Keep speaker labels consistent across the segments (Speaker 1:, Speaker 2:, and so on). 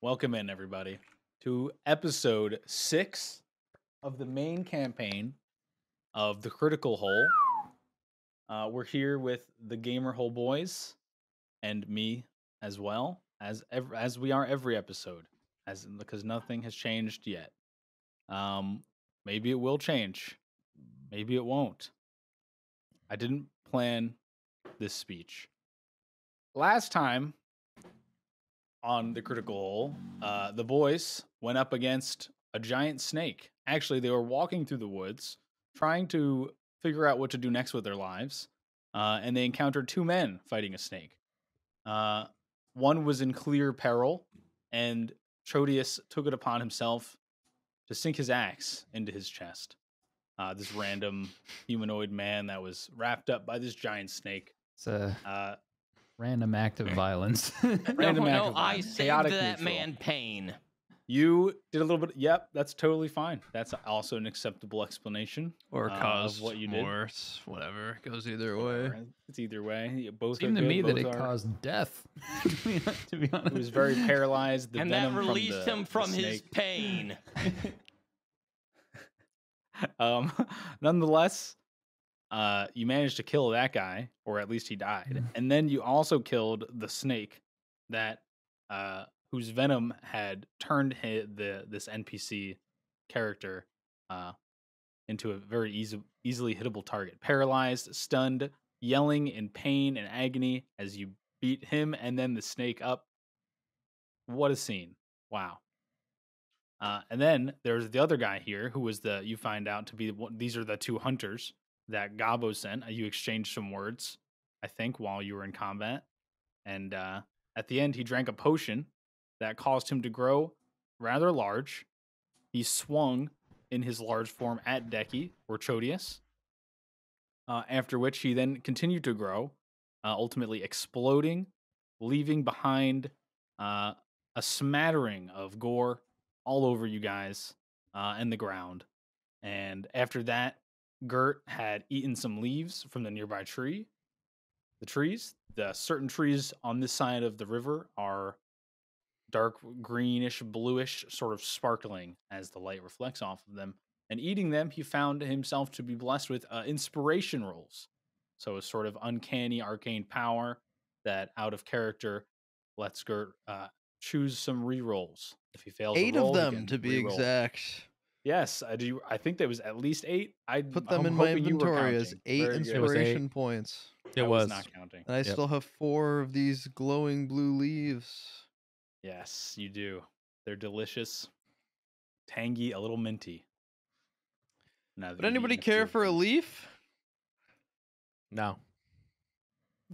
Speaker 1: Welcome in, everybody, to episode 6 of the main campaign of The Critical Hole. We're here with the Gamer Hole boys and me as well, as we are every episode, because nothing has changed yet. Maybe it will change. Maybe it won't. I didn't plan this speech. Last time on The Critical Hole, the boys went up against a giant snake. Actually, they were walking through the woods, trying to figure out what to do next with their lives, and they encountered two men fighting a snake. One was in clear peril, and Trodius took it upon himself to sink his axe into his chest. This random humanoid man that was wrapped up by this giant snake.
Speaker 2: It's a random act of violence.
Speaker 1: Random act
Speaker 3: no,
Speaker 1: of
Speaker 3: I
Speaker 1: violence.
Speaker 3: saved
Speaker 1: Chaotic
Speaker 3: that
Speaker 1: neutral.
Speaker 3: man pain.
Speaker 1: You did a little bit. Yep, that's totally fine. That's also an acceptable explanation.
Speaker 4: Or caused
Speaker 1: of what you did.
Speaker 4: worse, whatever. Goes either way.
Speaker 1: It's either way. Both
Speaker 2: It seemed
Speaker 1: are
Speaker 2: to
Speaker 1: good,
Speaker 2: me that
Speaker 1: both
Speaker 2: it
Speaker 1: are-
Speaker 2: caused death. to be honest,
Speaker 1: It was very paralyzed. The
Speaker 3: And that
Speaker 1: venom from
Speaker 3: released
Speaker 1: the-
Speaker 3: him
Speaker 1: the
Speaker 3: from his
Speaker 1: snake.
Speaker 3: pain.
Speaker 1: Nonetheless, you managed to kill that guy, or at least he died. And then you also killed the snake that whose venom had turned this NPC character into a very easily hittable target. Paralyzed, stunned, yelling in pain and agony as you beat him and then the snake up. What a scene. Wow. And then there's the other guy here who was you find out to be, these are the two hunters that Gabo sent. You exchanged some words, I think, while you were in combat. And at the end, he drank a potion that caused him to grow rather large. He swung in his large form at Deki, or Chodius, after which he then continued to grow, ultimately exploding, leaving behind a smattering of gore all over you guys and the ground. And after that, Gert had eaten some leaves from the nearby tree. The certain trees on this side of the river are dark greenish, bluish, sort of sparkling as the light reflects off of them. And eating them, he found himself to be blessed with inspiration rolls. So a sort of uncanny arcane power that, out of character, lets Gert choose some rerolls. If he fails,
Speaker 4: 8
Speaker 1: a roll,
Speaker 4: of
Speaker 1: he
Speaker 4: them
Speaker 1: can
Speaker 4: to be
Speaker 1: re-roll.
Speaker 4: exact.
Speaker 1: Yes, I do. I think there was at least 8. I
Speaker 4: Put them in my inventory as 8
Speaker 1: Very good.
Speaker 4: inspiration points.
Speaker 1: I was not counting.
Speaker 4: And I still have 4 of these glowing blue leaves.
Speaker 1: Yes, you do. They're delicious, tangy, a little minty. Now that
Speaker 4: Would
Speaker 1: you've
Speaker 4: anybody
Speaker 1: eaten few
Speaker 4: care
Speaker 1: of
Speaker 4: for a
Speaker 1: them.
Speaker 4: leaf?
Speaker 5: No.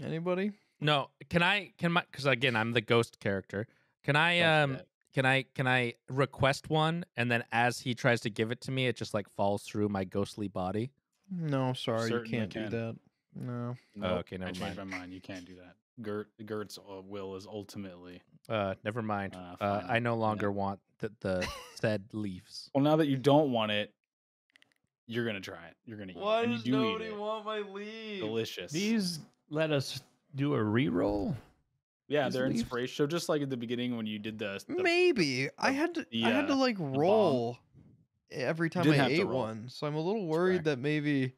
Speaker 4: Anybody?
Speaker 5: No. Because again, I'm the ghost character. Can I
Speaker 1: Don't forget.
Speaker 5: can I request one, and then as he tries to give it to me, it just like falls through my ghostly body?
Speaker 4: No, sorry, you
Speaker 1: certainly
Speaker 4: can't do
Speaker 1: can.
Speaker 4: that. No.
Speaker 1: Nope,
Speaker 5: okay,
Speaker 1: I
Speaker 5: never
Speaker 1: changed
Speaker 5: mind.
Speaker 1: my mind. You can't do that. Gert's will is ultimately.
Speaker 5: Never mind.
Speaker 1: Final.
Speaker 5: I no
Speaker 1: Yeah.
Speaker 5: longer want the said leaves.
Speaker 1: Well, now that you don't want it, you're gonna try it. You're gonna eat it. And you do eat it.
Speaker 4: want my leaf?
Speaker 1: Delicious.
Speaker 2: these let us do a reroll.
Speaker 1: Yeah,
Speaker 2: these
Speaker 1: they're
Speaker 2: leaves?
Speaker 1: inspiration. So just like at the beginning when you did the
Speaker 4: Maybe. I had to like
Speaker 1: bomb.
Speaker 4: roll every time
Speaker 1: did
Speaker 4: I
Speaker 1: have to
Speaker 4: ate
Speaker 1: roll.
Speaker 4: one. So I'm a little worried that maybe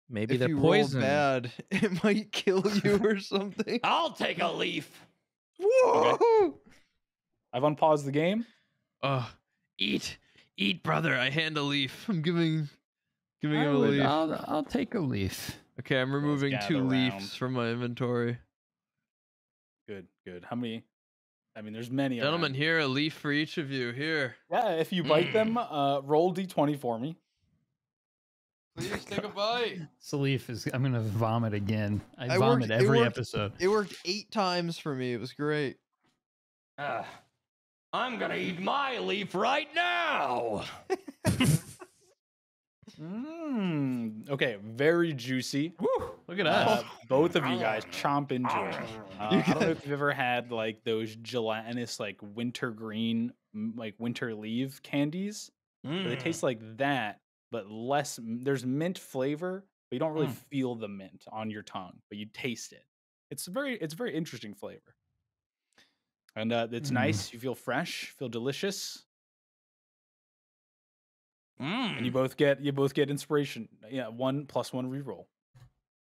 Speaker 5: Maybe
Speaker 4: if
Speaker 5: they're
Speaker 4: you
Speaker 5: poison.
Speaker 4: roll bad, it might kill you or something.
Speaker 3: I'll take a leaf.
Speaker 4: Whoa!
Speaker 1: I've unpaused the game.
Speaker 4: Eat, brother. I hand a leaf. I'm giving him a
Speaker 2: would-
Speaker 4: leaf.
Speaker 2: I'll take a leaf.
Speaker 4: Okay, I'm removing
Speaker 1: gather
Speaker 4: 2
Speaker 1: around.
Speaker 4: leaves from my inventory.
Speaker 1: Good. How many? I mean, there's many.
Speaker 4: Gentlemen,
Speaker 1: around.
Speaker 4: here, a leaf for each of you. Here.
Speaker 1: Yeah, if you bite them, roll d20 for me.
Speaker 4: Please take a bite.
Speaker 2: This leaf is. I'm gonna vomit again. I
Speaker 4: I
Speaker 2: vomit
Speaker 4: worked- it
Speaker 2: every
Speaker 4: worked-
Speaker 2: episode.
Speaker 4: It worked 8 times for me. It was great.
Speaker 3: I'm gonna eat my leaf right now.
Speaker 1: Okay, very juicy.
Speaker 2: Look at us.
Speaker 1: Both of you guys chomp into it. I don't know if you've ever had like those gelatinous, like winter green, like winter leaf candies. But they taste like that, but less. There's mint flavor, but you don't really feel the mint on your tongue, but you taste it. It's a very interesting flavor. And it's nice. You feel fresh, feel delicious, and you both get inspiration. Yeah, 1+1 reroll.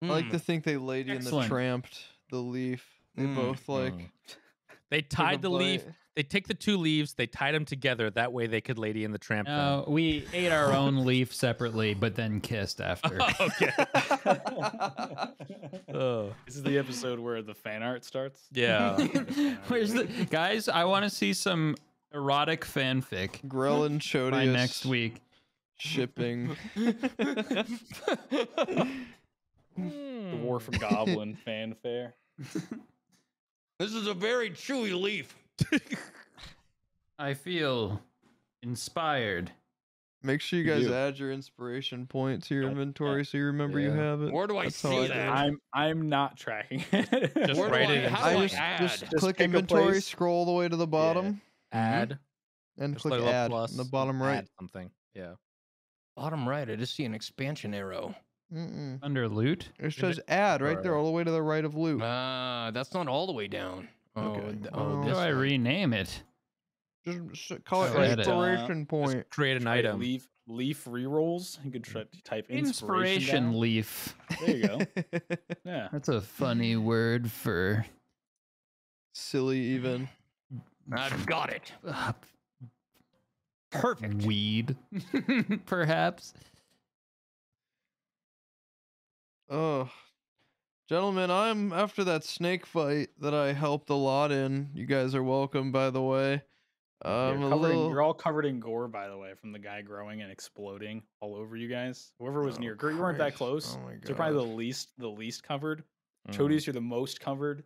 Speaker 6: I like to think they Lady and the
Speaker 2: Excellent.
Speaker 6: Tramped the leaf. They both like
Speaker 5: They tied the leaf.
Speaker 6: bite.
Speaker 5: They take the 2 leaves. They tied them together. That way they could Lady in the Tramp them.
Speaker 2: We ate our own leaf separately, but then kissed after.
Speaker 5: Okay.
Speaker 1: This is the episode where the fan art starts.
Speaker 5: Yeah.
Speaker 2: Where's the guys? I want to see some erotic fanfic
Speaker 6: Grell and
Speaker 2: by
Speaker 6: Chodius
Speaker 2: next week.
Speaker 6: shipping.
Speaker 1: The War for Goblin fanfare.
Speaker 3: This is a very chewy leaf.
Speaker 2: I feel inspired.
Speaker 6: Make sure you
Speaker 1: You
Speaker 6: guys
Speaker 1: do.
Speaker 6: add your inspiration point to your
Speaker 1: Don't
Speaker 6: inventory so you remember you
Speaker 2: Yeah.
Speaker 6: have it.
Speaker 3: Where do I
Speaker 6: That's how
Speaker 3: see
Speaker 6: I
Speaker 3: that?
Speaker 6: do it.
Speaker 1: I'm not tracking.
Speaker 5: Just
Speaker 3: Where do
Speaker 5: write
Speaker 3: I-
Speaker 5: it in.
Speaker 3: how do
Speaker 6: I
Speaker 3: I
Speaker 6: just
Speaker 3: add?
Speaker 6: just
Speaker 1: Just
Speaker 6: click
Speaker 1: pick a
Speaker 6: inventory,
Speaker 1: place.
Speaker 6: scroll all the way to the bottom,
Speaker 5: Add.
Speaker 6: and
Speaker 5: Just
Speaker 6: click
Speaker 5: like a little
Speaker 6: add
Speaker 5: plus
Speaker 6: in the bottom
Speaker 5: and
Speaker 6: right.
Speaker 5: add something. Yeah.
Speaker 3: Bottom right, I just see an expansion arrow.
Speaker 6: Mm-mm.
Speaker 2: Under loot?
Speaker 6: It says add right there, all the way to the right of loot.
Speaker 3: That's not all the way down. Oh,
Speaker 6: Okay.
Speaker 3: oh,
Speaker 6: Well,
Speaker 2: How
Speaker 3: this
Speaker 2: do I
Speaker 3: one.
Speaker 2: rename it?
Speaker 6: Just call it
Speaker 2: Oh, edit.
Speaker 6: inspiration point.
Speaker 5: Just create an item.
Speaker 1: Leaf rerolls. You could try to type
Speaker 2: Inspiration
Speaker 1: down.
Speaker 2: leaf.
Speaker 1: There you go. Yeah.
Speaker 2: That's a funny word for
Speaker 6: Silly even.
Speaker 3: I've got it.
Speaker 2: uh,
Speaker 3: Perfect.
Speaker 2: weed, perhaps.
Speaker 6: Oh, gentlemen, I'm after that snake fight that I helped a lot in. You guys are welcome, by the way.
Speaker 1: You're all covered in gore, by the way, from the guy growing and exploding all over you guys. Whoever was
Speaker 6: Oh,
Speaker 1: near, you weren't that
Speaker 6: Christ.
Speaker 1: close.
Speaker 6: Oh my
Speaker 1: So you're probably
Speaker 6: God.
Speaker 1: the least covered.
Speaker 5: Mm.
Speaker 1: Chodius, you're the most covered.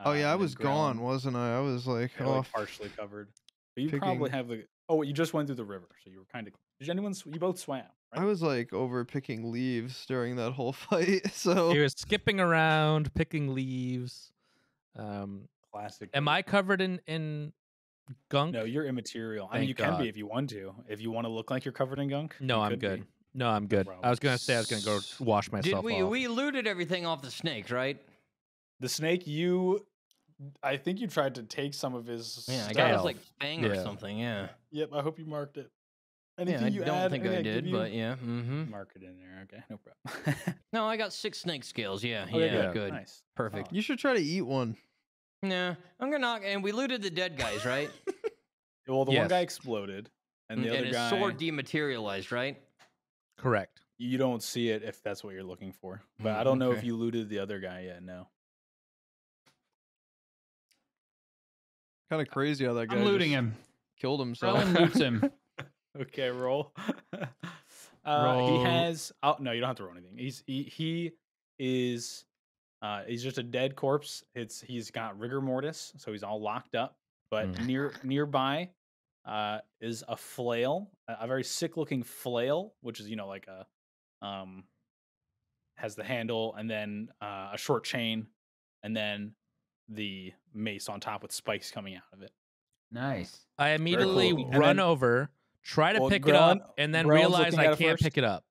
Speaker 6: Oh yeah, I
Speaker 1: and
Speaker 6: was
Speaker 1: then Grell,
Speaker 6: gone, wasn't I? I was like
Speaker 1: you're, like,
Speaker 6: off.
Speaker 1: partially covered. But you probably
Speaker 6: picking-
Speaker 1: have the. Oh, you just went through the river, so you were kind of. Did anyone? You both swam, right?
Speaker 6: I was like over picking leaves during that whole fight. So
Speaker 5: He was skipping around, picking leaves.
Speaker 1: Classic.
Speaker 5: Am I covered in gunk?
Speaker 1: No, you're immaterial. I mean,
Speaker 5: Thank
Speaker 1: you can
Speaker 5: God.
Speaker 1: be if you want to. If you want to look like you're covered in gunk.
Speaker 5: No,
Speaker 1: you
Speaker 5: I'm
Speaker 1: could be.
Speaker 5: good. No, I'm good.
Speaker 1: problem.
Speaker 5: I was gonna say I was gonna go wash myself
Speaker 3: Did we
Speaker 5: off.
Speaker 3: we looted everything off the snake, right?
Speaker 1: The snake, I think you tried to take some of his.
Speaker 3: Yeah, I
Speaker 1: stuff.
Speaker 3: got his
Speaker 5: Scale.
Speaker 3: like fang or
Speaker 5: Yeah.
Speaker 3: something. Yeah.
Speaker 1: Yep, I hope you marked it.
Speaker 3: Yeah,
Speaker 1: Anything
Speaker 3: I
Speaker 1: you
Speaker 3: don't
Speaker 1: add,
Speaker 3: think I
Speaker 1: anything
Speaker 3: did,
Speaker 1: give
Speaker 3: but
Speaker 1: you?
Speaker 3: yeah. Mm-hmm.
Speaker 1: Mark it in there. Okay, no problem.
Speaker 3: No, I got 6 snake scales. Yeah,
Speaker 1: Okay,
Speaker 3: yeah, good.
Speaker 1: Nice.
Speaker 3: Perfect.
Speaker 6: you should try to eat one.
Speaker 3: Nah, I'm gonna knock. And we looted the dead guys, right?
Speaker 1: Well, the one
Speaker 5: Yes.
Speaker 1: guy exploded, and the
Speaker 3: and
Speaker 1: other
Speaker 3: his
Speaker 1: guy,
Speaker 3: sword dematerialized, right?
Speaker 5: Correct.
Speaker 1: you don't see it if that's what you're looking for. But
Speaker 3: Mm,
Speaker 1: I don't know if
Speaker 3: okay.
Speaker 1: you looted the other guy yet. No.
Speaker 6: Kind of crazy how that guy
Speaker 2: I'm looting
Speaker 6: just
Speaker 2: him.
Speaker 6: killed himself.
Speaker 2: Rowan loots him.
Speaker 1: Okay, roll.
Speaker 2: Roll.
Speaker 1: He has. Oh no, you don't have to roll anything. He is. He's just a dead corpse. He's got rigor mortis, so he's all locked up. But nearby, is a flail, a very sick looking flail, which is like a has the handle and then a short chain, and then the mace on top with spikes coming out of it.
Speaker 2: Nice.
Speaker 5: I immediately
Speaker 1: cool. And
Speaker 5: run
Speaker 1: then-
Speaker 5: over, try to
Speaker 1: Well,
Speaker 5: pick it
Speaker 1: Grellin-
Speaker 5: up, and then
Speaker 1: Grellin's
Speaker 5: realize
Speaker 1: looking
Speaker 5: I
Speaker 1: at it
Speaker 5: can't
Speaker 1: first.
Speaker 5: pick it up.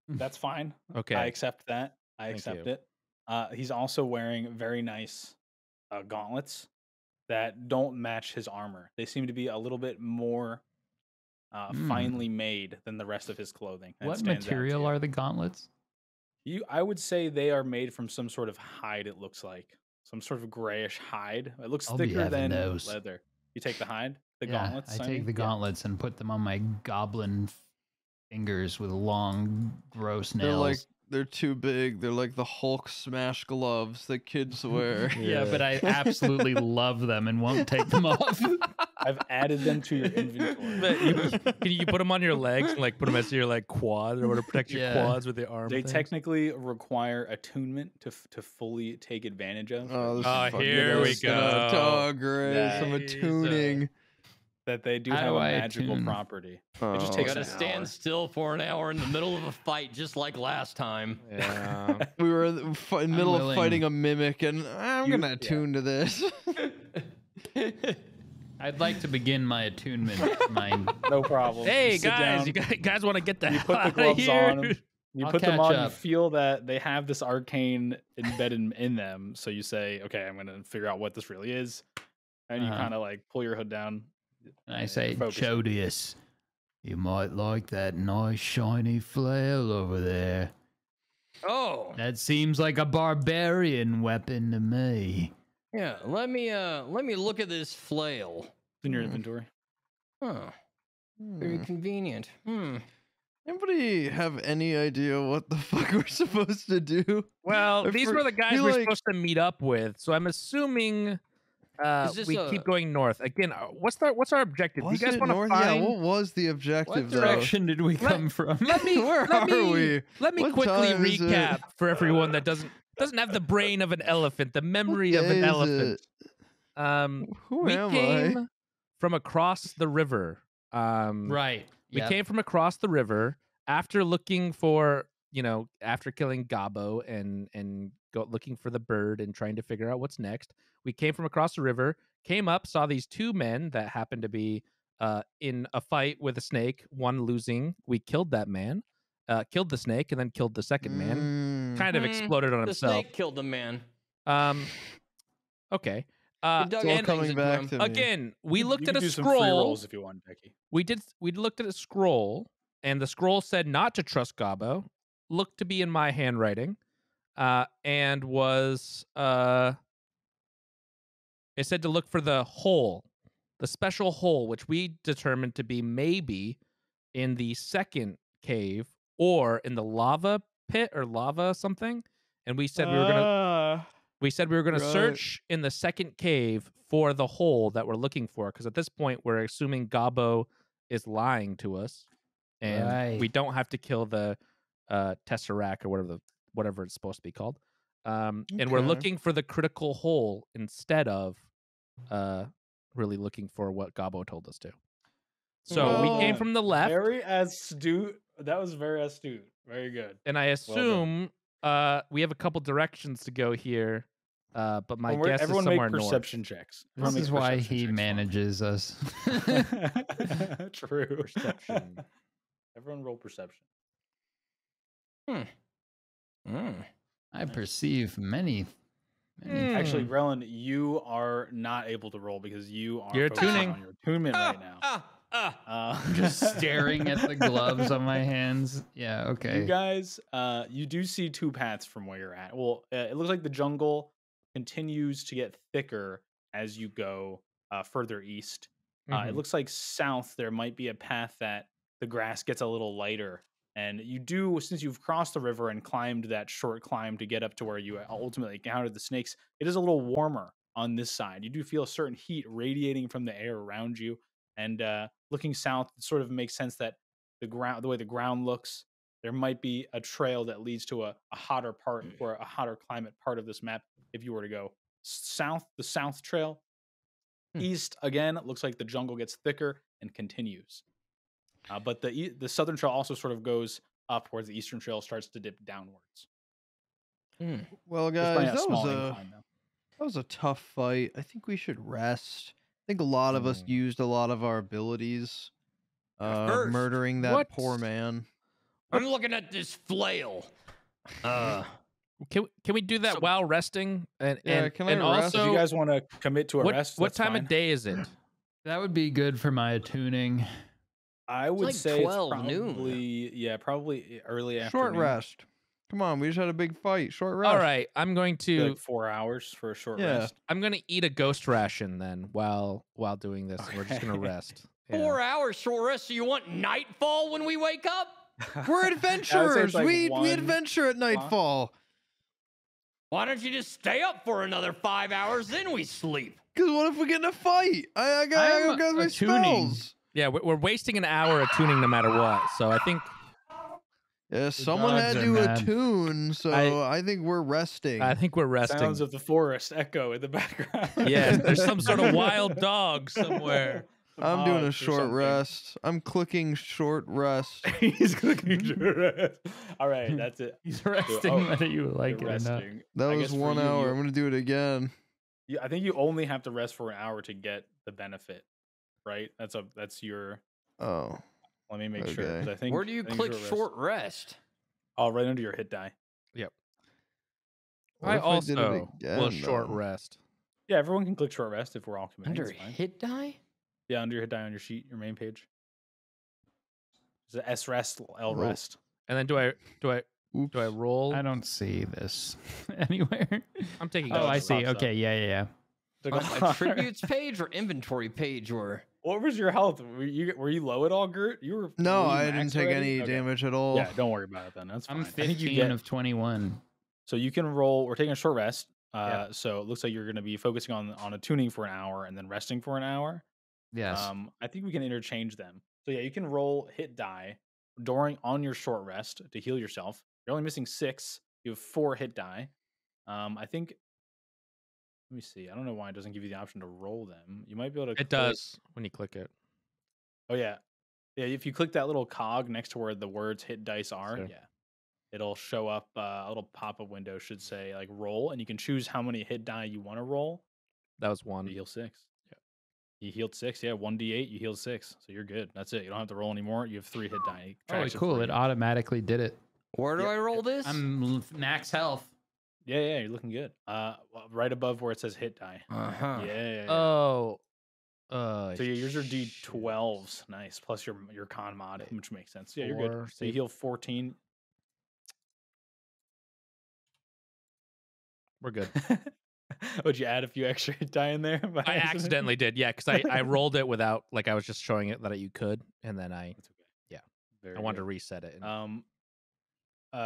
Speaker 1: That's fine.
Speaker 5: Okay.
Speaker 1: I accept that. I
Speaker 5: Thank
Speaker 1: accept
Speaker 5: you.
Speaker 1: it. He's also wearing very nice gauntlets that don't match his armor. They seem to be a little bit more finely made than the rest of his clothing. That
Speaker 2: What
Speaker 1: stands out to
Speaker 2: material
Speaker 1: you.
Speaker 2: are the gauntlets?
Speaker 1: I would say they are made from some sort of hide. It looks like some sort of grayish hide. It looks
Speaker 2: I'll be
Speaker 1: thicker
Speaker 2: having
Speaker 1: than
Speaker 2: those.
Speaker 1: leather. You take the hide, the
Speaker 2: Yeah,
Speaker 1: gauntlets.
Speaker 2: I take
Speaker 1: mean?
Speaker 2: the
Speaker 1: Yeah.
Speaker 2: gauntlets and put them on my goblin fingers with long, gross
Speaker 6: They're
Speaker 2: nails.
Speaker 6: like they're too big. They're like the Hulk smash gloves that kids wear.
Speaker 2: Yeah, but I absolutely love them and won't take them off.
Speaker 1: I've added them to your inventory.
Speaker 5: But can you put them on your legs and like put them as your like quad or to protect your
Speaker 2: Yeah.
Speaker 5: quads with the arm?
Speaker 1: They
Speaker 5: things?
Speaker 1: technically require attunement to fully take advantage of.
Speaker 6: Oh, this
Speaker 5: Oh,
Speaker 6: is fucking
Speaker 5: here we
Speaker 6: gross.
Speaker 5: go.
Speaker 6: Oh, great.
Speaker 1: Yeah.
Speaker 6: Some attuning.
Speaker 1: That they do
Speaker 2: How
Speaker 1: have
Speaker 2: do
Speaker 1: a
Speaker 2: I
Speaker 1: magical
Speaker 2: attune?
Speaker 1: property.
Speaker 6: Oh,
Speaker 1: It just takes
Speaker 3: Gotta
Speaker 1: an
Speaker 3: stand
Speaker 1: hour.
Speaker 3: still for an hour in the middle of a fight, just like last time.
Speaker 5: Yeah.
Speaker 6: We were in the middle of
Speaker 2: willing.
Speaker 6: fighting a mimic, and I'm
Speaker 1: You-
Speaker 6: gonna
Speaker 1: yeah.
Speaker 6: attune to this.
Speaker 2: I'd like to begin my attunement. Mine.
Speaker 1: No problem.
Speaker 5: Hey
Speaker 1: You sit
Speaker 5: guys,
Speaker 1: down,
Speaker 5: you guys want to get the
Speaker 1: you
Speaker 5: hell
Speaker 1: put the
Speaker 5: out of
Speaker 1: gloves
Speaker 5: here?
Speaker 1: on 'em, You
Speaker 2: I'll
Speaker 1: put them
Speaker 2: catch
Speaker 1: on.
Speaker 2: up.
Speaker 1: You feel that they have this arcane embedded in them. So you say, "Okay, I'm going to figure out what this really is." and you kind of like pull your hood down.
Speaker 2: And I say,
Speaker 1: focus.
Speaker 2: Chodius, you might like that nice shiny flail over there.
Speaker 7: Oh,
Speaker 2: That seems like a barbarian weapon to me.
Speaker 7: yeah. Let me look at this flail.
Speaker 1: It's in your inventory.
Speaker 7: Huh. Very convenient.
Speaker 6: Anybody have any idea what the fuck we're supposed to do?
Speaker 5: Well,
Speaker 6: I
Speaker 5: these were the guys
Speaker 6: feel
Speaker 5: we're
Speaker 6: like-
Speaker 5: supposed to meet up with, so I'm assuming
Speaker 7: this
Speaker 5: we
Speaker 7: a-
Speaker 5: keep going north. Again, what's our objective? Do you
Speaker 6: Was
Speaker 5: guys
Speaker 6: it
Speaker 5: want to
Speaker 6: north?
Speaker 5: find?
Speaker 6: Yeah, what was the objective, though?
Speaker 2: Direction did we come from?
Speaker 5: Let me
Speaker 6: Where
Speaker 5: let
Speaker 6: are
Speaker 5: me
Speaker 6: we?
Speaker 5: let me
Speaker 6: What
Speaker 5: quickly
Speaker 6: time is it?
Speaker 5: recap for everyone that doesn't have the brain of an elephant, the memory of
Speaker 6: day
Speaker 5: an
Speaker 6: is
Speaker 5: elephant.
Speaker 6: Who
Speaker 5: We
Speaker 6: am
Speaker 5: came from across the river.
Speaker 2: Right.
Speaker 5: We came from across the river after looking for, after killing Gabo and looking for the bird and trying to figure out what's next. We came from across the river, came up, saw these two men that happened to be in a fight with a snake, one losing. We killed that man, killed the snake, and then killed the second man. Kind of exploded on
Speaker 7: The
Speaker 5: himself.
Speaker 7: snake killed the man.
Speaker 5: Okay.
Speaker 7: It dug
Speaker 6: It's all
Speaker 7: eggs
Speaker 6: coming
Speaker 7: into
Speaker 6: back
Speaker 7: him.
Speaker 6: to me.
Speaker 5: Again, we looked
Speaker 1: You
Speaker 5: at
Speaker 1: can
Speaker 5: a
Speaker 1: do some free
Speaker 5: scroll.
Speaker 1: rolls if you want, Becky.
Speaker 5: We looked at a scroll, and the scroll said not to trust Gabo. Looked to be in my handwriting, and was it said to look for the hole, the special hole, which we determined to be maybe in the second cave or in the lava pit or lava something. And we said we were gonna
Speaker 6: Right.
Speaker 5: search in the second cave for the hole that we're looking for, because at this point we're assuming Gabo is lying to us, and we
Speaker 2: Right.
Speaker 5: don't have to kill the Tesseract or whatever it's supposed to be called. And we're
Speaker 6: Okay.
Speaker 5: looking for the critical hole instead of really looking for what Gabo told us to. So we came
Speaker 6: Well,
Speaker 5: from the left,
Speaker 1: Very astute. That was very astute. Very good.
Speaker 5: and I assume we have a couple directions to go here. But my guess is
Speaker 1: everyone
Speaker 5: somewhere
Speaker 1: make perception checks.
Speaker 2: This
Speaker 1: Everyone
Speaker 2: is
Speaker 1: make
Speaker 2: why
Speaker 1: perception
Speaker 2: he
Speaker 1: checks for me.
Speaker 2: manages us.
Speaker 1: True.
Speaker 5: Perception.
Speaker 1: Everyone roll perception.
Speaker 2: I perceive many.
Speaker 1: Actually, Grellin, you are not able to roll because you are
Speaker 5: You're
Speaker 1: focusing
Speaker 5: attuning.
Speaker 1: on your attunement right now.
Speaker 2: Just staring at the gloves on my hands. Yeah, okay.
Speaker 1: You guys, you do see two paths from where you're at. Well, it looks like the jungle continues to get thicker as you go further east. It looks like south there might be a path that the grass gets a little lighter. And you do, since you've crossed the river and climbed that short climb to get up to where you ultimately encountered the snakes, it is a little warmer on this side. You do feel a certain heat radiating from the air around you. And looking south, it sort of makes sense that the way the ground looks, there might be a trail that leads to a hotter part or a hotter climate part of this map if you were to go south, the south trail. East, again, it looks like the jungle gets thicker and continues. But the southern trail also sort of goes up, whereas the eastern trail starts to dip downwards.
Speaker 6: Well,
Speaker 1: There's probably
Speaker 6: guys,
Speaker 1: a
Speaker 6: that
Speaker 1: small
Speaker 6: was
Speaker 1: incline, though.
Speaker 6: that was a tough fight. I think we should rest. I think a lot of us used a lot of our abilities.
Speaker 7: First,
Speaker 6: Murdering that
Speaker 5: what-
Speaker 6: poor man.
Speaker 7: I'm looking at this flail.
Speaker 5: Can we do that
Speaker 7: So-
Speaker 5: while resting? And
Speaker 6: Yeah,
Speaker 5: and,
Speaker 6: can I
Speaker 5: and
Speaker 6: rest?
Speaker 1: If
Speaker 5: also,
Speaker 1: you guys want to commit to a rest,
Speaker 5: what
Speaker 1: that's
Speaker 5: time
Speaker 1: fine.
Speaker 5: of day is it?
Speaker 2: That would be good for my attuning.
Speaker 1: I would
Speaker 7: like
Speaker 1: say
Speaker 7: 12
Speaker 1: it's
Speaker 7: noon.
Speaker 1: probably early
Speaker 6: Short
Speaker 1: afternoon.
Speaker 6: rest. Come on, we just had a big fight. Short rest.
Speaker 5: All right, I'm going to
Speaker 1: Like 4 hours for a short
Speaker 6: Yeah.
Speaker 1: rest.
Speaker 5: I'm gonna eat a ghost ration then while doing this. We're just gonna
Speaker 1: Okay.
Speaker 5: rest. Yeah.
Speaker 7: 4 hours short rest. So you want nightfall when we wake up?
Speaker 6: We're adventurers.
Speaker 1: like
Speaker 6: we
Speaker 1: 1
Speaker 6: adventure at nightfall.
Speaker 7: Why don't you just stay up for another 5 hours, then we sleep?
Speaker 6: Cause what if we get in a fight? I
Speaker 2: I'm
Speaker 6: got my
Speaker 2: attuning.
Speaker 6: spells.
Speaker 5: Yeah, we're wasting an hour attuning no matter what. So I think
Speaker 6: Yeah, someone had
Speaker 2: dogs are
Speaker 6: to
Speaker 2: mad.
Speaker 6: attune, so I think we're resting.
Speaker 5: we're resting.
Speaker 1: Sounds of the forest echo in the background.
Speaker 5: Yeah, there's some sort of wild dog somewhere.
Speaker 6: I'm doing a
Speaker 1: Hogs or
Speaker 6: short
Speaker 1: something.
Speaker 6: rest. I'm clicking short rest.
Speaker 1: He's clicking short rest. All right, that's it.
Speaker 2: He's resting whether you like it
Speaker 1: You're
Speaker 2: or not.
Speaker 1: resting.
Speaker 6: That
Speaker 1: I
Speaker 6: was
Speaker 1: guess for
Speaker 6: 1
Speaker 1: you,
Speaker 6: hour.
Speaker 1: you-
Speaker 6: I'm gonna do it again.
Speaker 1: I think you only have to rest for an hour to get the benefit, right? That's your.
Speaker 6: Oh,
Speaker 1: Let me make sure. 'cause
Speaker 6: Okay.
Speaker 1: I think.
Speaker 7: Where do you
Speaker 1: I think
Speaker 7: click
Speaker 1: short
Speaker 7: short rest?
Speaker 1: Oh, right under your hit die.
Speaker 6: What
Speaker 5: I
Speaker 6: if I did it
Speaker 5: also will
Speaker 6: again,
Speaker 5: short
Speaker 6: though?
Speaker 5: rest.
Speaker 1: Yeah, everyone can click short rest if we're all committing.
Speaker 7: Under
Speaker 1: It's fine.
Speaker 7: hit die?
Speaker 1: Yeah, under your hit die on your sheet, your main page. There's a S rest, L
Speaker 2: Whoa.
Speaker 1: rest.
Speaker 5: And then do I roll?
Speaker 2: I don't see this anywhere.
Speaker 5: I'm taking.
Speaker 2: Oh,
Speaker 1: it
Speaker 2: I
Speaker 1: just
Speaker 2: see.
Speaker 1: pops up.
Speaker 2: Okay, yeah.
Speaker 7: Attributes page or inventory page or?
Speaker 1: What was your health? Were you low at all, Gert? You were.
Speaker 6: No,
Speaker 1: were you
Speaker 6: I didn't
Speaker 1: max
Speaker 6: take
Speaker 1: already?
Speaker 6: any
Speaker 1: Okay.
Speaker 6: damage at all.
Speaker 1: Yeah, don't worry about it then. That's fine.
Speaker 2: I'm
Speaker 1: I think
Speaker 2: 15
Speaker 1: you get.
Speaker 2: of 21.
Speaker 1: So you can roll. We're taking a short rest.
Speaker 5: Yeah.
Speaker 1: So it looks like you're going to be focusing on a tuning for an hour and then resting for an hour.
Speaker 2: Yes.
Speaker 1: I think we can interchange them. So yeah, you can roll hit die on your short rest to heal yourself. You're only missing 6. You have 4 hit die. I think. Let me see. I don't know why it doesn't give you the option to roll them. You might be able to.
Speaker 5: It does when you click it.
Speaker 1: Oh yeah, yeah. If you click that little cog next to where the words "hit dice" are,
Speaker 5: Sure.
Speaker 1: yeah, it'll show up. A little pop-up window should say like "roll," and you can choose how many hit die you want to roll.
Speaker 5: That was
Speaker 1: You
Speaker 5: 1.
Speaker 1: heal 6. Yeah, you healed 6. Yeah, 1d8. You healed 6, so you're good. That's it. You don't have to roll anymore. You have 3 hit die. It
Speaker 2: Oh,
Speaker 1: tracks
Speaker 2: cool.
Speaker 1: for
Speaker 2: It
Speaker 1: you.
Speaker 2: automatically did it.
Speaker 7: Where do
Speaker 1: Yeah.
Speaker 7: I roll this?
Speaker 2: I'm max health.
Speaker 1: Yeah, you're looking good. Right above where it says hit die.
Speaker 7: Uh-huh.
Speaker 1: Yeah.
Speaker 5: Oh.
Speaker 1: So yeah, yours are D12s. Nice. Plus your con mod, which makes sense. Yeah, you're good.
Speaker 5: 4,
Speaker 1: So you heal 14.
Speaker 5: We're good.
Speaker 1: Would you add a few extra hit die in there? by
Speaker 5: I
Speaker 1: accident?
Speaker 5: accidentally did, yeah, because I rolled it without, like, I was just showing it that you could, and then I
Speaker 1: That's okay. Very
Speaker 5: I wanted to
Speaker 1: good.
Speaker 5: reset it. And,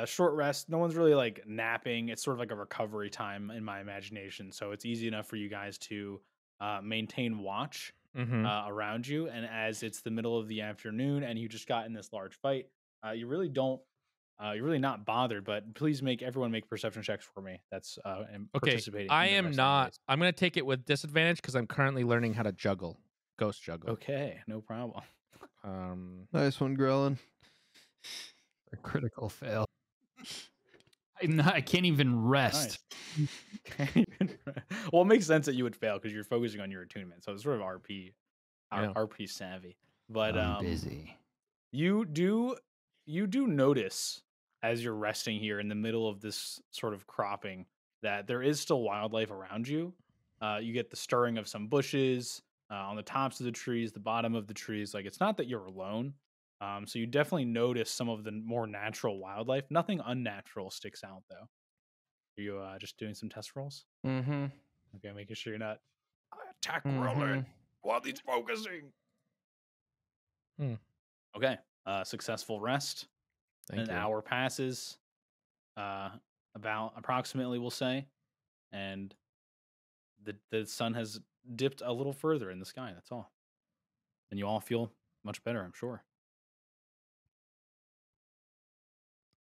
Speaker 1: Short rest. No one's really like napping. It's sort of like a recovery time in my imagination. So it's easy enough for you guys to maintain watch
Speaker 5: Mhm.
Speaker 1: around you. And as it's the middle of the afternoon and you just got in this large fight, you really don't. You're really not bothered. But please everyone make perception checks for me. That's and
Speaker 5: Okay,
Speaker 1: participating.
Speaker 5: I
Speaker 1: in the
Speaker 5: am
Speaker 1: rest
Speaker 5: not.
Speaker 1: anyways.
Speaker 5: I'm gonna take it with disadvantage because I'm currently learning how to juggle, ghost juggle.
Speaker 1: Okay, no problem.
Speaker 6: Nice one, Grellin.
Speaker 2: A critical fail. I can't even rest.
Speaker 1: Nice. Well, it makes sense that you would fail because you're focusing on your attunement. So it's sort of
Speaker 5: Yeah.
Speaker 1: RP savvy. But
Speaker 2: I'm busy.
Speaker 1: you do notice as you're resting here in the middle of this sort of cropping that there is still wildlife around you. You get the stirring of some bushes on the tops of the trees, the bottom of the trees. Like it's not that you're alone. So you definitely notice some of the more natural wildlife. Nothing unnatural sticks out though. Are you just doing some test rolls?
Speaker 7: Mm-hmm.
Speaker 1: Okay, making sure you're not attack
Speaker 7: Mhm.
Speaker 1: rolling while he's focusing.
Speaker 5: Hmm.
Speaker 1: Okay, successful rest.
Speaker 5: Thank
Speaker 1: An
Speaker 5: you.
Speaker 1: hour passes, about approximately, we'll say, and the sun has dipped a little further in the sky. That's all, and you all feel much better, I'm sure.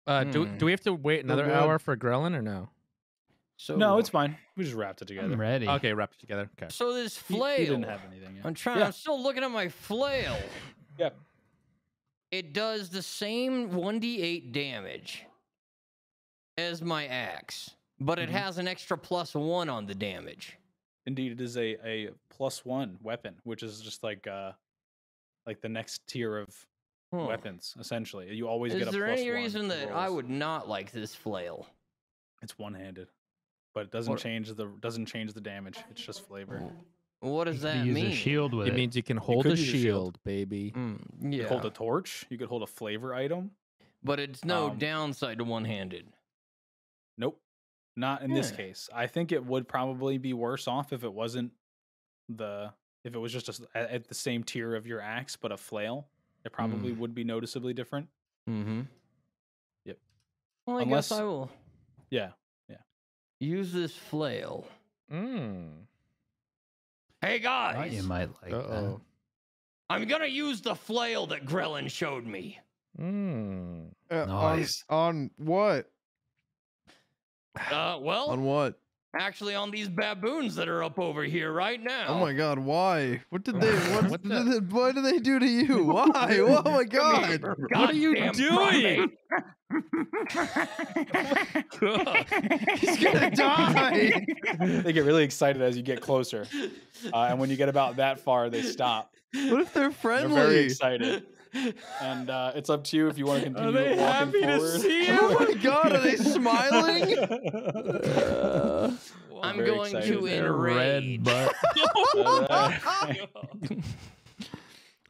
Speaker 5: Do we have to wait another
Speaker 6: good.
Speaker 5: hour for Grellin or no?
Speaker 7: So
Speaker 1: No, it's fine. We just wrapped it together.
Speaker 2: I'm ready.
Speaker 5: Okay, wrapped it together. Okay.
Speaker 7: So this
Speaker 1: He
Speaker 7: flail.
Speaker 1: didn't have anything. Yet.
Speaker 7: I'm trying.
Speaker 1: Yeah.
Speaker 7: I'm still looking at my flail.
Speaker 1: Yeah.
Speaker 7: It does the same 1d8 damage as my axe, but it
Speaker 1: Mhm.
Speaker 7: has an extra +1 on the damage.
Speaker 1: Indeed, it is a +1 weapon, which is just like the next tier of weapons. Essentially, you always get a
Speaker 7: Is there
Speaker 1: +1
Speaker 7: any reason
Speaker 1: to
Speaker 7: that I
Speaker 1: rolls.
Speaker 7: would not like this flail?
Speaker 1: It's one-handed, but it doesn't
Speaker 7: What-
Speaker 1: change the damage. It's just flavor.
Speaker 7: What does
Speaker 2: You
Speaker 7: that
Speaker 2: use
Speaker 7: mean?
Speaker 2: a shield with
Speaker 5: It
Speaker 2: it.
Speaker 5: means you can hold
Speaker 1: could
Speaker 5: a
Speaker 1: use a shield.
Speaker 5: shield, baby.
Speaker 1: You
Speaker 7: Yeah,
Speaker 1: could hold a torch. You could hold a flavor item.
Speaker 7: but it's no
Speaker 1: um,
Speaker 7: downside to one-handed.
Speaker 1: Nope, not in this
Speaker 7: Yeah.
Speaker 1: case. I think it would probably be worse off if it wasn't if it was just at the same tier of your axe, but a flail. It probably would be noticeably different.
Speaker 7: Mm-hmm.
Speaker 1: Yep.
Speaker 7: Well, I
Speaker 1: Unless-
Speaker 7: guess I will
Speaker 1: Yeah.
Speaker 7: use this flail.
Speaker 5: Mm.
Speaker 7: Hey
Speaker 2: Thought
Speaker 7: guys,
Speaker 2: you might like
Speaker 5: Uh-oh.
Speaker 7: I'm gonna use the flail that Grellin showed me.
Speaker 5: Mm.
Speaker 2: Nice.
Speaker 6: On what?
Speaker 7: Well,
Speaker 6: On what?
Speaker 7: actually, on these baboons that are up over here right now.
Speaker 6: Oh my god, why? What did they
Speaker 5: What
Speaker 6: what did they do to you? Why? Oh my god.
Speaker 5: What are you
Speaker 7: Goddamn
Speaker 5: doing?
Speaker 6: He's gonna die.
Speaker 1: They get really excited as you get closer, and when you get about that far, they stop.
Speaker 6: What if they're
Speaker 1: They're
Speaker 6: friendly?
Speaker 1: very excited, and it's up to you if you want to continue walking forward.
Speaker 6: Oh my god, are they smiling?
Speaker 7: I'm
Speaker 1: very
Speaker 7: going
Speaker 1: excited.
Speaker 7: to
Speaker 2: Their red
Speaker 7: enrage.
Speaker 2: butt.
Speaker 1: All right.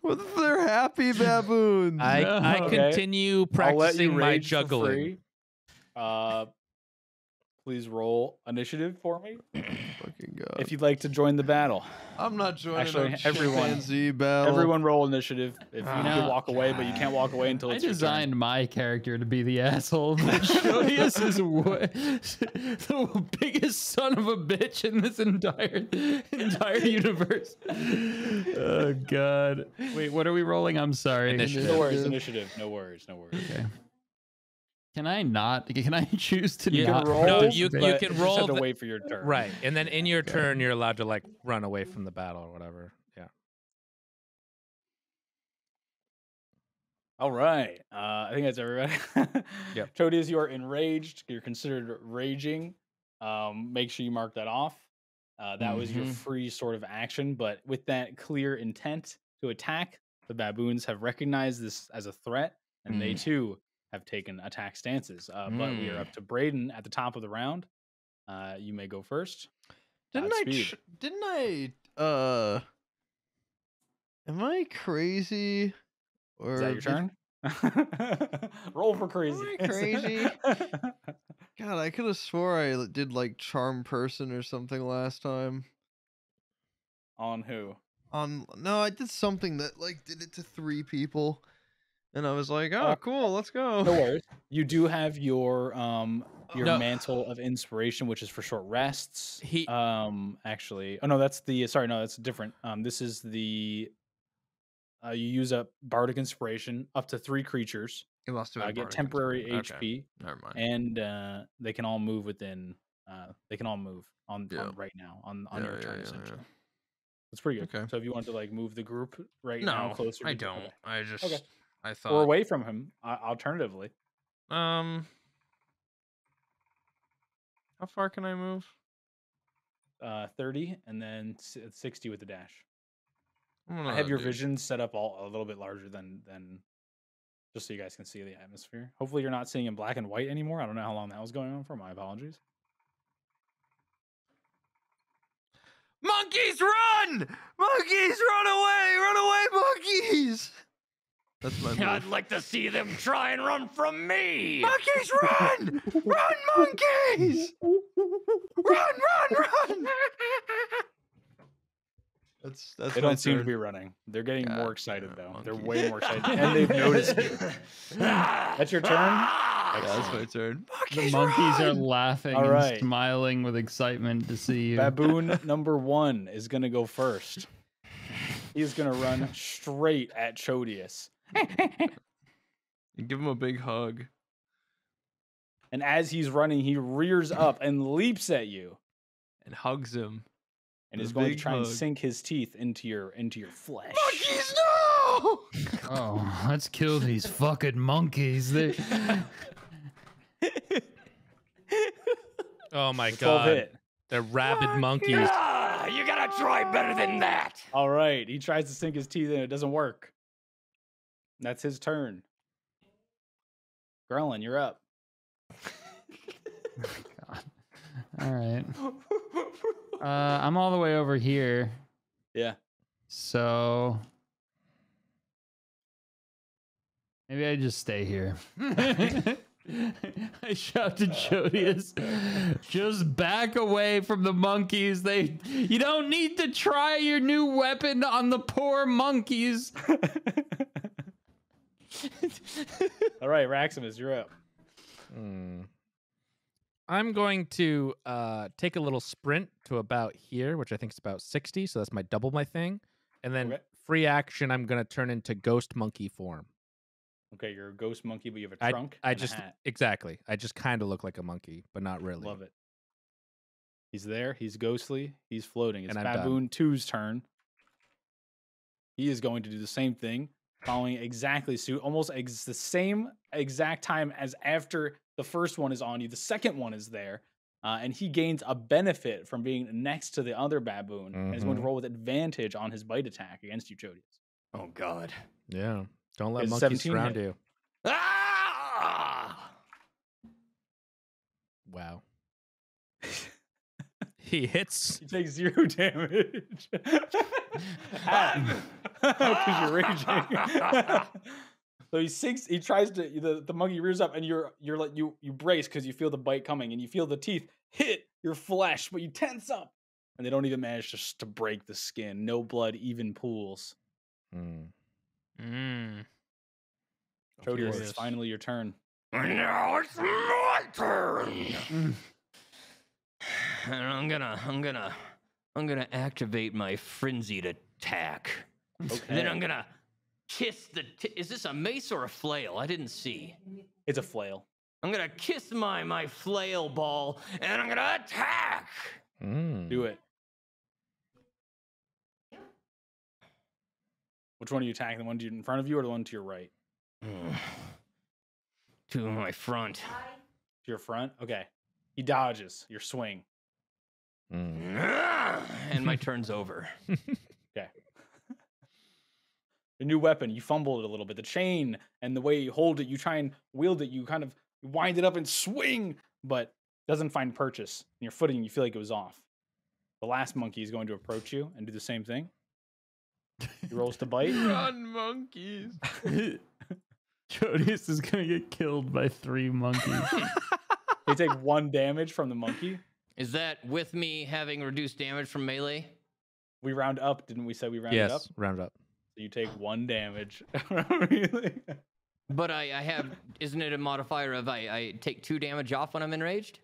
Speaker 6: What if they're happy baboons?
Speaker 5: I
Speaker 1: Okay.
Speaker 5: continue
Speaker 1: I'll let you
Speaker 5: practicing my
Speaker 1: rage for
Speaker 5: juggling.
Speaker 1: free. Please roll initiative for me
Speaker 6: Fucking God.
Speaker 1: if you'd like to join the battle.
Speaker 6: I'm not joining
Speaker 1: Actually,
Speaker 6: no
Speaker 1: everyone-
Speaker 6: chimpanzee battle.
Speaker 1: Everyone roll initiative. If you can
Speaker 2: Oh,
Speaker 1: walk away, but you can't walk away until
Speaker 2: I
Speaker 1: it's your
Speaker 2: designed
Speaker 1: turn.
Speaker 2: my character to be the asshole. But Shodius is the biggest son of a bitch in this entire universe. Oh God! Wait, what are we rolling? I'm sorry.
Speaker 5: Initiative.
Speaker 1: No worries, initiative. No worries, no worries.
Speaker 2: Okay. Can I not? Can I choose to
Speaker 5: You
Speaker 2: not
Speaker 1: can roll,
Speaker 5: No,
Speaker 2: participate?
Speaker 5: you
Speaker 1: but
Speaker 5: can
Speaker 1: you just
Speaker 5: roll
Speaker 1: have to
Speaker 5: the-
Speaker 1: wait for your turn.
Speaker 5: Right, and then in your turn, you're allowed to like run away from the battle or whatever. Yeah.
Speaker 1: All right. I think that's everybody.
Speaker 5: Yep.
Speaker 1: Chodius, you are enraged. You're considered raging. Make sure you mark that off. That was your free sort of action, but with that clear intent to attack, the baboons have recognized this as a threat, and they too have taken attack stances. But we are up to Braden at the top of the round. You may go first. Godspeed.
Speaker 6: Am I crazy? Or
Speaker 1: Is that your turn? Roll for crazy.
Speaker 6: Am I crazy? God, I could have swore I did like charm person or something last time.
Speaker 1: On who?
Speaker 6: No, I did something that like did it to 3 people, and I was like, oh, cool, let's go.
Speaker 1: No worries. You do have your
Speaker 5: No.
Speaker 1: mantle of inspiration, which is for short rests.
Speaker 5: He-
Speaker 1: Actually, oh no, that's different. This is the you use up bardic inspiration up to 3 creatures.
Speaker 6: It must have been
Speaker 1: Get
Speaker 6: bardic
Speaker 1: temporary
Speaker 6: inspiration. Okay,
Speaker 1: HP,
Speaker 6: never mind.
Speaker 1: and they can all move within. They can all move on
Speaker 6: Yeah.
Speaker 1: right now on
Speaker 6: Yeah,
Speaker 1: your
Speaker 6: yeah,
Speaker 1: turn
Speaker 6: yeah,
Speaker 1: essentially.
Speaker 6: yeah.
Speaker 1: That's pretty good.
Speaker 6: Okay.
Speaker 1: So if you want to like move the group right now
Speaker 6: No,
Speaker 1: closer,
Speaker 6: I
Speaker 1: to
Speaker 6: don't.
Speaker 1: okay.
Speaker 6: I just
Speaker 1: Okay.
Speaker 6: I
Speaker 1: Or
Speaker 6: thought
Speaker 1: away from him. Alternatively,
Speaker 6: how far can I move?
Speaker 1: 30 and then 60 with the dash.
Speaker 6: I'm
Speaker 1: I
Speaker 6: gonna
Speaker 1: have your
Speaker 6: do-
Speaker 1: vision set up a little bit larger than just so you guys can see the atmosphere. Hopefully you're not seeing in black and white anymore. I don't know how long that was going on for. My apologies.
Speaker 6: Monkeys run! Monkeys run away! Run away, monkeys! That's my
Speaker 7: I'd
Speaker 6: move.
Speaker 7: like to see them try and run from me.
Speaker 6: Monkeys run! Run, monkeys! Run! That's
Speaker 1: They
Speaker 6: my
Speaker 1: don't seem to
Speaker 6: turn.
Speaker 1: be running. They're getting
Speaker 6: God
Speaker 1: more excited
Speaker 6: damn it,
Speaker 1: though. They're
Speaker 6: monkeys.
Speaker 1: way more excited, and they've noticed you. That's your turn.
Speaker 6: Yeah, that's my turn.
Speaker 2: The monkeys are laughing
Speaker 1: All right.
Speaker 2: and smiling with excitement to see you.
Speaker 1: Baboon number 1 is gonna go first. He is gonna run straight at Chodius,
Speaker 6: And give him a big hug.
Speaker 1: and as he's running, he rears up and leaps at you,
Speaker 6: And hugs him.
Speaker 1: and
Speaker 6: A
Speaker 1: is going to
Speaker 6: big
Speaker 1: try and
Speaker 6: hug.
Speaker 1: sink his teeth into your flesh.
Speaker 6: Monkeys, no!
Speaker 2: Oh, let's kill these fucking monkeys. They
Speaker 5: Oh my
Speaker 1: 12
Speaker 5: god.
Speaker 1: hit.
Speaker 5: They're rabid monkeys.
Speaker 7: You gotta try better than that.
Speaker 1: All right, he tries to sink his teeth in. It doesn't work. That's his turn. Grelin, you're up.
Speaker 2: God. All right. I'm all the way over here.
Speaker 1: Yeah.
Speaker 2: So maybe I just stay here. I shout to Jodius, just back away from the monkeys. You don't need to try your new weapon on the poor monkeys.
Speaker 1: All right, Raximus, you're up.
Speaker 5: I'm going to take a little sprint to about here, which I think is about 60. So that's double my thing. And then
Speaker 1: Okay.
Speaker 5: free action, I'm going to turn into ghost monkey form.
Speaker 1: Okay, you're a ghost monkey, but you have a trunk.
Speaker 5: I
Speaker 1: and a
Speaker 5: just
Speaker 1: hat.
Speaker 5: exactly. I just kind of look like a monkey, but not really.
Speaker 1: Love it. He's there. He's ghostly. He's floating. It's
Speaker 5: And I'm done.
Speaker 1: Baboon 2's turn. He is going to do the same thing, following exactly suit, almost the same exact time as after the first one is on you. The second one is there, and he gains a benefit from being next to the other baboon, and is going to roll with advantage on his bite attack against you, Chodius.
Speaker 7: Oh God.
Speaker 5: Yeah. Don't let
Speaker 1: Is
Speaker 5: monkeys
Speaker 1: 17
Speaker 5: surround
Speaker 1: hit?
Speaker 5: you.
Speaker 7: Ah!
Speaker 5: Wow. He hits.
Speaker 1: You take 0 damage. Because you're raging. So he sinks. He tries to. The monkey rears up, and you're like you brace because you feel the bite coming, and you feel the teeth hit your flesh, but you tense up, and they don't even manage to break the skin. No blood even pools.
Speaker 4: Mm.
Speaker 1: Proteus, it's finally your turn.
Speaker 7: Now it's my turn. And I'm gonna activate my frenzied attack.
Speaker 1: Okay.
Speaker 7: And then I'm gonna kiss the. Is this a mace or a flail? I didn't see.
Speaker 1: It's a flail.
Speaker 7: I'm gonna kiss my flail ball, and I'm gonna attack.
Speaker 1: Do it. Which one are you attacking? The one in front of you or the one to your right?
Speaker 7: To my front.
Speaker 1: To your front? Okay. He dodges your swing.
Speaker 7: And my turn's over.
Speaker 1: Okay. The new weapon, you fumbled it a little bit. The chain and the way you hold it, you try and wield it, you kind of wind it up and swing, but doesn't find purchase. And your footing, you feel like it was off. The last monkey is going to approach you and do the same thing. He rolls to bite.
Speaker 6: Run, monkeys.
Speaker 2: Jodius is gonna get killed by 3 monkeys.
Speaker 1: They take 1 damage from the monkey.
Speaker 7: Is that with me having reduced damage from melee?
Speaker 1: We round up, didn't we say we rounded up?
Speaker 5: Yes, round up.
Speaker 1: So you take 1 damage. Really?
Speaker 7: But I have, isn't it a modifier of I take 2 damage off when I'm enraged?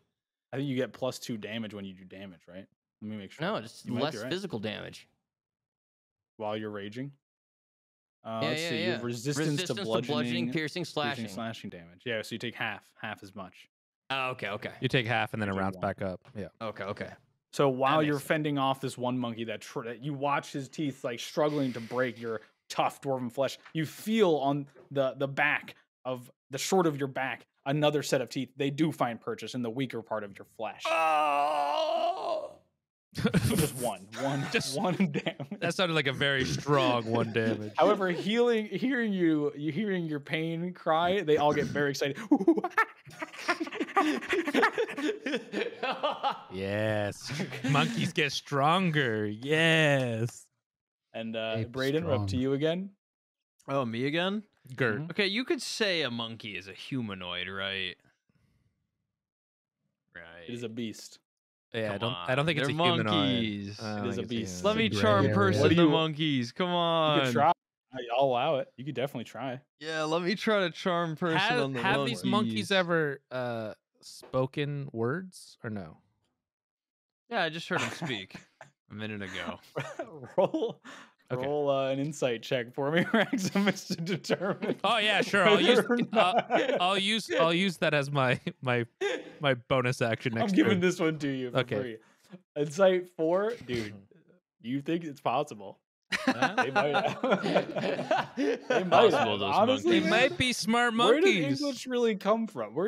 Speaker 1: I think you get +2 damage when you do damage, right? Let me make sure.
Speaker 7: No, it's
Speaker 1: You might be
Speaker 7: less
Speaker 1: right.
Speaker 7: physical damage.
Speaker 1: While you're raging.
Speaker 7: Yeah,
Speaker 1: Let's see. You have resistance to bludgeoning,
Speaker 7: piercing, slashing.
Speaker 1: slashing damage. Yeah, so you take half as much.
Speaker 7: Oh, okay.
Speaker 5: You take half and then it
Speaker 1: do
Speaker 5: rounds
Speaker 1: 1.
Speaker 5: back up. Yeah.
Speaker 7: Okay.
Speaker 1: So while
Speaker 7: makes
Speaker 1: you're
Speaker 7: sense.
Speaker 1: fending off this one monkey that you watch his teeth like struggling to break your tough dwarven flesh, you feel on the back of the short of your back another set of teeth. They do find purchase in the weaker part of your flesh. So just one damage.
Speaker 5: That sounded like a very strong 1 damage.
Speaker 1: However, hearing your pain cry, they all get very excited.
Speaker 5: Yes. Monkeys get stronger. Yes.
Speaker 1: And
Speaker 2: Ape
Speaker 1: Brayden, we're up to
Speaker 2: strong.
Speaker 1: you again.
Speaker 6: Oh, me again?
Speaker 5: Gert.
Speaker 6: Okay, you could say a monkey is a humanoid, right? Right.
Speaker 1: It is a beast.
Speaker 5: Yeah,
Speaker 6: Come
Speaker 5: I don't think it's a
Speaker 6: they're
Speaker 5: humanoid.
Speaker 6: monkeys.
Speaker 5: I don't
Speaker 1: It is
Speaker 5: think
Speaker 1: a
Speaker 5: it's
Speaker 1: beast.
Speaker 6: Let me
Speaker 2: gray
Speaker 6: charm
Speaker 2: area.
Speaker 6: person
Speaker 1: What do
Speaker 6: the
Speaker 1: you-
Speaker 6: monkeys. Come
Speaker 1: You
Speaker 6: on.
Speaker 1: could try. I'll allow it. You could definitely try.
Speaker 6: Yeah, let me try to charm person on the
Speaker 5: Have
Speaker 6: monkeys.
Speaker 5: these monkeys ever spoken words or no?
Speaker 6: Yeah, I just heard them speak a minute ago.
Speaker 1: roll
Speaker 5: Okay.
Speaker 1: roll an insight check for me, Maximus, to determine.
Speaker 5: Oh yeah, sure. I'll use
Speaker 1: whether or not-
Speaker 5: I'll use that as my bonus action
Speaker 1: I'm
Speaker 5: next
Speaker 1: giving
Speaker 5: turn.
Speaker 1: this one to you for
Speaker 5: Okay.
Speaker 1: free. Insight 4, dude. You think it's possible? They might have. They might
Speaker 6: Possible,
Speaker 1: have.
Speaker 6: those
Speaker 1: Honestly,
Speaker 5: They might be smart
Speaker 1: where did
Speaker 5: monkeys.
Speaker 1: English really come from? Where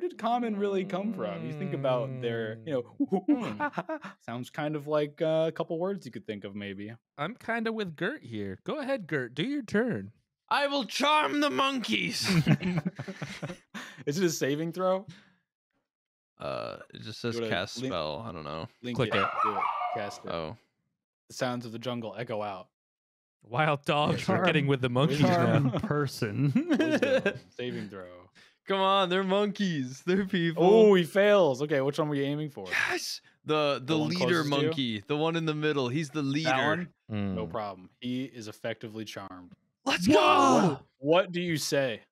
Speaker 1: did common really come from? You think about their, sounds kind of like a couple words you could think of, maybe.
Speaker 5: I'm kind of with Gert here. Go ahead, Gert. Do your turn.
Speaker 6: I will charm the monkeys.
Speaker 1: Is it a saving throw?
Speaker 6: It just says
Speaker 1: You wanna
Speaker 6: cast
Speaker 1: link-
Speaker 6: spell. I don't know.
Speaker 1: Link
Speaker 5: Click it.
Speaker 1: Do it. Cast it.
Speaker 6: Oh.
Speaker 1: The sounds of the jungle echo out.
Speaker 5: Wild dogs are
Speaker 2: Charm-
Speaker 5: getting with the monkeys
Speaker 2: Charm
Speaker 5: now.
Speaker 2: person.
Speaker 1: Wisdom. Saving throw.
Speaker 6: Come on, they're monkeys. They're people.
Speaker 1: Oh, he fails. Okay, which one were you aiming for?
Speaker 6: Yes. The
Speaker 1: one
Speaker 6: leader
Speaker 1: closest to you?
Speaker 6: monkey, the one in the middle. He's the leader.
Speaker 1: That one?
Speaker 5: Mm.
Speaker 1: No problem. He is effectively charmed.
Speaker 6: Let's go.
Speaker 1: What do you say?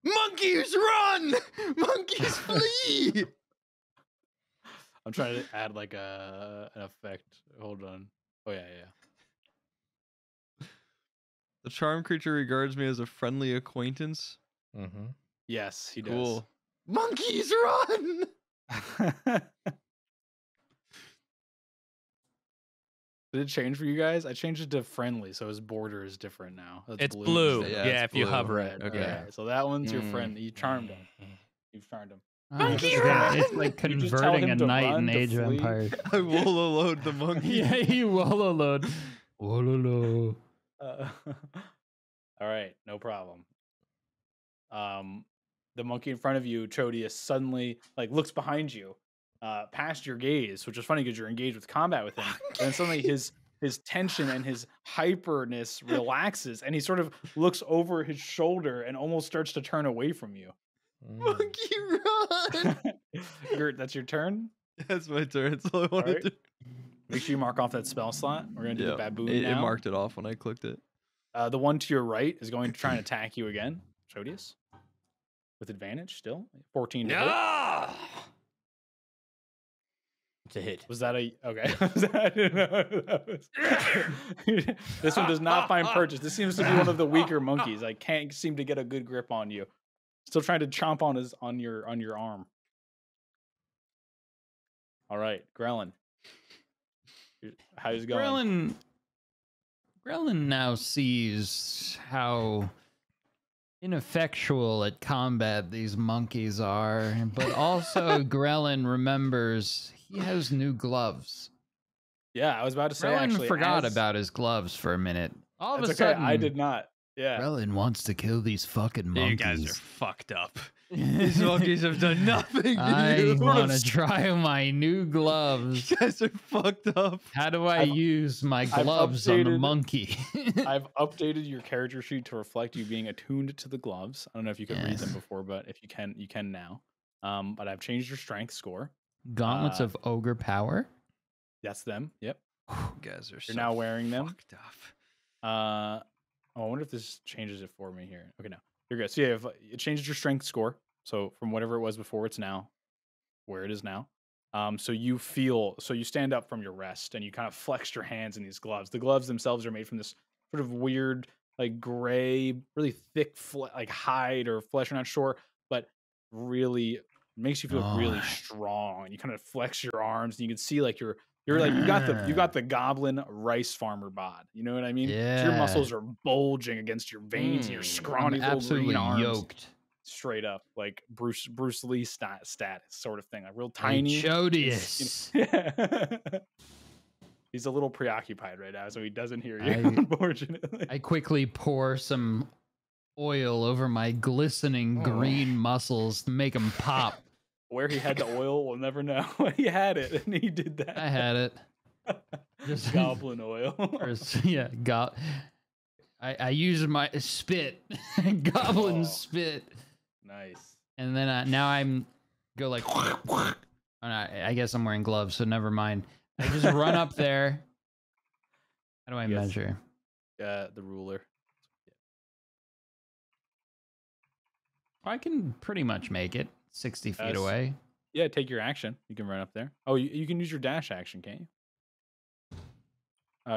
Speaker 6: Monkeys run! Monkeys flee!
Speaker 1: I'm trying to add like an effect. Hold on. Oh yeah.
Speaker 6: The charm creature regards me as a friendly acquaintance.
Speaker 5: Mm-hmm.
Speaker 1: Yes, he
Speaker 6: Cool. Monkeys run!
Speaker 1: does. Did it change for you guys? I changed it to friendly, so his border is different now. That's
Speaker 5: It's blue.
Speaker 1: instead
Speaker 6: Yeah,
Speaker 1: of-
Speaker 5: Yeah,
Speaker 6: it's
Speaker 5: if you
Speaker 6: blue.
Speaker 5: hover it.
Speaker 6: Okay.
Speaker 5: Yeah.
Speaker 1: So that one's your
Speaker 7: Mm.
Speaker 1: friend. You charmed him. You've charmed him.
Speaker 2: It's like
Speaker 1: You just tell
Speaker 2: converting
Speaker 1: him
Speaker 2: a
Speaker 1: to
Speaker 2: knight
Speaker 1: run,
Speaker 2: in
Speaker 1: to
Speaker 2: Age of
Speaker 1: flee.
Speaker 2: Empires.
Speaker 6: I will load the monkey.
Speaker 2: Yeah, you wallow load. Wallow.
Speaker 1: All right, no problem. The monkey in front of you, Chodius, suddenly like looks behind you past your gaze, which is funny because you're engaged with combat with him. And then suddenly his tension and his hyperness relaxes, and he sort of looks over his shoulder and almost starts to turn away from you.
Speaker 6: Monkey run.
Speaker 1: That's your turn.
Speaker 6: That's my turn. That's all I want
Speaker 1: Alright.
Speaker 6: to do.
Speaker 1: Make sure you mark off that spell slot. We're gonna do the baboon
Speaker 6: It
Speaker 1: now.
Speaker 6: marked it off when I clicked it.
Speaker 1: The one to your right is going to try and attack you again. Chodius. With advantage still. 14 to hit.
Speaker 7: Ah! It's a hit.
Speaker 1: Was that a okay? I didn't know that was- This one does not find purchase. This seems to be one of the weaker monkeys. I can't seem to get a good grip on you. Still trying to chomp on your arm. All right, Grelin. How's it going?
Speaker 2: Grelin now sees how ineffectual at combat these monkeys are, but also Grelin remembers he has new gloves.
Speaker 1: Yeah, I was about to say.
Speaker 2: Grelin
Speaker 1: Actually,
Speaker 2: forgot about his gloves for a minute. All of a sudden,
Speaker 1: I did not. Yeah.
Speaker 2: Grelin wants to kill these fucking monkeys.
Speaker 4: You guys are fucked up.
Speaker 6: These monkeys have done nothing to
Speaker 2: I
Speaker 6: you.
Speaker 2: want to try my new gloves.
Speaker 6: You guys are fucked up.
Speaker 2: How do I use my
Speaker 1: I've
Speaker 2: gloves on a
Speaker 1: updated-
Speaker 2: monkey?
Speaker 1: I've updated your character sheet to reflect you being attuned to the gloves. I don't know if you could read them
Speaker 2: Yes.
Speaker 1: before, but if you can now. But I've changed your strength score.
Speaker 2: Gauntlets of ogre power.
Speaker 1: That's them. Yep.
Speaker 6: You guys are
Speaker 1: You're now wearing them.
Speaker 6: fucked up.
Speaker 1: I wonder if this changes it for me here. Okay, no, you're good. So yeah, it changes your strength score. So from whatever it was before, it's now where it is now. So you stand up from your rest and you kind of flex your hands in these gloves. The gloves themselves are made from this sort of weird, like gray, really thick, like hide or flesh. I'm not sure, but really makes you feel really strong. And you kind of flex your arms, and you can see like you're like you got the goblin rice farmer bod. You know what I mean? So your muscles are bulging against your veins and your scrawny little
Speaker 2: Absolutely
Speaker 1: green arms.
Speaker 2: yoked.
Speaker 1: Straight up, like Bruce Lee status sort of thing, like real tiny.
Speaker 2: Chodius.
Speaker 1: He's a little preoccupied right now, so he doesn't hear you.
Speaker 2: I-
Speaker 1: Unfortunately,
Speaker 2: I quickly pour some oil over my glistening green muscles to make them pop.
Speaker 1: where he had the oil, we'll never know. He had it, and he did that.
Speaker 2: I had it. Just
Speaker 1: Goblin oil.
Speaker 2: Yeah, I used my spit, goblin spit,
Speaker 1: Nice.
Speaker 2: and then now I'm go like. And I guess I'm wearing gloves, so never mind. I just run up there. How do I
Speaker 1: Yes.
Speaker 2: measure?
Speaker 1: The ruler.
Speaker 2: I can pretty much make it 60 feet
Speaker 1: That's-
Speaker 2: away.
Speaker 1: Yeah, take your action. You can run up there. Oh, you can use your dash action, can't you?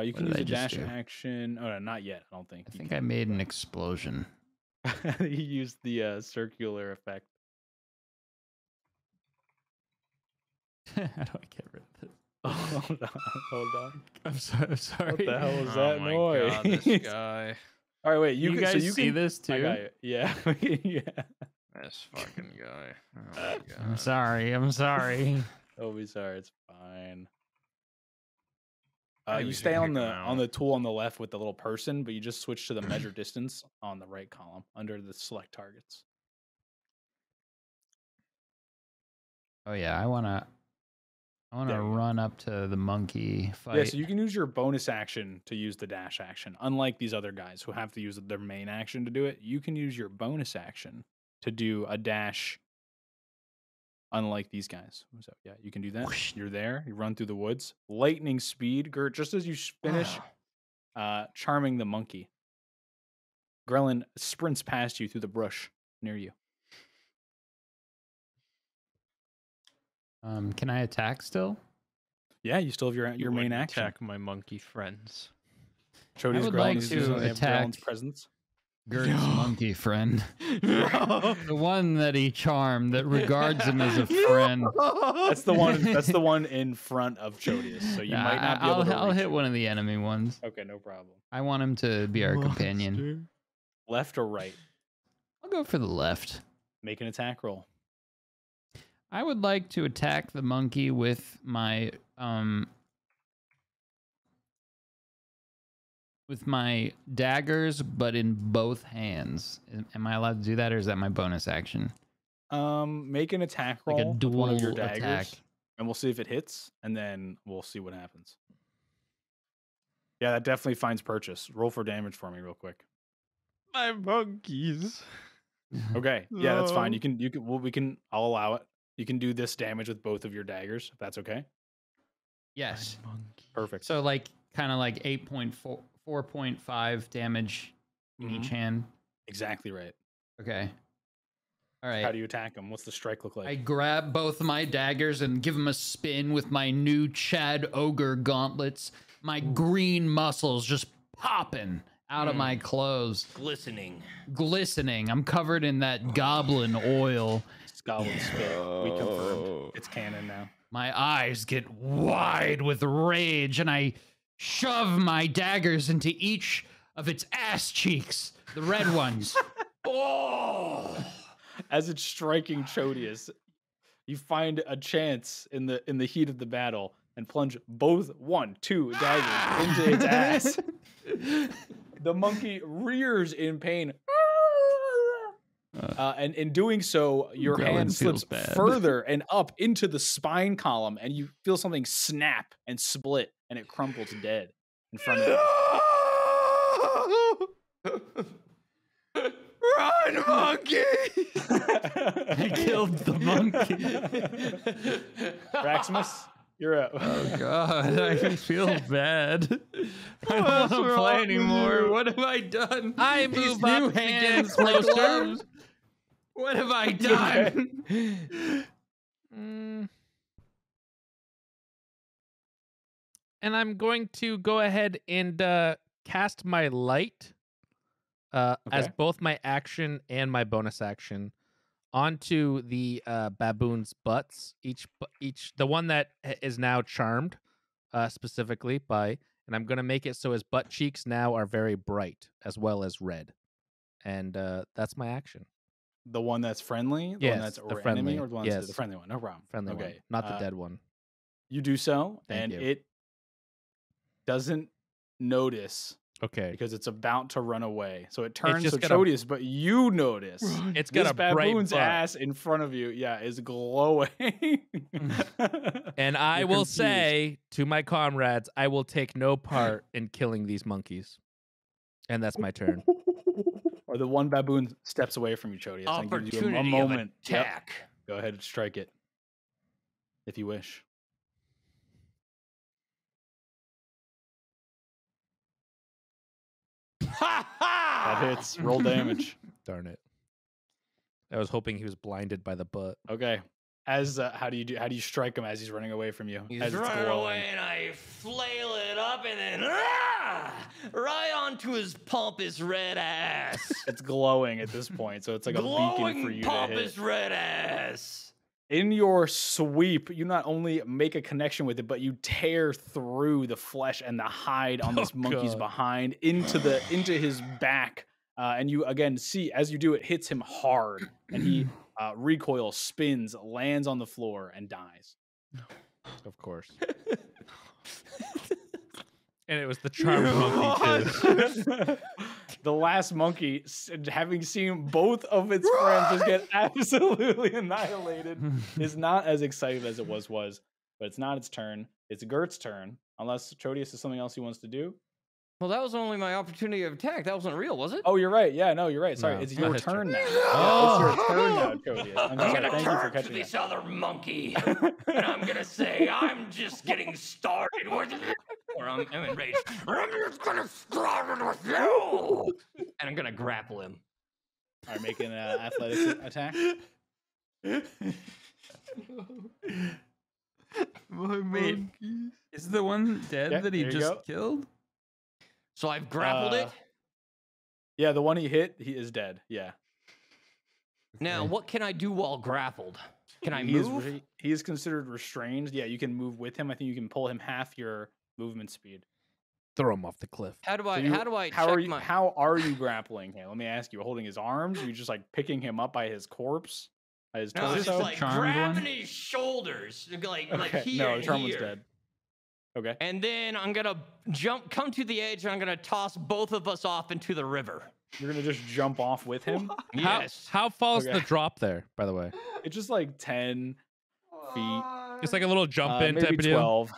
Speaker 1: You can
Speaker 2: did
Speaker 1: use
Speaker 2: I
Speaker 1: a
Speaker 2: just
Speaker 1: dash
Speaker 2: do?
Speaker 1: action. Oh, no, not yet. I don't think.
Speaker 2: I think I made an explosion.
Speaker 1: You used the circular effect.
Speaker 2: How do I get rid of this?
Speaker 1: Hold on.
Speaker 2: I'm sorry.
Speaker 1: What the hell is
Speaker 4: Oh
Speaker 1: that
Speaker 4: my
Speaker 1: noise?
Speaker 4: God, this guy.
Speaker 1: All right, wait.
Speaker 2: You
Speaker 1: can,
Speaker 2: guys
Speaker 1: so you
Speaker 2: see
Speaker 1: can,
Speaker 2: this too?
Speaker 1: I got you. Yeah, yeah.
Speaker 4: This fucking guy. Oh my God.
Speaker 2: I'm sorry. I'm sorry.
Speaker 1: Don't be sorry. It's fine.
Speaker 4: Maybe
Speaker 1: You
Speaker 4: we
Speaker 1: stay
Speaker 4: should
Speaker 1: on
Speaker 4: kick
Speaker 1: the
Speaker 4: him
Speaker 1: on the tool on the left with the little person, but you just switch to the measure distance on the right column under the select targets.
Speaker 2: Oh yeah, I wanna
Speaker 1: There you go.
Speaker 2: run up to the monkey fight.
Speaker 1: Yeah, so you can use your bonus action to use the dash action. Unlike these other guys who have to use their main action to do it, you can use your bonus action to do a dash. Unlike these guys. So yeah, you can do that.
Speaker 2: Whoosh.
Speaker 1: You're there. You run through the woods. Lightning speed, Gert, just as you finish charming the monkey. Grelin sprints past you through the brush near you.
Speaker 2: Can I attack still?
Speaker 1: Yeah, you still have your
Speaker 4: You
Speaker 1: main
Speaker 4: wouldn't
Speaker 1: action.
Speaker 4: Attack my monkey friends.
Speaker 1: Chodi's
Speaker 2: would
Speaker 1: Grelin
Speaker 2: like
Speaker 1: is
Speaker 2: to
Speaker 1: using
Speaker 2: attack-
Speaker 1: Grelin's presence.
Speaker 2: Gert's monkey friend. The one that he charmed that regards him as a friend.
Speaker 1: That's the one. That's the one in front of Chodius. So you might not be able to.
Speaker 2: I'll
Speaker 1: reach
Speaker 2: hit
Speaker 1: it.
Speaker 2: one of the enemy ones.
Speaker 1: Okay, no problem.
Speaker 2: I want him to be our companion.
Speaker 1: Left or right?
Speaker 2: I'll go for the left.
Speaker 1: Make an attack roll.
Speaker 2: I would like to attack the monkey with my daggers, but in both hands. Am I allowed to do that, or is that my bonus action?
Speaker 1: Make an attack roll.
Speaker 2: Like a
Speaker 1: with one of your
Speaker 2: dual
Speaker 1: daggers.
Speaker 2: attack.
Speaker 1: and we'll see if it hits, and then we'll see what happens. Yeah, that definitely finds purchase. Roll for damage for me real quick.
Speaker 6: My monkeys.
Speaker 1: Okay. Yeah, that's fine.
Speaker 6: No.
Speaker 1: I'll allow it. You can do this damage with both of your daggers, if that's okay.
Speaker 2: Yes.
Speaker 1: Perfect.
Speaker 2: So like kind of like 8.4, 4.5 damage in each hand.
Speaker 1: Exactly right.
Speaker 2: Okay. All right.
Speaker 1: How do you attack him? What's the strike look like?
Speaker 2: I grab both of my daggers and give him a spin with my new Chad Ogre gauntlets. My green muscles just popping out of my clothes. Glistening. I'm covered in that goblin oil.
Speaker 1: It's goblin spit. We confirmed. It's canon now.
Speaker 2: My eyes get wide with rage, and I shove my daggers into each of its ass cheeks, the red ones.
Speaker 1: Oh! As it's striking Chodius, you find a chance in the heat of the battle and plunge both 2 daggers into its ass. The monkey rears in pain. And in doing so, your hand slips further and up into the spine column, and you feel something snap and split, and it crumples dead in front of you.
Speaker 6: Run, monkey!
Speaker 2: I killed the monkey.
Speaker 1: Raximus, you're up.
Speaker 2: Oh God, I feel bad. I don't want to play anymore. What have I done?
Speaker 5: I
Speaker 2: These
Speaker 5: move up
Speaker 2: new
Speaker 5: to
Speaker 2: hands
Speaker 5: get
Speaker 2: with
Speaker 5: closer.
Speaker 2: gloves. What have I done?
Speaker 5: And I'm going to go ahead and cast my light as
Speaker 1: Okay.
Speaker 5: both my action and my bonus action onto the baboon's butts. The one that is now charmed specifically by, and I'm going to make it so his butt cheeks now are very bright as well as red. And that's my action.
Speaker 1: The one that's friendly? The
Speaker 5: Yes,
Speaker 1: one that's
Speaker 5: the
Speaker 1: or
Speaker 5: friendly.
Speaker 1: enemy, or the one that's
Speaker 5: Yes.
Speaker 1: the friendly one? No problem.
Speaker 5: Friendly
Speaker 1: Okay.
Speaker 5: one, not the dead one.
Speaker 1: You do so,
Speaker 5: Thank
Speaker 1: and
Speaker 5: you.
Speaker 1: it doesn't notice
Speaker 5: Okay.
Speaker 1: because it's about to run away. So it turns
Speaker 5: just
Speaker 1: to
Speaker 5: got a-
Speaker 1: Chodius, but you notice
Speaker 5: It's got
Speaker 1: this
Speaker 5: a bright
Speaker 1: baboon's
Speaker 5: butt.
Speaker 1: ass in front of you, is glowing.
Speaker 5: And I
Speaker 1: You're
Speaker 5: will
Speaker 1: confused.
Speaker 5: say to my comrades, I will take no part in killing these monkeys. And that's my turn.
Speaker 1: Or the one baboon steps away from you, Chodius, and gives you a
Speaker 7: Opportunity
Speaker 1: moment.
Speaker 7: of
Speaker 1: Yep.
Speaker 7: attack.
Speaker 1: Go ahead and strike it, if you wish. That hits. Roll damage.
Speaker 5: Darn it. I was hoping he was blinded by the butt.
Speaker 1: Okay. As how do you strike him as he's running away from you?
Speaker 7: He's
Speaker 1: as it's
Speaker 7: running
Speaker 1: glowing.
Speaker 7: away, and I flail it up, and then right onto his pompous red ass.
Speaker 1: It's glowing at this point, so it's like a beacon for
Speaker 7: Glowing
Speaker 1: you to hit.
Speaker 7: pompous red ass.
Speaker 1: In your sweep, you not only make a connection with it, but you tear through the flesh and the hide on this monkey's
Speaker 5: God.
Speaker 1: behind into his back, and you again see as you do it hits him hard, and he recoils, spins, lands on the floor, and dies.
Speaker 5: Of course. And it was the charmed monkey too.
Speaker 1: The last monkey, having seen both of its friends just get absolutely annihilated, is not as excited as it was. But it's not its turn. It's Gert's turn, unless Chodius has something else he wants to do.
Speaker 7: Well, that was only my opportunity of attack. That wasn't real, was it?
Speaker 1: Oh, you're right. Yeah, no, you're right. Sorry,
Speaker 5: No,
Speaker 1: it's
Speaker 5: it's not
Speaker 1: your
Speaker 5: his
Speaker 1: turn
Speaker 5: turn.
Speaker 1: now. Yeah, it's your turn now, Chodius. I'm
Speaker 7: I'm
Speaker 1: sorry.
Speaker 7: gonna
Speaker 1: Thank you for
Speaker 7: turn to
Speaker 1: catching
Speaker 7: this
Speaker 1: that.
Speaker 7: other monkey, and I'm gonna say, I'm just getting started with you. Or I'm enraged. I'm just gonna start with you. And I'm gonna grapple him.
Speaker 1: All right, make an athletics attack.
Speaker 6: My
Speaker 2: Wait.
Speaker 6: monkeys.
Speaker 2: Is the one dead
Speaker 1: Yeah,
Speaker 2: that he
Speaker 1: there you
Speaker 2: just
Speaker 1: go.
Speaker 2: killed?
Speaker 7: So I've grappled it.
Speaker 1: Yeah, the one he hit, he is dead. Yeah.
Speaker 7: Now, what can I do while grappled? Can I
Speaker 1: He is
Speaker 7: move?
Speaker 1: he is considered restrained. Yeah, you can move with him. I think you can pull him half your movement speed.
Speaker 5: Throw him off the cliff.
Speaker 7: How do
Speaker 1: So
Speaker 7: I?
Speaker 1: you-
Speaker 7: how do I
Speaker 1: How
Speaker 7: check
Speaker 1: are you?
Speaker 7: my?
Speaker 1: How are you grappling him? Let me ask you. Holding his arms? Are you just like picking him up by his corpse, by his
Speaker 7: No,
Speaker 1: torso?
Speaker 7: it's just like
Speaker 2: Charmed
Speaker 7: grabbing
Speaker 2: one?
Speaker 7: his shoulders, like
Speaker 1: okay.
Speaker 7: here
Speaker 1: No,
Speaker 7: and
Speaker 1: Charm one's
Speaker 7: here.
Speaker 1: dead. Okay.
Speaker 7: And then I'm gonna come to the edge, and I'm gonna toss both of us off into the river.
Speaker 1: You're gonna just jump off with him.
Speaker 7: Yes.
Speaker 5: How falls
Speaker 1: Okay.
Speaker 5: the drop there, by the way?
Speaker 1: It's just like 10, feet.
Speaker 5: It's like a little jump in
Speaker 1: maybe
Speaker 5: type of deal.
Speaker 1: 12.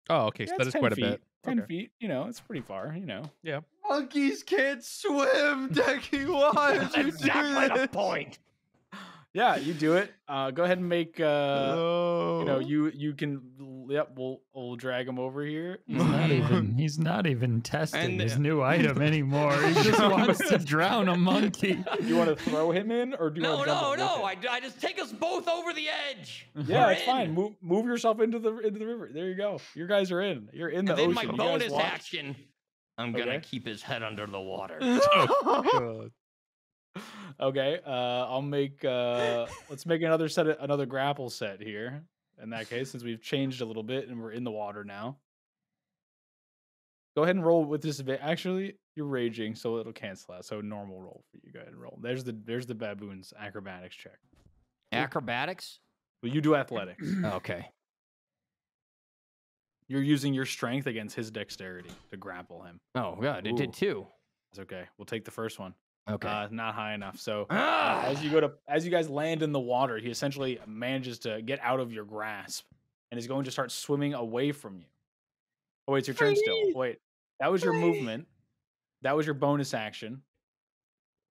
Speaker 5: Oh, okay, so
Speaker 1: Yeah,
Speaker 5: that
Speaker 1: it's
Speaker 5: is
Speaker 1: 10
Speaker 5: quite a
Speaker 1: feet.
Speaker 5: bit.
Speaker 1: 10
Speaker 5: Okay.
Speaker 1: feet. You know, it's pretty far. You know.
Speaker 5: Yeah.
Speaker 6: Monkeys can't swim, Decky. Why would you do
Speaker 7: Exactly the
Speaker 6: this?
Speaker 7: point.
Speaker 1: Yeah, you do it. Go ahead and make. You know,
Speaker 6: No.
Speaker 1: you can. Yep, we'll drag him over here.
Speaker 2: He's not even testing
Speaker 7: And,
Speaker 2: his new item anymore. He just wants to drown a monkey.
Speaker 1: You want to throw him in, or do you
Speaker 7: No,
Speaker 1: want to jump
Speaker 7: no,
Speaker 1: in with
Speaker 7: no.
Speaker 1: him?
Speaker 7: I just take us both over the edge.
Speaker 1: Yeah,
Speaker 7: We're
Speaker 1: it's fine.
Speaker 7: in.
Speaker 1: Move yourself into the river. There you go. You guys are in. You're in the
Speaker 7: And then
Speaker 1: ocean.
Speaker 7: my
Speaker 1: You guys
Speaker 7: bonus
Speaker 1: watch.
Speaker 7: action, I'm gonna
Speaker 1: Okay.
Speaker 7: keep his head under the water.
Speaker 1: Okay, I'll make. Let's make another grapple set here. In that case, since we've changed a little bit and we're in the water now. Go ahead and roll with disadvantage. Actually, you're raging, so it'll cancel out. So normal roll for you. Go ahead and roll. There's the baboon's acrobatics check.
Speaker 7: Acrobatics?
Speaker 1: Well, you do athletics.
Speaker 7: Okay.
Speaker 1: You're using your strength against his dexterity to grapple him.
Speaker 7: Oh god, it
Speaker 1: Ooh.
Speaker 7: did too.
Speaker 1: It's okay. We'll take the first one.
Speaker 7: Okay.
Speaker 1: Not high enough. So
Speaker 7: Ah!
Speaker 1: as you guys land in the water, he essentially manages to get out of your grasp and is going to start swimming away from you. Oh wait, it's your turn still. Wait, that was your movement. That was your bonus action.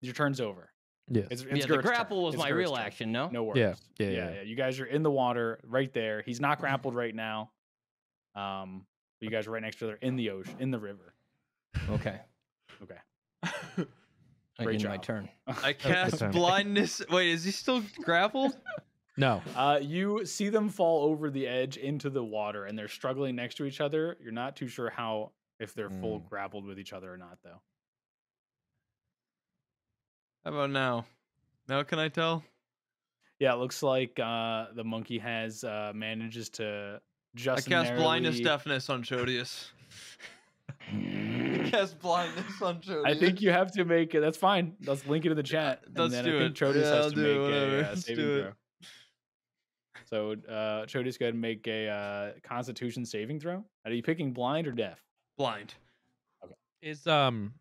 Speaker 1: Your turn's over.
Speaker 5: Yes.
Speaker 1: It's
Speaker 7: Yeah, the
Speaker 1: Gert's
Speaker 7: grapple
Speaker 1: turn.
Speaker 7: was
Speaker 1: It's
Speaker 7: my
Speaker 1: Gert's
Speaker 7: real
Speaker 1: turn.
Speaker 7: action, no?
Speaker 1: No worries.
Speaker 5: Yeah.
Speaker 1: You guys are in the water right there. He's not grappled right now. But you guys are right next to each other in the ocean, in the river.
Speaker 7: Okay.
Speaker 1: Okay.
Speaker 7: Great
Speaker 1: job.
Speaker 7: my turn.
Speaker 6: I cast
Speaker 5: turn.
Speaker 6: blindness. Wait, is he still grappled?
Speaker 5: No.
Speaker 1: You see them fall over the edge into the water, and they're struggling next to each other. You're not too sure if they're full grappled with each other or not, though.
Speaker 6: How about now? Now can I tell?
Speaker 1: Yeah, it looks like the monkey manages to just.
Speaker 6: I cast blindness deafness on Chodius. I cast blindness on Chodius.
Speaker 1: I think you have to make it. That's fine. Let's link it in the chat.
Speaker 6: Let's
Speaker 1: and then
Speaker 6: do
Speaker 1: I think
Speaker 6: it.
Speaker 1: Chodius
Speaker 6: Yeah,
Speaker 1: has
Speaker 6: I'll
Speaker 1: to
Speaker 6: do
Speaker 1: make
Speaker 6: it, whatever.
Speaker 1: a
Speaker 6: Let's
Speaker 1: saving
Speaker 6: do it.
Speaker 1: throw. So, Chodius, go ahead and make a Constitution saving throw. Are you picking blind or deaf?
Speaker 6: Blind.
Speaker 5: Is
Speaker 6: Come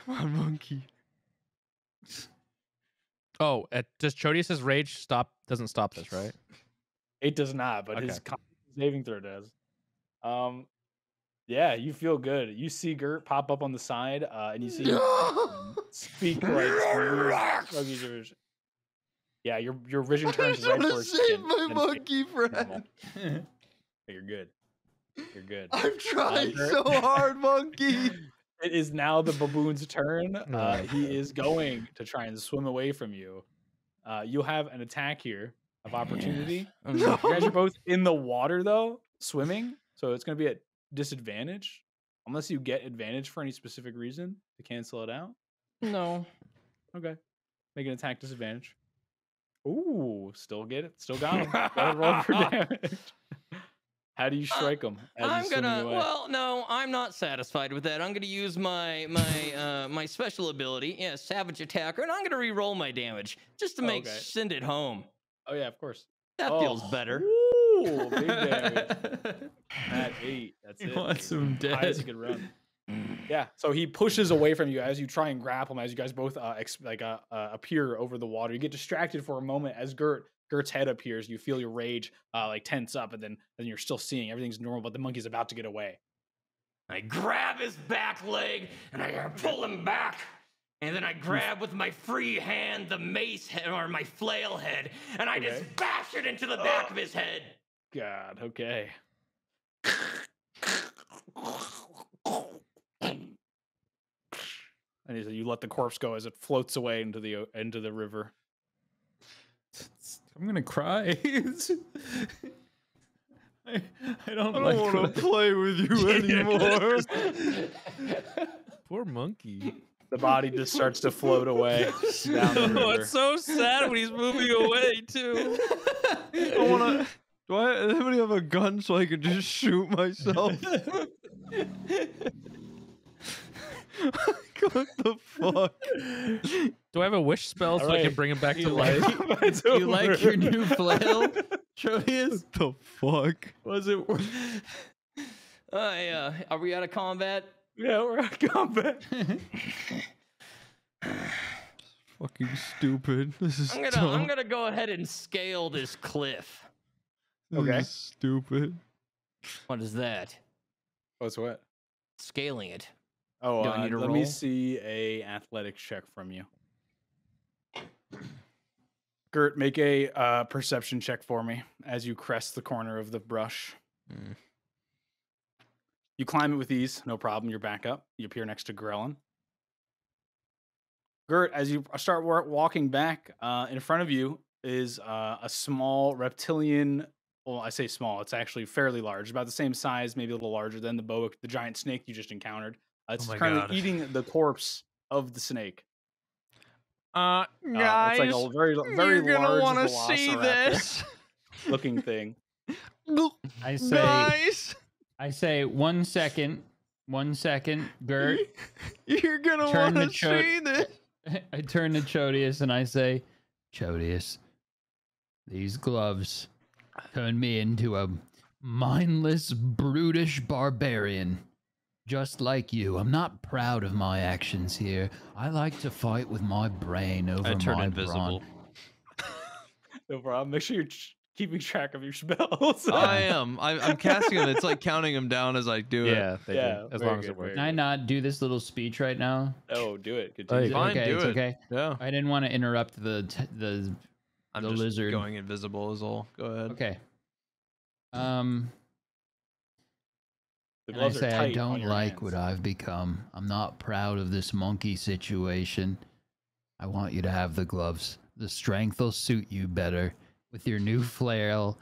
Speaker 6: on, monkey.
Speaker 5: oh, does Chodius's rage doesn't stop this, right?
Speaker 1: It does not, but his Constitution saving throw does. Yeah, you feel good. You see Gert pop up on the side, and you see him speak like some weird. Yeah, your vision turns right for his
Speaker 6: save
Speaker 1: skin.
Speaker 6: my
Speaker 1: and it's
Speaker 6: monkey
Speaker 1: normal.
Speaker 6: friend.
Speaker 1: You're good. You're good.
Speaker 6: I'm trying
Speaker 1: Gert.
Speaker 6: so hard, monkey.
Speaker 1: It is now the baboon's turn. He is going to try and swim away from you. You'll have an attack here of opportunity.
Speaker 6: No.
Speaker 1: You guys are both in the water though, swimming, so it's going to be at disadvantage unless you get advantage for any specific reason to cancel it out.
Speaker 7: No.
Speaker 1: Okay, make an attack disadvantage. Ooh, still get it. Still got him. Gotta roll for damage. How do you strike him?
Speaker 7: I'm gonna. Well, no, I'm not satisfied with that. I'm gonna use my special ability, Savage Attacker, and I'm gonna re-roll my damage just to send it home.
Speaker 1: Oh yeah, of course.
Speaker 7: That feels better.
Speaker 1: Ooh, big damage. At 8. That's it.
Speaker 2: Wants him dead.
Speaker 1: Highest he could run. Yeah, so he pushes away from you as you try and grapple him, as you guys both appear over the water. You get distracted for a moment as Gert's head appears. You feel your rage tense up, and then you're still seeing everything's normal, but the monkey's about to get away.
Speaker 7: I grab his back leg and I pull him back. And then I grab with my free hand the mace head or my flail head, and I just bash it into the back of his head.
Speaker 1: God, okay. And you let the corpse go as it floats away into the river.
Speaker 2: I'm gonna cry. I don't
Speaker 6: I don't want to play with you anymore.
Speaker 5: Poor monkey.
Speaker 1: The body just starts to float away down the river.
Speaker 5: It's so sad when he's moving away too.
Speaker 6: I want to. Do anybody have a gun so I can just shoot myself? What the fuck?
Speaker 5: Do I have a wish spell so I can bring him back to life?
Speaker 2: You like your new flail, Chodius?
Speaker 6: What the fuck?
Speaker 2: Was it?
Speaker 7: Are we out of combat?
Speaker 1: Yeah, we're out of combat.
Speaker 6: Fucking stupid. This is
Speaker 7: I'm
Speaker 6: dumb.
Speaker 7: gonna go ahead and scale this cliff.
Speaker 1: Okay.
Speaker 6: This is stupid.
Speaker 7: What is that?
Speaker 1: What's what?
Speaker 7: Scaling it.
Speaker 1: Oh,
Speaker 7: Do I need to
Speaker 1: let me
Speaker 7: roll?
Speaker 1: see a athletics check from you. Gert, make a perception check for me as you crest the corner of the brush. You climb it with ease, no problem. You're back up. You appear next to Grellin. Gert, as you start walking back, in front of you is a small reptilian. Well, I say small; it's actually fairly large, about the same size, maybe a little larger than the giant snake you just encountered. It's
Speaker 4: my
Speaker 1: currently
Speaker 4: God.
Speaker 1: eating the corpse of the snake.
Speaker 6: Guys,
Speaker 1: it's like a very
Speaker 6: you're gonna
Speaker 1: large
Speaker 6: want to see
Speaker 1: velociraptor
Speaker 6: this.
Speaker 1: looking thing.
Speaker 2: I say,
Speaker 6: Guys,
Speaker 2: I say, 1 second, Gert.
Speaker 6: you're gonna
Speaker 2: Turn
Speaker 6: want
Speaker 2: the
Speaker 6: to see this.
Speaker 2: I turn to Chodius and I say, Chodius, these gloves turn me into a mindless, brutish barbarian. Just like you. I'm not proud of my actions here. I like to fight with my brain over
Speaker 4: I turn
Speaker 2: my
Speaker 4: invisible.
Speaker 2: brawn.
Speaker 1: No problem. Make sure you're keeping track of your spells.
Speaker 6: I am. I'm casting them. It's like counting them down as I do it.
Speaker 5: Yeah, they
Speaker 1: Yeah,
Speaker 5: do. As
Speaker 1: very
Speaker 5: long as
Speaker 1: good,
Speaker 5: it works.
Speaker 2: Can I not do this little speech right now?
Speaker 1: Oh, do it.
Speaker 5: Oh,
Speaker 1: Continue.
Speaker 5: you
Speaker 6: Fine,
Speaker 2: okay,
Speaker 6: do
Speaker 2: it's
Speaker 6: it.
Speaker 2: okay.
Speaker 6: Yeah.
Speaker 2: I didn't want to interrupt the
Speaker 6: I'm
Speaker 2: the
Speaker 6: just
Speaker 2: lizard.
Speaker 6: going invisible is all. Go ahead.
Speaker 2: Okay.
Speaker 1: The
Speaker 2: And I
Speaker 1: gloves are
Speaker 2: say I
Speaker 1: tight on
Speaker 2: don't
Speaker 1: your
Speaker 2: like
Speaker 1: hands.
Speaker 2: what I've become. I'm not proud of this monkey situation. I want you to have the gloves. The strength will suit you better with your new flail.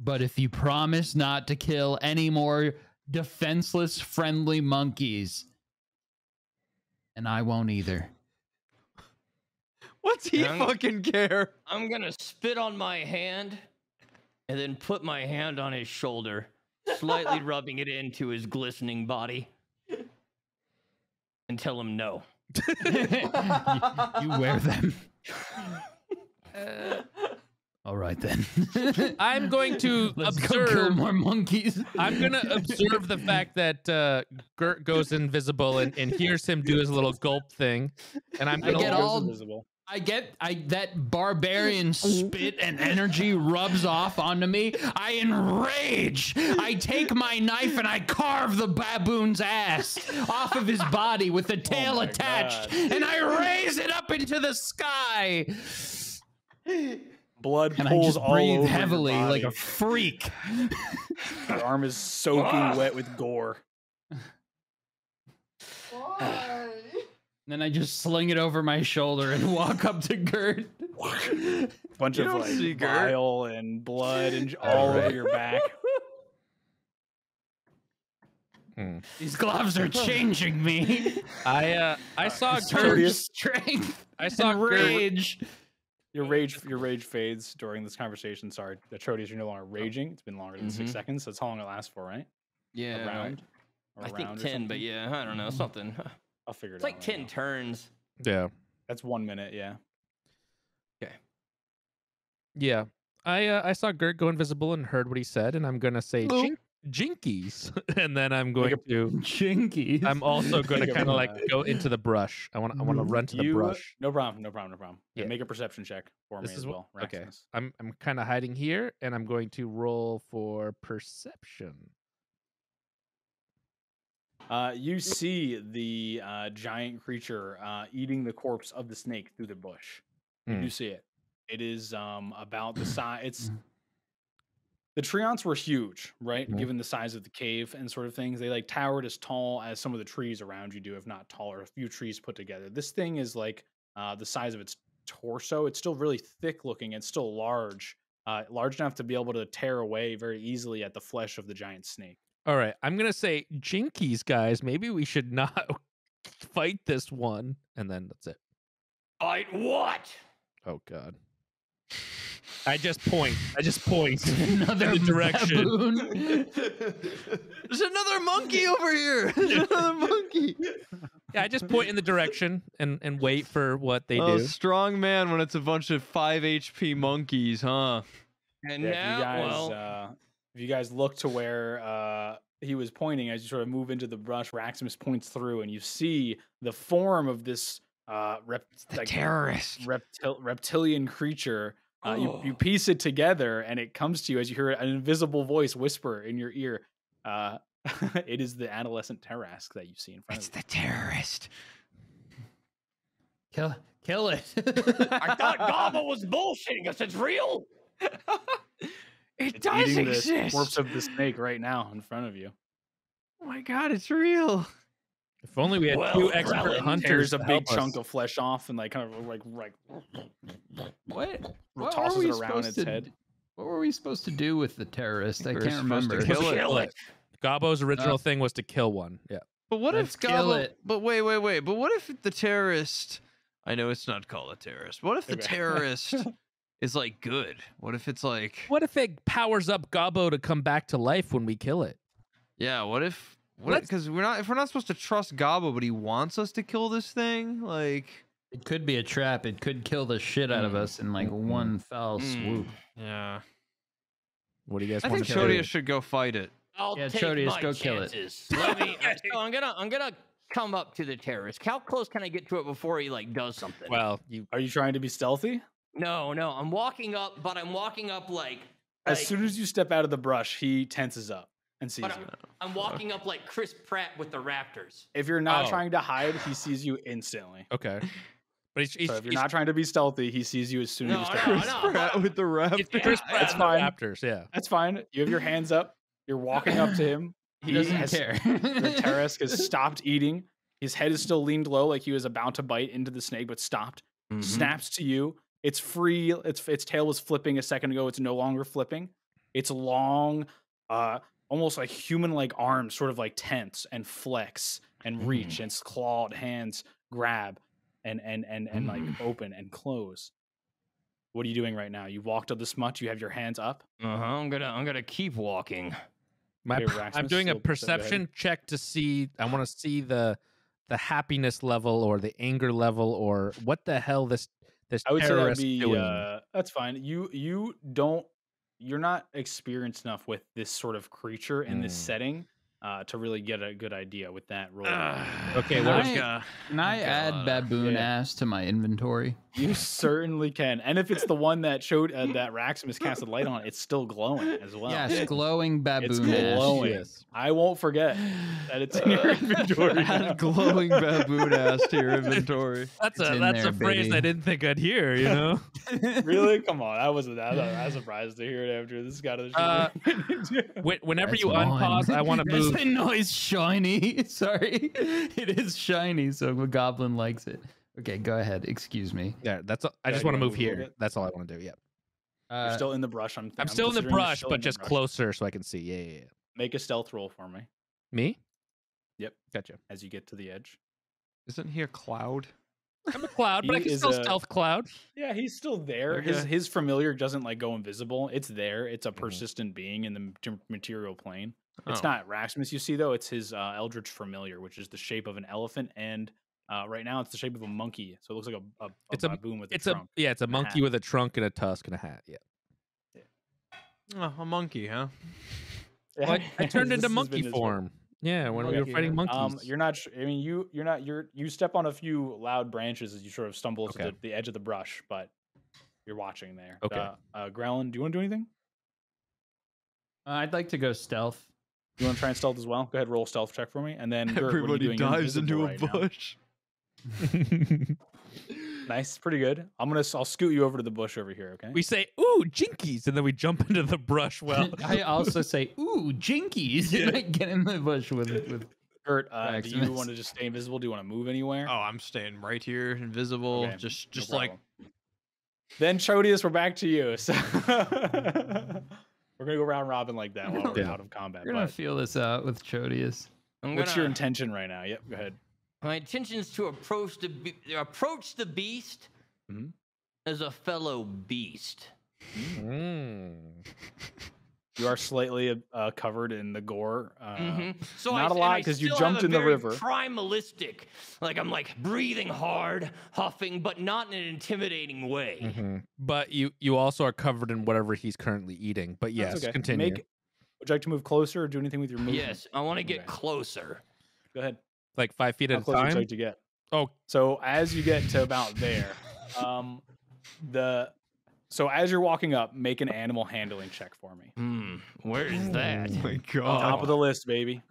Speaker 2: But if you promise not to kill any more defenseless, friendly monkeys, and I won't either.
Speaker 6: What's he
Speaker 7: I'm-
Speaker 6: fucking care?
Speaker 7: I'm gonna spit on my hand and then put my hand on his shoulder, slightly rubbing it into his glistening body, and tell him no.
Speaker 2: You wear them. All right then.
Speaker 5: I'm going to
Speaker 2: Let's go kill
Speaker 5: observe.
Speaker 2: more monkeys.
Speaker 5: I'm gonna observe the fact that Gert goes invisible and hears him do his little gulp thing, and I'm
Speaker 2: I
Speaker 5: gonna
Speaker 2: get
Speaker 1: Goes
Speaker 2: all-
Speaker 1: invisible.
Speaker 2: that barbarian spit and energy rubs off onto me. I enrage. I take my knife and I carve the baboon's ass off of his body with the tail
Speaker 1: my
Speaker 2: attached,
Speaker 1: God.
Speaker 2: and I raise it up into the sky.
Speaker 1: Blood
Speaker 2: And I
Speaker 1: pools
Speaker 2: just
Speaker 1: all
Speaker 2: breathe
Speaker 1: over your
Speaker 2: heavily like a
Speaker 1: body.
Speaker 2: freak.
Speaker 1: Your arm is soaking wet with gore.
Speaker 2: Then I just sling it over my shoulder and walk up to Gert.
Speaker 1: Bunch
Speaker 6: You
Speaker 1: of
Speaker 6: don't
Speaker 1: like
Speaker 6: see Gert.
Speaker 1: bile and blood and all over your back.
Speaker 2: These gloves are changing me.
Speaker 5: I saw
Speaker 2: Turn
Speaker 5: Gert.
Speaker 1: Chodius.
Speaker 2: strength
Speaker 5: I saw
Speaker 2: and
Speaker 5: Gert.
Speaker 2: rage.
Speaker 1: Your rage fades during this conversation. Sorry, the Chodius, you're no longer raging. It's been longer than 6 seconds. That's how long it lasts for, right?
Speaker 7: Yeah,
Speaker 1: A round. Or
Speaker 7: I
Speaker 1: a
Speaker 7: think
Speaker 1: round or
Speaker 7: 10, but
Speaker 1: something?
Speaker 7: yeah, I don't know, something.
Speaker 1: I'll figure it
Speaker 7: It's
Speaker 1: out.
Speaker 7: like
Speaker 1: right
Speaker 7: 10
Speaker 1: now.
Speaker 7: turns.
Speaker 5: Yeah,
Speaker 1: That's 1 minute. Yeah.
Speaker 5: yeah. I saw Gert go invisible and heard what he said, and I'm gonna say jinkies, and then I'm going to.
Speaker 2: Jinkies.
Speaker 5: I'm also going to
Speaker 1: Make a
Speaker 5: kind of like
Speaker 1: roll.
Speaker 5: go into the brush. I want to run to the brush.
Speaker 1: No problem. Yeah,
Speaker 5: Yeah.
Speaker 1: make a perception check for
Speaker 5: This
Speaker 1: me
Speaker 5: is
Speaker 1: as
Speaker 5: what-
Speaker 1: well.
Speaker 5: okay.
Speaker 1: Raximus.
Speaker 5: I'm kind of hiding here, and I'm going to roll for perception.
Speaker 1: You see the giant creature eating the corpse of the snake through the bush. You
Speaker 5: Hmm.
Speaker 1: do see it. It is about the size. It's the treants were huge, right?
Speaker 5: Mhm.
Speaker 1: Given the size of the cave and sort of things, they like towered as tall as some of the trees around you do, if not taller. A few trees put together. This thing is like the size of its torso. It's still really thick looking. It's still large, large enough to be able to tear away very easily at the flesh of the giant snake.
Speaker 5: All right, I'm gonna say jinkies, guys. Maybe we should not fight this one, and then that's it.
Speaker 7: Fight what?
Speaker 5: Oh God. I just point.
Speaker 2: Another
Speaker 5: in the direction.
Speaker 2: baboon.
Speaker 6: There's another monkey over here. There's another monkey.
Speaker 5: Yeah, I just point in the direction and wait for what they
Speaker 6: Oh,
Speaker 5: do.
Speaker 6: strong man when it's a bunch of 5 HP monkeys, huh?
Speaker 7: And
Speaker 1: Yeah,
Speaker 7: now,
Speaker 1: if you guys look to where he was pointing as you sort of move into the brush, Raximus points through, and you see the form of this
Speaker 7: terrorist.
Speaker 1: reptilian creature You piece it together, and it comes to you as you hear an invisible voice whisper in your ear. It is the adolescent Tarrasque that you see in front
Speaker 4: It's
Speaker 1: of you.
Speaker 4: the terrorist.
Speaker 2: Kill it.
Speaker 7: I thought Gobbo was bullshitting us. It's real.
Speaker 4: It
Speaker 1: It's
Speaker 4: does
Speaker 1: eating the
Speaker 4: exist.
Speaker 1: corpse of the snake right now in front of you.
Speaker 4: Oh my god, it's real.
Speaker 5: If only we had
Speaker 7: Well,
Speaker 5: two expert
Speaker 7: Krellin
Speaker 5: hunters.
Speaker 1: Tears a
Speaker 5: to
Speaker 1: big
Speaker 5: help
Speaker 1: chunk
Speaker 5: us.
Speaker 1: of flesh off and like kind of like
Speaker 2: What? What
Speaker 1: tosses
Speaker 2: were we
Speaker 1: it around
Speaker 2: supposed
Speaker 1: its
Speaker 2: to?
Speaker 1: head.
Speaker 2: What were we supposed to do with the terrorist? I
Speaker 6: We're
Speaker 2: can't
Speaker 6: supposed to
Speaker 2: remember.
Speaker 6: kill it.
Speaker 7: Kill it.
Speaker 5: Gobbo's original thing was to kill one. Yeah.
Speaker 6: But what
Speaker 2: Let's
Speaker 6: if
Speaker 2: kill
Speaker 6: Gobbo?
Speaker 2: it.
Speaker 6: But wait. But what if the terrorist? I know it's not called a terrorist. What if the
Speaker 1: Okay.
Speaker 6: terrorist is like good? What if it's like?
Speaker 5: What if it powers up Gobbo to come back to life when we kill it?
Speaker 6: Yeah. What if?
Speaker 5: Let's-
Speaker 6: Because we're not. If we're not supposed to trust Gobbo, but he wants us to kill this thing, like.
Speaker 2: It could be a trap. It could kill the shit out of us in like one fell swoop.
Speaker 6: Yeah.
Speaker 5: What do you guys
Speaker 6: I
Speaker 5: want
Speaker 6: think
Speaker 5: to do?
Speaker 6: Chodia should go fight it.
Speaker 7: I'll
Speaker 2: Yeah,
Speaker 7: take
Speaker 2: Chodius,
Speaker 7: my
Speaker 2: go kill it.
Speaker 7: chances. Let me. So I'm gonna come up to the terrorist. How close can I get to it before he like does something?
Speaker 5: Well, you
Speaker 1: Are you trying to be stealthy?
Speaker 7: No. I'm walking up, but I'm walking up like.
Speaker 1: As soon as you step out of the brush, he tenses up and sees
Speaker 7: But
Speaker 1: you.
Speaker 7: I'm walking up like Chris Pratt with the Raptors.
Speaker 1: If you're not
Speaker 5: Oh.
Speaker 1: trying to hide, he sees you instantly.
Speaker 5: okay? But he's
Speaker 1: So if you're not trying to be stealthy, he sees you as soon as
Speaker 7: No,
Speaker 1: you step
Speaker 7: no,
Speaker 1: out.
Speaker 7: no.
Speaker 6: Pratt with the raptor.
Speaker 5: Chris
Speaker 7: Yeah,
Speaker 5: Pratt
Speaker 1: that's
Speaker 5: and the
Speaker 1: fine.
Speaker 5: Raptors. Yeah.
Speaker 1: That's fine. You have your hands up. You're walking up to him.
Speaker 2: He doesn't
Speaker 1: has,
Speaker 2: care.
Speaker 1: The Tarrasque has stopped eating. His head is still leaned low, like he was about to bite into the snake, but stopped. Snaps to you. It's free. Its tail was flipping a second ago. It's no longer flipping. It's long, almost like human-like arms, sort of like tense and flex and reach, and its clawed hands grab and like open and close. What are you doing right now? You walked up this much. You have your hands up.
Speaker 7: I'm gonna keep walking.
Speaker 1: Okay,
Speaker 5: I'm
Speaker 1: Raximus,
Speaker 5: doing a
Speaker 1: so- so go ahead.
Speaker 5: perception check to see. I want to see the happiness level or the anger level or what the hell this
Speaker 1: I would say that'd
Speaker 5: terrorist
Speaker 1: be
Speaker 5: doing.
Speaker 1: that's fine. You're not experienced enough with this sort of creature in this setting to really get a good idea with that roll.
Speaker 5: Okay,
Speaker 2: Can
Speaker 5: what
Speaker 2: I-
Speaker 5: is
Speaker 2: Can I add baboon
Speaker 1: Yeah.
Speaker 2: ass to my inventory?
Speaker 1: You certainly can, and if it's the one that showed that Raximus casted light on, it's still glowing as well.
Speaker 2: Yes, glowing baboon
Speaker 1: it's
Speaker 2: ass.
Speaker 1: glowing.
Speaker 5: Yes.
Speaker 1: I won't forget that it's in your inventory. now.
Speaker 6: Add glowing baboon ass to your inventory.
Speaker 5: That's
Speaker 2: It's
Speaker 5: a
Speaker 2: in
Speaker 5: that's
Speaker 2: there,
Speaker 5: a phrase I
Speaker 2: baby.
Speaker 5: didn't think I'd hear. You know.
Speaker 1: Really? Come on, I was surprised to hear it after this got
Speaker 5: Whenever
Speaker 2: That's
Speaker 5: you
Speaker 2: mine.
Speaker 5: unpause, I want to
Speaker 2: That's
Speaker 5: move.
Speaker 2: the noise shiny. Sorry. It is shiny, so the goblin likes it. Okay, go ahead. Excuse me.
Speaker 5: Yeah, that's. I
Speaker 1: Yeah,
Speaker 5: just
Speaker 1: you
Speaker 5: want to
Speaker 1: wanna
Speaker 5: move
Speaker 1: move a little
Speaker 5: here.
Speaker 1: bit?
Speaker 5: That's all I want to do. Yeah.
Speaker 1: You're still in the brush. I'm
Speaker 5: still in the
Speaker 1: considering you're
Speaker 5: brush,
Speaker 1: still
Speaker 5: but
Speaker 1: in the
Speaker 5: just
Speaker 1: brush.
Speaker 5: closer so I can see. Yeah.
Speaker 1: Make a stealth roll for me.
Speaker 5: Me?
Speaker 1: Yep.
Speaker 5: Gotcha.
Speaker 1: As you get to the edge.
Speaker 6: Isn't he a cloud?
Speaker 5: I'm a cloud, but I
Speaker 1: He
Speaker 5: can
Speaker 1: is
Speaker 5: still
Speaker 1: a-
Speaker 5: stealth cloud.
Speaker 1: Yeah, he's still there.
Speaker 6: Okay.
Speaker 1: His familiar doesn't like go invisible. It's there. It's a
Speaker 5: Mm-hmm.
Speaker 1: persistent being in the material plane. It's
Speaker 6: Oh.
Speaker 1: not Raximus you see though. It's his eldritch familiar, which is the shape of an elephant, and right now it's the shape of a monkey. So it looks like a
Speaker 5: It's a-
Speaker 1: baboon with a
Speaker 5: It's
Speaker 1: trunk.
Speaker 5: it's a
Speaker 1: and a
Speaker 5: monkey
Speaker 1: hat.
Speaker 5: with a trunk and a tusk and a hat. Yeah.
Speaker 6: Oh, a monkey, huh?
Speaker 5: Well, I turned
Speaker 1: This
Speaker 5: into
Speaker 1: has
Speaker 5: monkey
Speaker 1: been his way.
Speaker 5: form. Yeah, when we were
Speaker 6: Monkey,
Speaker 5: fighting
Speaker 6: huh?
Speaker 5: monkeys.
Speaker 1: You're not. I mean, you're not. You step on a few loud branches as you sort of stumble to
Speaker 5: Okay.
Speaker 1: the edge of the brush, but you're watching there.
Speaker 5: Okay.
Speaker 1: Growlin, do you want to do anything?
Speaker 2: I'd like to go stealth.
Speaker 1: You want to try and stealth as well? Go ahead, roll stealth check for me, and then Gert, what are you
Speaker 6: Everybody
Speaker 1: doing
Speaker 6: dives
Speaker 1: invisible
Speaker 6: into a
Speaker 1: right now?
Speaker 6: bush.
Speaker 1: Nice, pretty good. I'll scoot you over to the bush over here. Okay.
Speaker 5: we say, "Ooh, jinkies," and then we jump into the brush. Well,
Speaker 2: I also say, "Ooh, jinkies!" And I get in the bush with.
Speaker 1: Gert, do you
Speaker 2: Maximus.
Speaker 1: want to just stay invisible? Do you want to move anywhere?
Speaker 6: Oh, I'm staying right here, invisible.
Speaker 1: Okay,
Speaker 6: Just
Speaker 1: no
Speaker 6: like
Speaker 1: problem. Then Chodius, we're back to you. So we're gonna go round robin like that while we're
Speaker 5: Yeah.
Speaker 1: out of combat.
Speaker 2: We're gonna
Speaker 1: but
Speaker 2: feel this out with Chodius.
Speaker 1: what's your intention right now? Yep, go ahead.
Speaker 7: My intention is to approach the beast
Speaker 1: Mhm.
Speaker 7: as a fellow beast.
Speaker 5: Mm.
Speaker 1: You are slightly covered in the gore.
Speaker 7: So
Speaker 1: not a
Speaker 7: and
Speaker 1: lot,
Speaker 7: I
Speaker 1: 'cause you
Speaker 7: still
Speaker 1: jumped
Speaker 7: have a
Speaker 1: in the
Speaker 7: very
Speaker 1: river.
Speaker 7: Primalistic, like I'm like breathing hard, huffing, but not in an intimidating way.
Speaker 5: Mhm. But you also are covered in whatever he's currently eating. But yes,
Speaker 1: That's okay.
Speaker 5: continue.
Speaker 1: Would you like to move closer or do anything with your movement?
Speaker 7: Yes, I want to get
Speaker 1: Okay.
Speaker 7: closer.
Speaker 1: Go ahead.
Speaker 5: Like 5 feet
Speaker 1: How
Speaker 5: at a
Speaker 1: close would you
Speaker 5: time.
Speaker 1: like to get?
Speaker 5: Oh,
Speaker 1: So as you get to about there, So as you're walking up, make an animal handling check for me.
Speaker 7: Where is that?
Speaker 6: Oh my god.
Speaker 1: Top of the list, baby.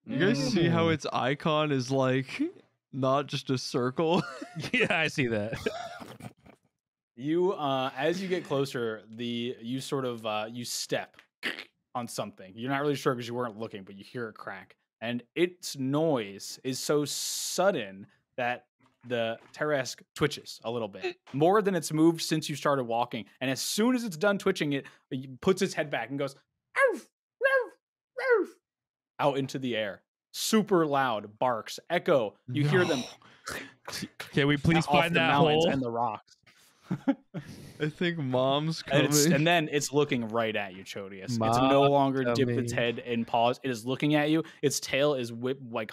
Speaker 6: You guys see how its icon is like not just a circle?
Speaker 5: Yeah, I see that.
Speaker 1: You, as you get closer, you sort of you step on something. You're not really sure because you weren't looking, but you hear a crack, and its noise is so sudden that the Tarrasque twitches a little bit more than it's moved since you started walking. And as soon as it's done twitching, it puts its head back and goes "Arf, arf, arf," out into the air. Super loud barks echo. You hear them
Speaker 5: Can we please
Speaker 1: off
Speaker 5: find
Speaker 1: the
Speaker 5: that
Speaker 1: mountains
Speaker 5: hole?
Speaker 1: and the rocks.
Speaker 6: I think mom's
Speaker 1: And,
Speaker 6: coming.
Speaker 1: and then it's looking right at you, Chodius. It's
Speaker 5: Mom
Speaker 1: no longer dipped its
Speaker 5: coming.
Speaker 1: head and paws. It is looking at you. Its tail is whipped like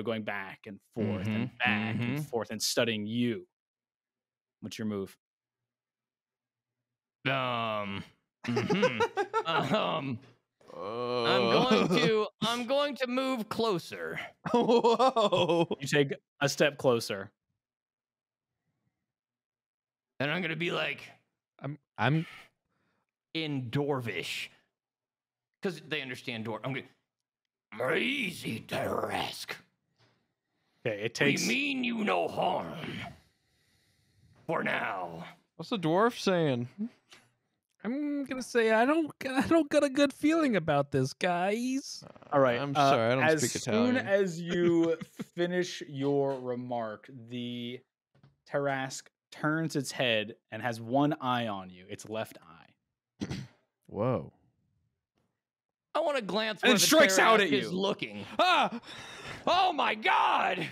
Speaker 1: going back and forth and back and forth and studying you. What's your move?
Speaker 7: I'm
Speaker 6: Oh.
Speaker 7: going to move closer.
Speaker 6: Whoa.
Speaker 1: You take a step closer.
Speaker 7: And I'm gonna be like
Speaker 5: I'm
Speaker 7: in Dwarvish. Because they understand Dwarf. I'm gonna easy, Tarrasque.
Speaker 1: Okay, it
Speaker 7: We
Speaker 1: takes
Speaker 7: mean you no harm. For now.
Speaker 6: What's the dwarf saying?
Speaker 5: I'm gonna say I don't got a good feeling about this, guys.
Speaker 1: all right.
Speaker 6: I'm sorry, I don't
Speaker 1: as
Speaker 6: speak
Speaker 1: soon
Speaker 6: Italian.
Speaker 1: as you finish your remark, the Tarrasque turns its head and has one eye on you. Its left eye.
Speaker 5: Whoa.
Speaker 7: I want to glance
Speaker 1: And
Speaker 7: where
Speaker 1: it
Speaker 7: the
Speaker 1: strikes out at
Speaker 7: Tarrasque is
Speaker 1: you.
Speaker 7: looking.
Speaker 6: Ah!
Speaker 7: Oh my god!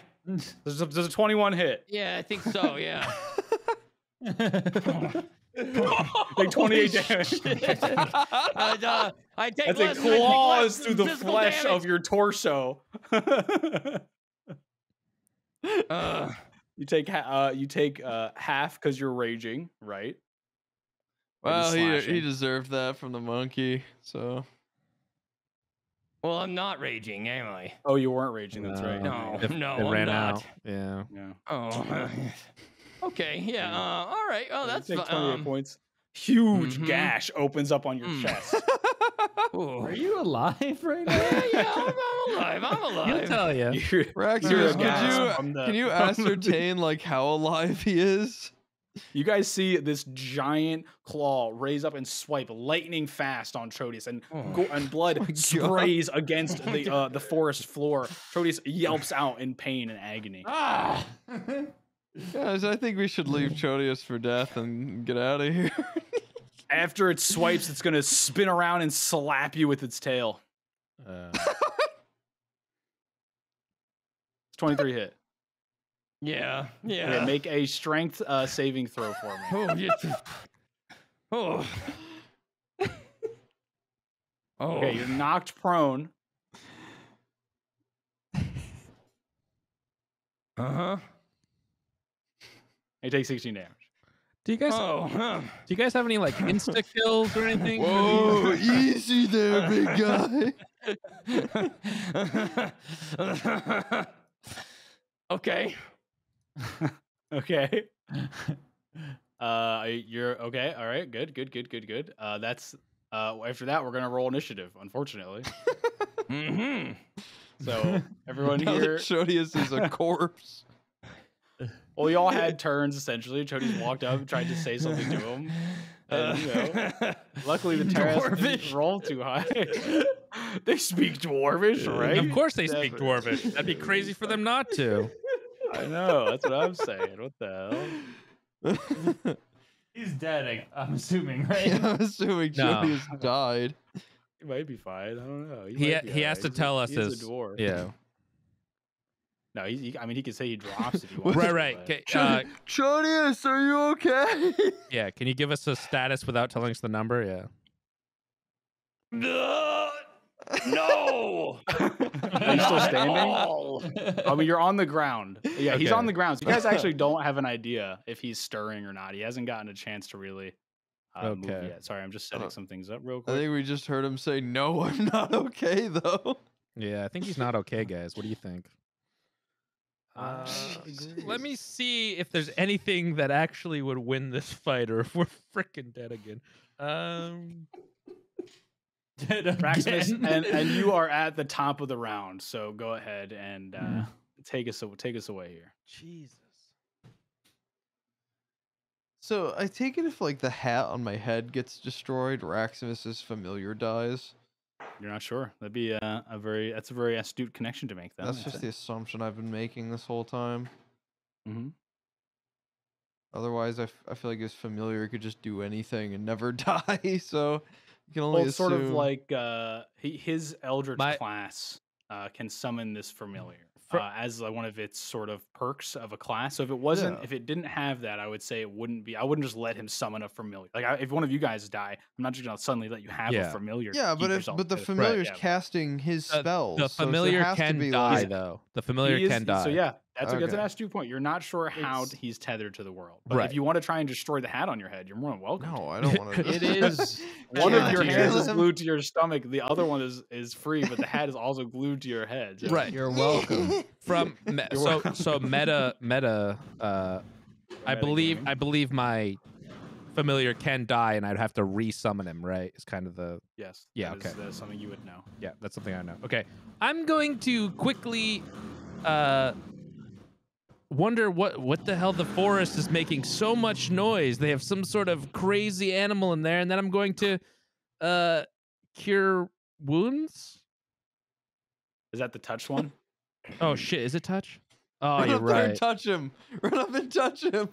Speaker 1: There's a 21 hit.
Speaker 7: Yeah, I think so, yeah.
Speaker 1: Like 28 damage.
Speaker 7: I take
Speaker 1: As
Speaker 7: less,
Speaker 1: it
Speaker 7: I take
Speaker 1: claws
Speaker 7: less
Speaker 1: through the
Speaker 7: physical
Speaker 1: flesh
Speaker 7: damage.
Speaker 1: of your torso. You take half because you're raging, right?
Speaker 6: Well, he
Speaker 1: slashing.
Speaker 6: deserved that from the monkey, so.
Speaker 7: Well, I'm not raging, am I?
Speaker 1: Oh, you weren't raging. That's right.
Speaker 7: No,
Speaker 5: It
Speaker 7: no,
Speaker 5: it
Speaker 7: I'm
Speaker 5: ran
Speaker 7: not.
Speaker 5: out. Yeah.
Speaker 1: Yeah.
Speaker 7: Oh, okay, yeah. All right. Oh, that's
Speaker 1: you take
Speaker 7: fine.
Speaker 1: 28 points. Huge
Speaker 7: mhm.
Speaker 1: gash opens up on your chest.
Speaker 2: Are you alive right now?
Speaker 7: Yeah, I'm alive. I'm alive.
Speaker 5: He'll tell you.
Speaker 1: You're-
Speaker 6: Raxius,
Speaker 1: gasp from the-
Speaker 6: can you
Speaker 1: from the-
Speaker 6: ascertain like how alive he is?
Speaker 1: You guys see this giant claw raise up and swipe lightning fast on Chodius, and and blood
Speaker 6: God.
Speaker 1: sprays against the forest floor. Chodius yelps out in pain and agony.
Speaker 2: Ah!
Speaker 6: Guys, I think we should leave Chodius for death and get out of here.
Speaker 1: After it swipes, it's gonna spin around and slap you with its tail. It's 23 hit.
Speaker 7: Yeah, yeah.
Speaker 1: Okay, make a strength saving throw for me.
Speaker 7: Oh, yes. Oh. Oh.
Speaker 1: Okay, you're knocked prone.
Speaker 7: Uh-huh.
Speaker 1: You take 16 damage.
Speaker 5: Do you guys
Speaker 7: Oh, huh.
Speaker 5: do you guys have any like insta kills or anything?
Speaker 6: Whoa, easy there, big guy.
Speaker 7: Okay.
Speaker 1: Okay. You're okay. All right. Good. That's after that we're gonna roll initiative, unfortunately.
Speaker 7: Mm-hmm.
Speaker 1: So everyone
Speaker 6: Now
Speaker 1: here,
Speaker 6: that Chodius is a corpse.
Speaker 1: well, you all had turns essentially. Chodius walked up and tried to say something to him. And, you know, luckily the Tarrasque didn't roll too high. They speak Dwarvish, right?
Speaker 5: Of course they speak
Speaker 1: Definitely.
Speaker 5: Dwarvish. That'd be crazy for them not to.
Speaker 1: I know. That's what I'm saying. What the hell?
Speaker 2: He's dead, I'm assuming, right?
Speaker 6: Yeah, I'm assuming
Speaker 5: No.
Speaker 6: Chodius died.
Speaker 1: He might be fine. I don't know.
Speaker 5: He
Speaker 1: might be
Speaker 5: has
Speaker 1: alright.
Speaker 5: to tell us
Speaker 1: He's a
Speaker 5: his
Speaker 1: dwarf.
Speaker 5: yeah.
Speaker 1: No, I mean, he could say he drops if he
Speaker 6: What?
Speaker 1: wants.
Speaker 5: Right.
Speaker 1: to, but-
Speaker 5: Okay.
Speaker 6: Chodius, are you okay?
Speaker 5: Yeah. Can you give us a status without telling us the number? Yeah.
Speaker 7: No.
Speaker 1: Are you still standing? I mean, you're on the ground. Yeah, he's
Speaker 5: Okay.
Speaker 1: on the ground. So you guys actually don't have an idea if he's stirring or not. He hasn't gotten a chance to really move
Speaker 5: Okay.
Speaker 1: yet. Sorry, I'm just setting some things up real
Speaker 6: I
Speaker 1: quick.
Speaker 6: think we just heard him say, "No, I'm not okay, though."
Speaker 5: Yeah. I think he's not okay, guys. What do you think? Let me see if there's anything that actually would win this fight, or if we're freaking dead again.
Speaker 2: Dead
Speaker 1: Raximus,
Speaker 2: again.
Speaker 1: and you are at the top of the round, so go ahead and take us away here.
Speaker 5: Jesus.
Speaker 6: So I take it if like the hat on my head gets destroyed, Raximus's familiar dies.
Speaker 1: You're not sure. That'd be that's a very astute connection to make. Then
Speaker 6: That's just the assumption I've been making this whole time.
Speaker 1: Mm-hmm.
Speaker 6: Otherwise, I feel like his familiar could just do anything and never die. So you can only
Speaker 1: Well, it's sort of
Speaker 6: assume.
Speaker 1: like his Eldritch
Speaker 5: My-
Speaker 1: class can summon this familiar
Speaker 5: For-
Speaker 1: as like one of its sort of perks of a class. So if it wasn't,
Speaker 6: Yeah.
Speaker 1: if it didn't have that, I would say it wouldn't be. I wouldn't just let him summon a familiar. Like if one of you guys die, I'm not just gonna suddenly let you have
Speaker 5: Yeah.
Speaker 1: a familiar. to
Speaker 6: Yeah,
Speaker 1: keep
Speaker 6: but
Speaker 1: yourself
Speaker 6: the
Speaker 1: good.
Speaker 6: familiar's
Speaker 1: Yeah.
Speaker 6: casting his spells.
Speaker 5: The
Speaker 6: so it
Speaker 5: familiar
Speaker 6: has to
Speaker 5: can
Speaker 6: be
Speaker 5: die,
Speaker 6: like-
Speaker 5: though. The familiar
Speaker 1: He is-
Speaker 5: can die.
Speaker 1: So yeah, that's an
Speaker 6: Okay.
Speaker 1: astute point. You're not sure how
Speaker 2: It's-
Speaker 1: he's tethered to the world, but
Speaker 5: Right.
Speaker 1: if you want to try and destroy the hat on your head, you're more than welcome.
Speaker 6: No, I don't want to.
Speaker 2: It is.
Speaker 1: One
Speaker 6: Yeah,
Speaker 1: of your
Speaker 6: to
Speaker 1: hands
Speaker 6: kill
Speaker 1: is
Speaker 6: him.
Speaker 1: glued to your stomach. The other one is free, but the hat is also glued to your head. So-
Speaker 5: Right.
Speaker 2: You're welcome.
Speaker 5: From so meta. I believe my familiar can die, and I'd have to re-summon him. Right? It's kind of the
Speaker 1: Yes.
Speaker 5: Yeah,
Speaker 1: that is,
Speaker 5: okay.
Speaker 1: something you would know.
Speaker 5: yeah. That's something I know. Okay, I'm going to quickly wonder what the hell the forest is making so much noise. They have some sort of crazy animal in there, and then I'm going to cure wounds.
Speaker 1: Is that the touch one?
Speaker 5: Oh shit! Is it touch? Oh,
Speaker 6: Run
Speaker 5: you're
Speaker 6: up there and
Speaker 5: right.
Speaker 6: touch him. Run up and touch him.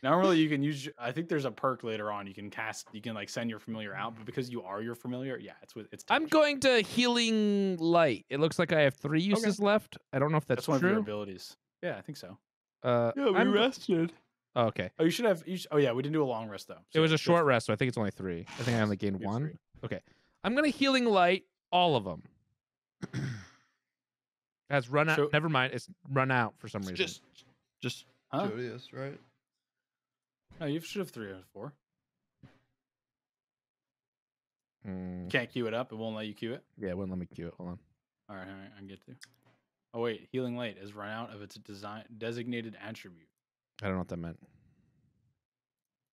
Speaker 1: Normally, you can use. I think there's a perk later on. You can cast. You can like send your familiar out, but because you are your familiar, yeah, it's.
Speaker 5: I'm
Speaker 1: touch.
Speaker 5: going to healing light. It looks like I have 3 uses left. I don't know if that's,
Speaker 1: That's one of your
Speaker 5: true.
Speaker 1: abilities. Yeah, I think so.
Speaker 5: I'm-
Speaker 6: rested.
Speaker 5: Oh, okay.
Speaker 1: Oh, you should have. Oh yeah, we didn't do a long rest though.
Speaker 5: It
Speaker 1: So
Speaker 5: was a
Speaker 1: go
Speaker 5: short
Speaker 1: for it.
Speaker 5: rest, so I think it's only 3. I think I only gained
Speaker 1: You have
Speaker 5: 1.
Speaker 1: 3.
Speaker 5: Okay. I'm gonna healing light all of them. Has run out.
Speaker 1: So-
Speaker 5: Never mind. It's run out for some reason.
Speaker 6: Just
Speaker 1: Huh?
Speaker 6: Jodius, right?
Speaker 1: No, you should have 3 out of 4.
Speaker 5: Mm,
Speaker 1: Can't queue it up. It won't let you queue it.
Speaker 5: yeah, it wouldn't let me queue it. Hold on.
Speaker 1: All right, I can get to. Oh wait, healing light is run out of its designated attribute.
Speaker 5: I don't know what that meant.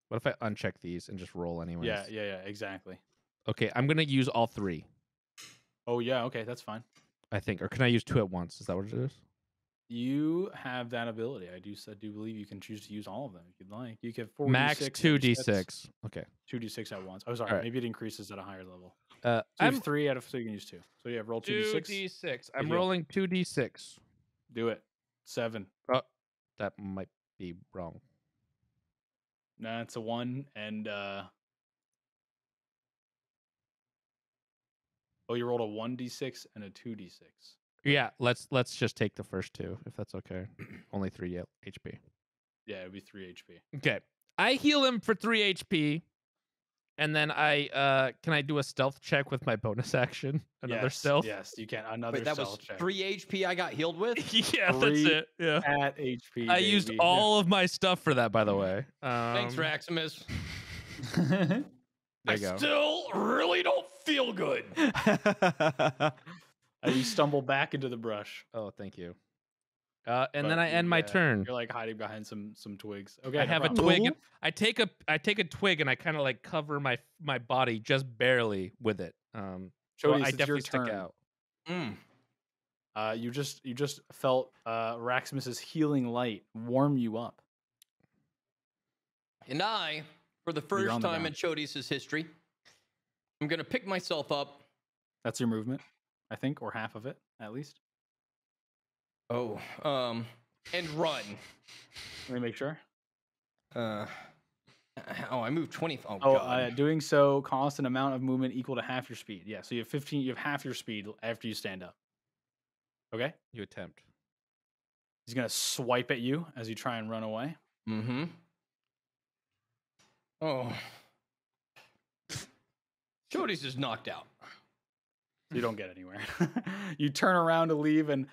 Speaker 5: What if I uncheck these and just roll anyways?
Speaker 1: Yeah, exactly.
Speaker 5: Okay, I'm gonna use all 3.
Speaker 1: Oh yeah, okay, that's fine.
Speaker 5: I think, or can I use 2 at once? Is that what it is?
Speaker 1: You have that ability. I do believe you can choose to use all of them if you'd like. You can have 4
Speaker 5: Max
Speaker 1: D6
Speaker 5: 2d6. Okay.
Speaker 1: 2d6 at once. Oh, sorry.
Speaker 5: Alright.
Speaker 1: Maybe it increases at a higher level.
Speaker 5: Uh,
Speaker 1: So you
Speaker 5: I'm
Speaker 1: have 3 out of, so you can use 2. So yeah, roll 2d6.
Speaker 5: 2d6. I'm
Speaker 1: you go.
Speaker 5: rolling 2d6.
Speaker 1: Do it. 7.
Speaker 5: Oh, that might be wrong.
Speaker 1: Nah, it's a 1 and oh, you rolled a 1d6 and a 2d6.
Speaker 5: Yeah, let's just take the first 2 if that's okay. Only 3 HP.
Speaker 1: Yeah, it'd be 3 HP.
Speaker 5: Okay. I heal him for 3 HP. And then I can I do a stealth check with my bonus action? Another
Speaker 1: Yes,
Speaker 5: stealth?
Speaker 1: Yes, you can. Another
Speaker 7: Wait, that was
Speaker 1: stealth check.
Speaker 7: 3 HP I got healed with?
Speaker 5: Yeah, that's
Speaker 1: 3
Speaker 5: it. Yeah.
Speaker 1: At HP.
Speaker 5: I used
Speaker 1: baby.
Speaker 5: all of my stuff for that, by the way.
Speaker 7: Thanks, Raximus.
Speaker 5: There
Speaker 7: I
Speaker 5: you go.
Speaker 7: still really don't feel good.
Speaker 1: You stumble back into the brush.
Speaker 5: Oh, thank you. And
Speaker 1: but
Speaker 5: then I end my turn.
Speaker 1: You're like hiding behind some twigs. Okay.
Speaker 5: I
Speaker 1: no
Speaker 5: have a
Speaker 1: problem.
Speaker 5: twig. And I take a twig and I kind of like cover my body just barely with it. So
Speaker 1: Jody,
Speaker 5: I
Speaker 1: it's your
Speaker 5: definitely stick
Speaker 1: turn.
Speaker 5: out.
Speaker 7: Mm.
Speaker 1: You just felt Raximus's healing light warm you up.
Speaker 7: And I, for the
Speaker 1: You're
Speaker 7: first
Speaker 1: on the
Speaker 7: time in
Speaker 1: ground.
Speaker 7: Chodius' history, I'm going to pick myself up.
Speaker 1: That's your movement, I think, or half of it at least.
Speaker 7: Oh, and run.
Speaker 1: Let me make sure.
Speaker 7: Oh, I moved 20. Oh,
Speaker 1: Oh,
Speaker 7: God.
Speaker 1: doing so costs an amount of movement equal to half your speed. Yeah, so you have 15. You have half your speed after you stand up. Okay.
Speaker 5: You attempt.
Speaker 1: He's gonna swipe at you as you try and run away.
Speaker 7: Mm-hmm. Oh. Chodius is knocked out.
Speaker 1: So you don't get anywhere. You turn around to leave, and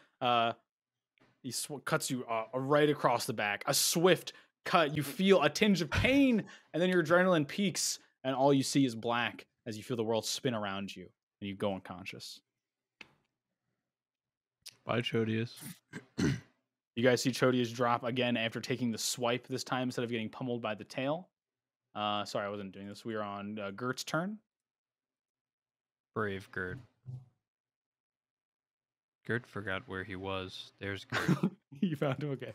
Speaker 1: he cuts you right across the back. A swift cut. You feel a tinge of pain, and then your adrenaline peaks, and all you see is black as you feel the world spin around you, and you go unconscious.
Speaker 2: Bye, Chodius.
Speaker 1: You guys see Chodius drop again after taking the swipe this time instead of getting pummeled by the tail. Sorry, I wasn't doing this. We are on Gert's turn.
Speaker 4: Brave Gert. Gert forgot where he was. There's Gert.
Speaker 1: You found him, okay.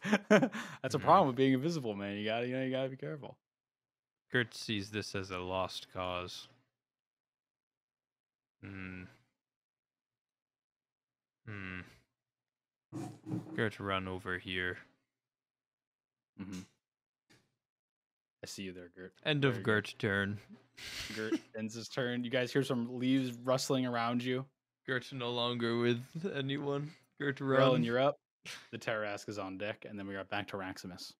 Speaker 1: That's a problem with being invisible, man. You gotta be careful.
Speaker 4: Gert sees this as a lost cause. Gert, run over here.
Speaker 1: Mm-hmm. I see you there, Gert.
Speaker 4: End of Gert's turn.
Speaker 1: Gert ends his turn. You guys hear some leaves rustling around you.
Speaker 6: Gert's no longer with anyone. Gert, run.
Speaker 1: Grellin, you're up. The Tarrasque is on deck, and then we got back to Raximus.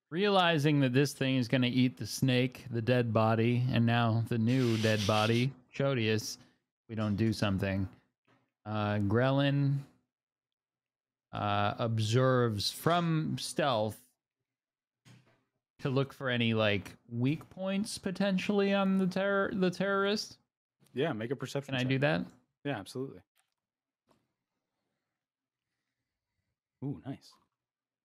Speaker 2: Realizing that this thing is going to eat the snake, the dead body, and now the new dead body, Chodius, we don't do something. Grellin observes from stealth to look for any like weak points potentially on the terrorist.
Speaker 1: Yeah, make a perception
Speaker 2: Can I
Speaker 1: check.
Speaker 2: do that?
Speaker 1: Yeah, absolutely. Ooh, nice.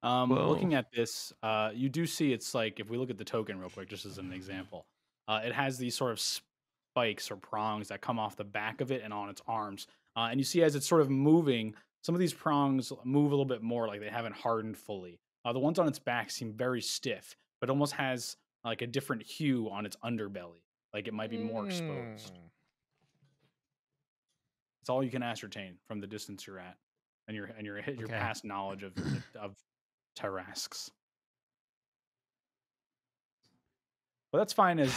Speaker 1: Looking at this, you do see it's like, if we look at the token real quick, just as an example, it has these sort of spikes or prongs that come off the back of it and on its arms. And you see as it's sort of moving, some of these prongs move a little bit more, like they haven't hardened fully. The ones on its back seem very stiff, but almost has like a different hue on its underbelly, like it might be more exposed. It's all you can ascertain from the distance you're at, and your past knowledge of Tarrasques. But that's fine as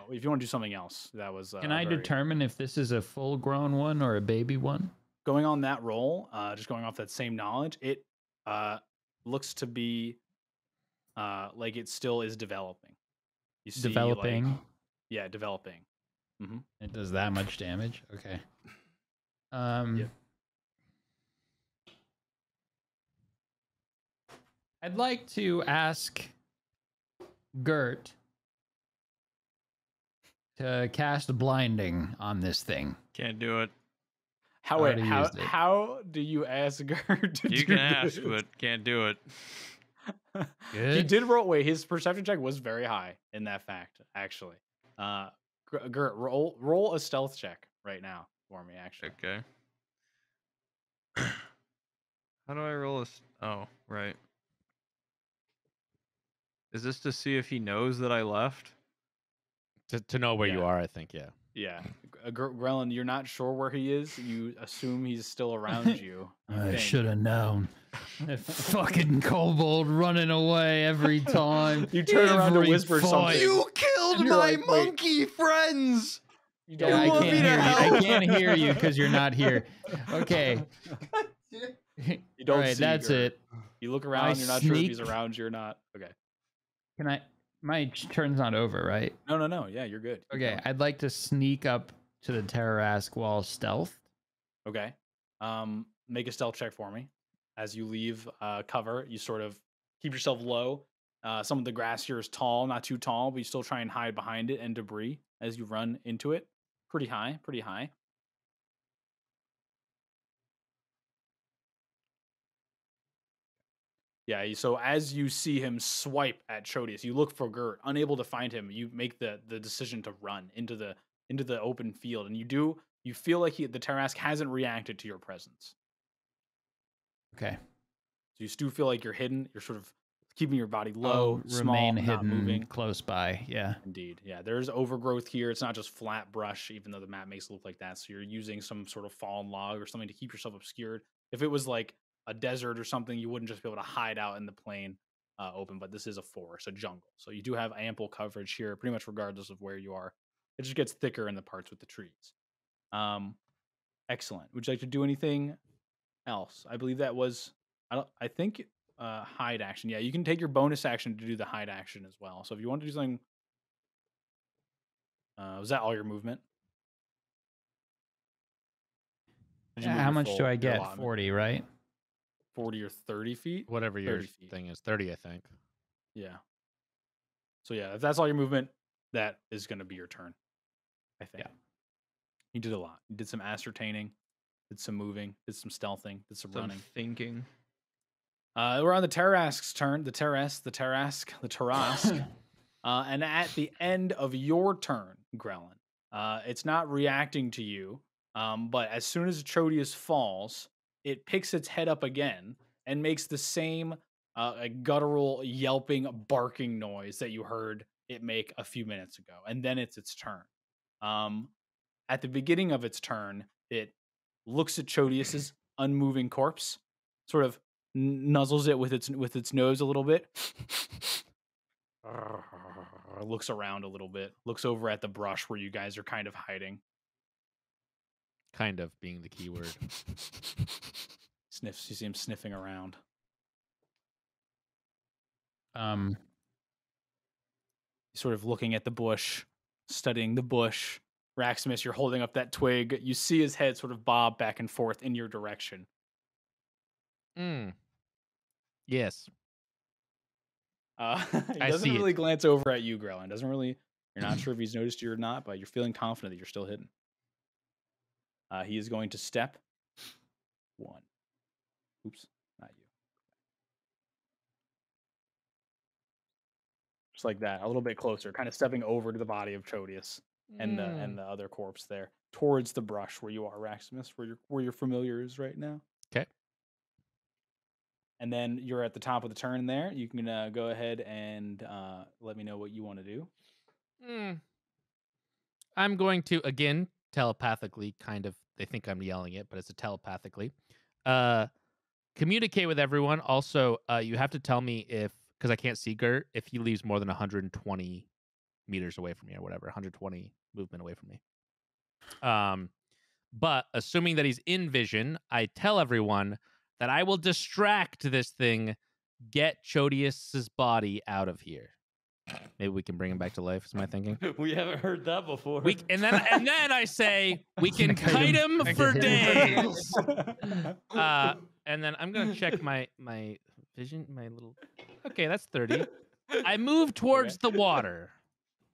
Speaker 1: if you want to do something else. That was.
Speaker 2: Can I determine if this is a full-grown one or a baby one?
Speaker 1: Going on that roll, just going off that same knowledge, it looks to be like it still is developing. You see,
Speaker 2: developing.
Speaker 1: Like, yeah, developing. Mm-hmm.
Speaker 2: It does that much damage. Okay.
Speaker 1: Yep.
Speaker 2: I'd like to ask Gert to cast blinding on this thing.
Speaker 4: Can't do it.
Speaker 1: How do you ask Gert to
Speaker 4: You
Speaker 1: do
Speaker 4: can ask,
Speaker 1: this?
Speaker 4: but can't do it.
Speaker 2: Good.
Speaker 1: He did roll. Wait, his perception check was very high in that fact, actually. Gert, roll a stealth check right now for me, actually.
Speaker 4: Okay. How do I roll oh, right. Is this to see if he knows that I left?
Speaker 5: To know where you
Speaker 1: Yeah.
Speaker 5: are, I think, yeah.
Speaker 1: Yeah, Grellin, you're not sure where he is. You assume he's still around you.
Speaker 2: I should have known. That fucking kobold running away every time.
Speaker 1: You turn around to whisper something.
Speaker 6: You killed
Speaker 1: And you're
Speaker 6: my
Speaker 1: like, wait.
Speaker 6: monkey friends!
Speaker 1: You
Speaker 2: Yeah, I
Speaker 6: want
Speaker 2: can't
Speaker 6: me to
Speaker 2: hear you.
Speaker 6: help?
Speaker 2: I can't hear you because you're not here. Okay.
Speaker 1: You don't
Speaker 2: All right,
Speaker 1: see
Speaker 2: that's
Speaker 1: Gert.
Speaker 2: it.
Speaker 1: You look around. You're not sure if he's
Speaker 2: sneak-
Speaker 1: around you or not. Okay.
Speaker 2: Can I? My turn's not over, right?
Speaker 1: No. Yeah, you're good. Keep
Speaker 2: Okay,
Speaker 1: going.
Speaker 2: I'd like to sneak up to the Tarrasque while stealth.
Speaker 1: Okay. Make a stealth check for me. As you leave cover, you sort of keep yourself low. Some of the grass here is tall, not too tall, but you still try and hide behind it and debris as you run into it. Pretty high. Yeah, so as you see him swipe at Chodius, you look for Gert. Unable to find him, you make the decision to run into the open field, and you feel like the Tarrasque hasn't reacted to your presence.
Speaker 2: Okay.
Speaker 1: So you still feel like you're hidden. You're sort of keeping your body low, small,
Speaker 2: remain
Speaker 1: not
Speaker 2: hidden,
Speaker 1: moving.
Speaker 2: close by. Yeah.
Speaker 1: Indeed, yeah. There's overgrowth here. It's not just flat brush, even though the map makes it look like that. So you're using some sort of fallen log or something to keep yourself obscured. If it was like a desert or something, you wouldn't just be able to hide out in the plain open. But this is a forest, a jungle, so you do have ample coverage here, pretty much regardless of where you are. It just gets thicker in the parts with the trees. Excellent. Would you like to do anything else? I believe that was. I think hide action. Yeah, you can take your bonus action to do the hide action as well. So if you want to do something, was that all your movement? Did you move
Speaker 2: How
Speaker 1: your
Speaker 2: much do
Speaker 1: full-
Speaker 2: I
Speaker 1: your
Speaker 2: get?
Speaker 1: allotment?
Speaker 2: 40, right?
Speaker 1: 40 or 30 feet?
Speaker 5: Whatever your
Speaker 1: 30 feet.
Speaker 5: thing is. 30, I think.
Speaker 1: Yeah. So yeah, if that's all your movement, that is going to be your turn. I think.
Speaker 5: Yeah.
Speaker 1: You did a lot. You did some ascertaining. did some moving, did some stealthing, did some
Speaker 4: Some
Speaker 1: running.
Speaker 4: thinking.
Speaker 1: We're on the Tarrasque's turn. The Tarrasque. And at the end of your turn, Grellin, it's not reacting to you, but as soon as Chodius falls, it picks its head up again and makes the same guttural, yelping, barking noise that you heard it make a few minutes ago. And then it's its turn. At the beginning of its turn, it looks at Chodius's unmoving corpse, sort of nuzzles it with its nose a little bit. Looks around a little bit, looks over at the brush where you guys are kind of hiding.
Speaker 5: Kind of being the key word.
Speaker 1: Sniffs. You see him sniffing around.
Speaker 2: Um,
Speaker 1: Sort of looking at the bush, studying the bush. Raximus, you're holding up that twig. You see his head sort of bob back and forth in your direction.
Speaker 5: Yes.
Speaker 1: He
Speaker 5: I
Speaker 1: doesn't
Speaker 5: see
Speaker 1: really
Speaker 5: it.
Speaker 1: glance over at you, Grellin. Doesn't really. You're not sure if he's noticed you or not, but you're feeling confident that you're still hidden. He is going to step 1. Oops, not you. Just like that, a little bit closer, kind of stepping over to the body of Chodius and the other corpse there, towards the brush where you are, Raximus, where your familiar is right now.
Speaker 5: Okay.
Speaker 1: And then you're at the top of the turn there. You can go ahead and let me know what you want to do.
Speaker 5: I'm going to, again, telepathically, kind of, they think I'm yelling it, but it's a telepathically. Communicate with everyone. Also, you have to tell me if, because I can't see Gert, if he leaves more than 120 meters away from me or whatever, 120 movement away from me. But assuming that he's in vision, I tell everyone that I will distract this thing, get Chodius's body out of here. Maybe we can bring him back to life, is my thinking.
Speaker 7: We haven't heard that before.
Speaker 5: And then I say we can kite him for days. And then I'm gonna check my vision, my little. Okay, that's 30. I move towards the water.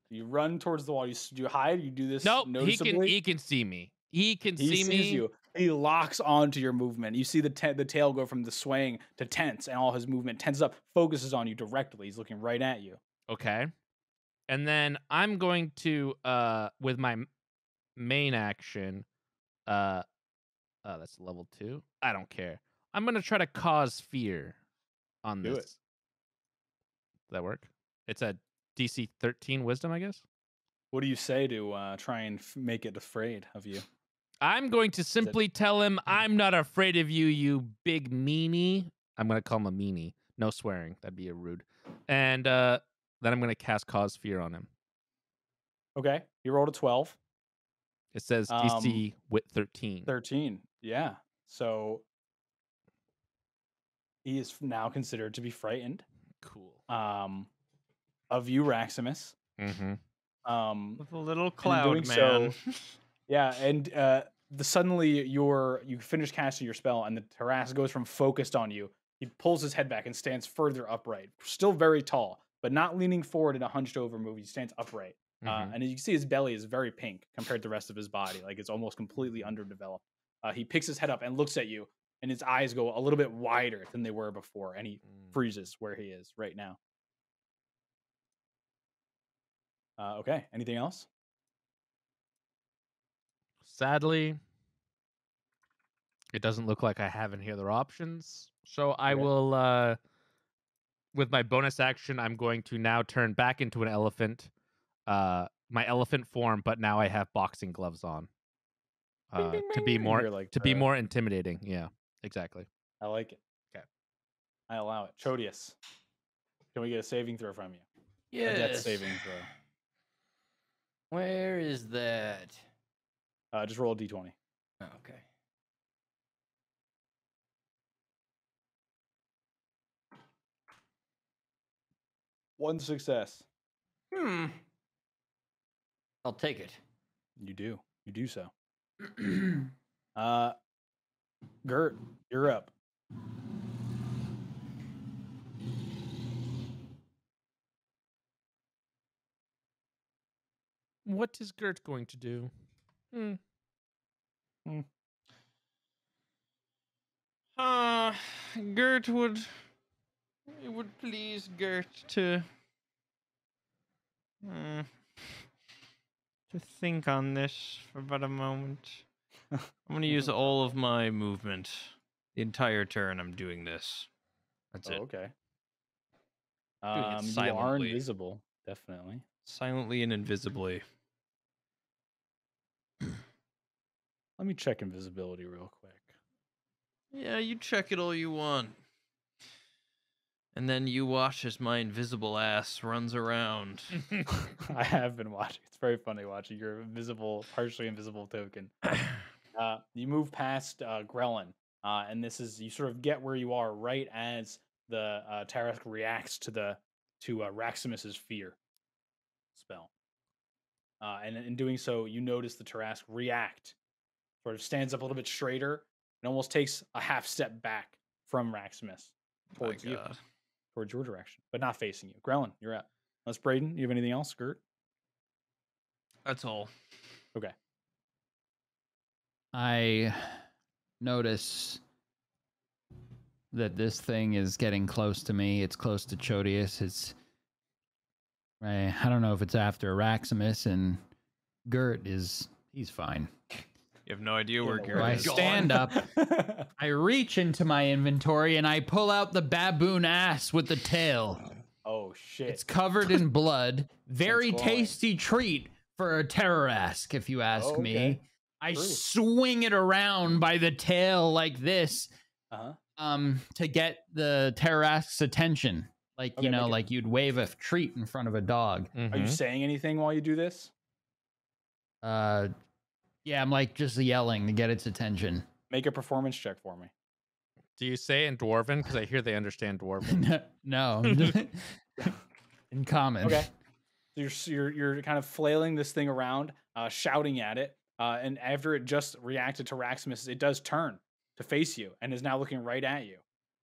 Speaker 1: You run towards the wall. You hide. You do this.
Speaker 5: Nope,
Speaker 1: noticeably.
Speaker 5: he can see me. He
Speaker 1: sees
Speaker 5: me.
Speaker 1: You. He locks onto your movement. You see the tail go from the swaying to tense, and all his movement tenses up, focuses on you directly. He's looking right at you.
Speaker 5: Okay. And then I'm going to, with my main action, that's level 2. I don't care. I'm going to try to cause fear on
Speaker 1: Do
Speaker 5: this.
Speaker 1: it.
Speaker 5: Does that work? It's a DC 13 wisdom, I guess.
Speaker 1: What do you say to try and make it afraid of you?
Speaker 5: I'm going to simply tell him, I'm not afraid of you, you big meanie. I'm going to call him a meanie. No swearing. That'd be a rude. And then I'm going to cast Cause Fear on him.
Speaker 1: Okay. You rolled a 12.
Speaker 5: It says DC with 13.
Speaker 1: 13. Yeah. So he is now considered to be frightened.
Speaker 5: Cool.
Speaker 1: Of you, Raximus.
Speaker 5: Mm-hmm.
Speaker 4: With a little cloud, man.
Speaker 1: So, yeah, and suddenly you finish casting your spell, and the Tarrasque goes from focused on you. He pulls his head back and stands further upright, still very tall, but not leaning forward in a hunched over move. He stands upright, and as you can see, his belly is very pink compared to the rest of his body, like it's almost completely underdeveloped. He picks his head up and looks at you, and his eyes go a little bit wider than they were before, and he freezes where he is right now. Okay. Anything else?
Speaker 5: Sadly, it doesn't look like I have any other options. So I will, with my bonus action, I'm going to now turn back into an elephant, my elephant form, but now I have boxing gloves on, to be more intimidating. Yeah, exactly.
Speaker 1: I like it. Okay. I allow it. Chodius, can we get a saving throw from you?
Speaker 7: Yes.
Speaker 1: A death saving throw.
Speaker 7: Where is that?
Speaker 1: Just roll a d20.
Speaker 7: Oh, okay.
Speaker 1: One success.
Speaker 7: I'll take it.
Speaker 1: You do. You do so. Gert, you're up.
Speaker 5: What is Gert going to do?
Speaker 6: Gert would. It would please Gert to think on this for about a moment. I'm gonna use all of my movement. The entire turn I'm doing this. That's it.
Speaker 1: Okay.
Speaker 6: Doing it
Speaker 1: You are
Speaker 6: silently.
Speaker 1: invisible, definitely.
Speaker 6: Silently and invisibly.
Speaker 1: Let me check invisibility real quick.
Speaker 6: Yeah, you check it all you want. And then you watch as my invisible ass runs around.
Speaker 1: I have been watching. It's very funny watching your invisible, partially invisible token. You move past Grellin, and this is you sort of get where you are right as the Tarrasque reacts to Raximus's fear spell. And in doing so, you notice the Tarrasque react, sort of stands up a little bit straighter, and almost takes a half step back from Raximus towards you, towards your direction, but not facing you. Grellin, you're up. Unless Braden, you have anything else, Gert?
Speaker 6: That's all.
Speaker 1: Okay.
Speaker 2: I notice that this thing is getting close to me. It's close to Chodius. I don't know if it's after Araximus, and Gert he's fine.
Speaker 6: You have no idea where
Speaker 2: So
Speaker 6: Gert
Speaker 2: I
Speaker 6: is.
Speaker 2: stand up, I reach into my inventory, and I pull out the baboon ass with the tail.
Speaker 1: Oh shit!
Speaker 2: It's covered in blood. Very
Speaker 1: glowing.
Speaker 2: tasty treat for a Tarrasque, if you ask
Speaker 1: okay.
Speaker 2: me. I
Speaker 1: True.
Speaker 2: swing it around by the tail like this, to get the Tarrasque's attention. Like,
Speaker 1: Okay, make it-
Speaker 2: like you'd wave a treat in front of a dog.
Speaker 1: Are you saying anything while you do this?
Speaker 2: Yeah, I'm like just yelling to get its attention.
Speaker 1: Make a performance check for me.
Speaker 5: Do you say it in Dwarven? Because I hear they understand Dwarven.
Speaker 2: No. In common.
Speaker 1: Okay. So you're kind of flailing this thing around, shouting at it, and after it just reacted to Raximus, it does turn to face you and is now looking right at you.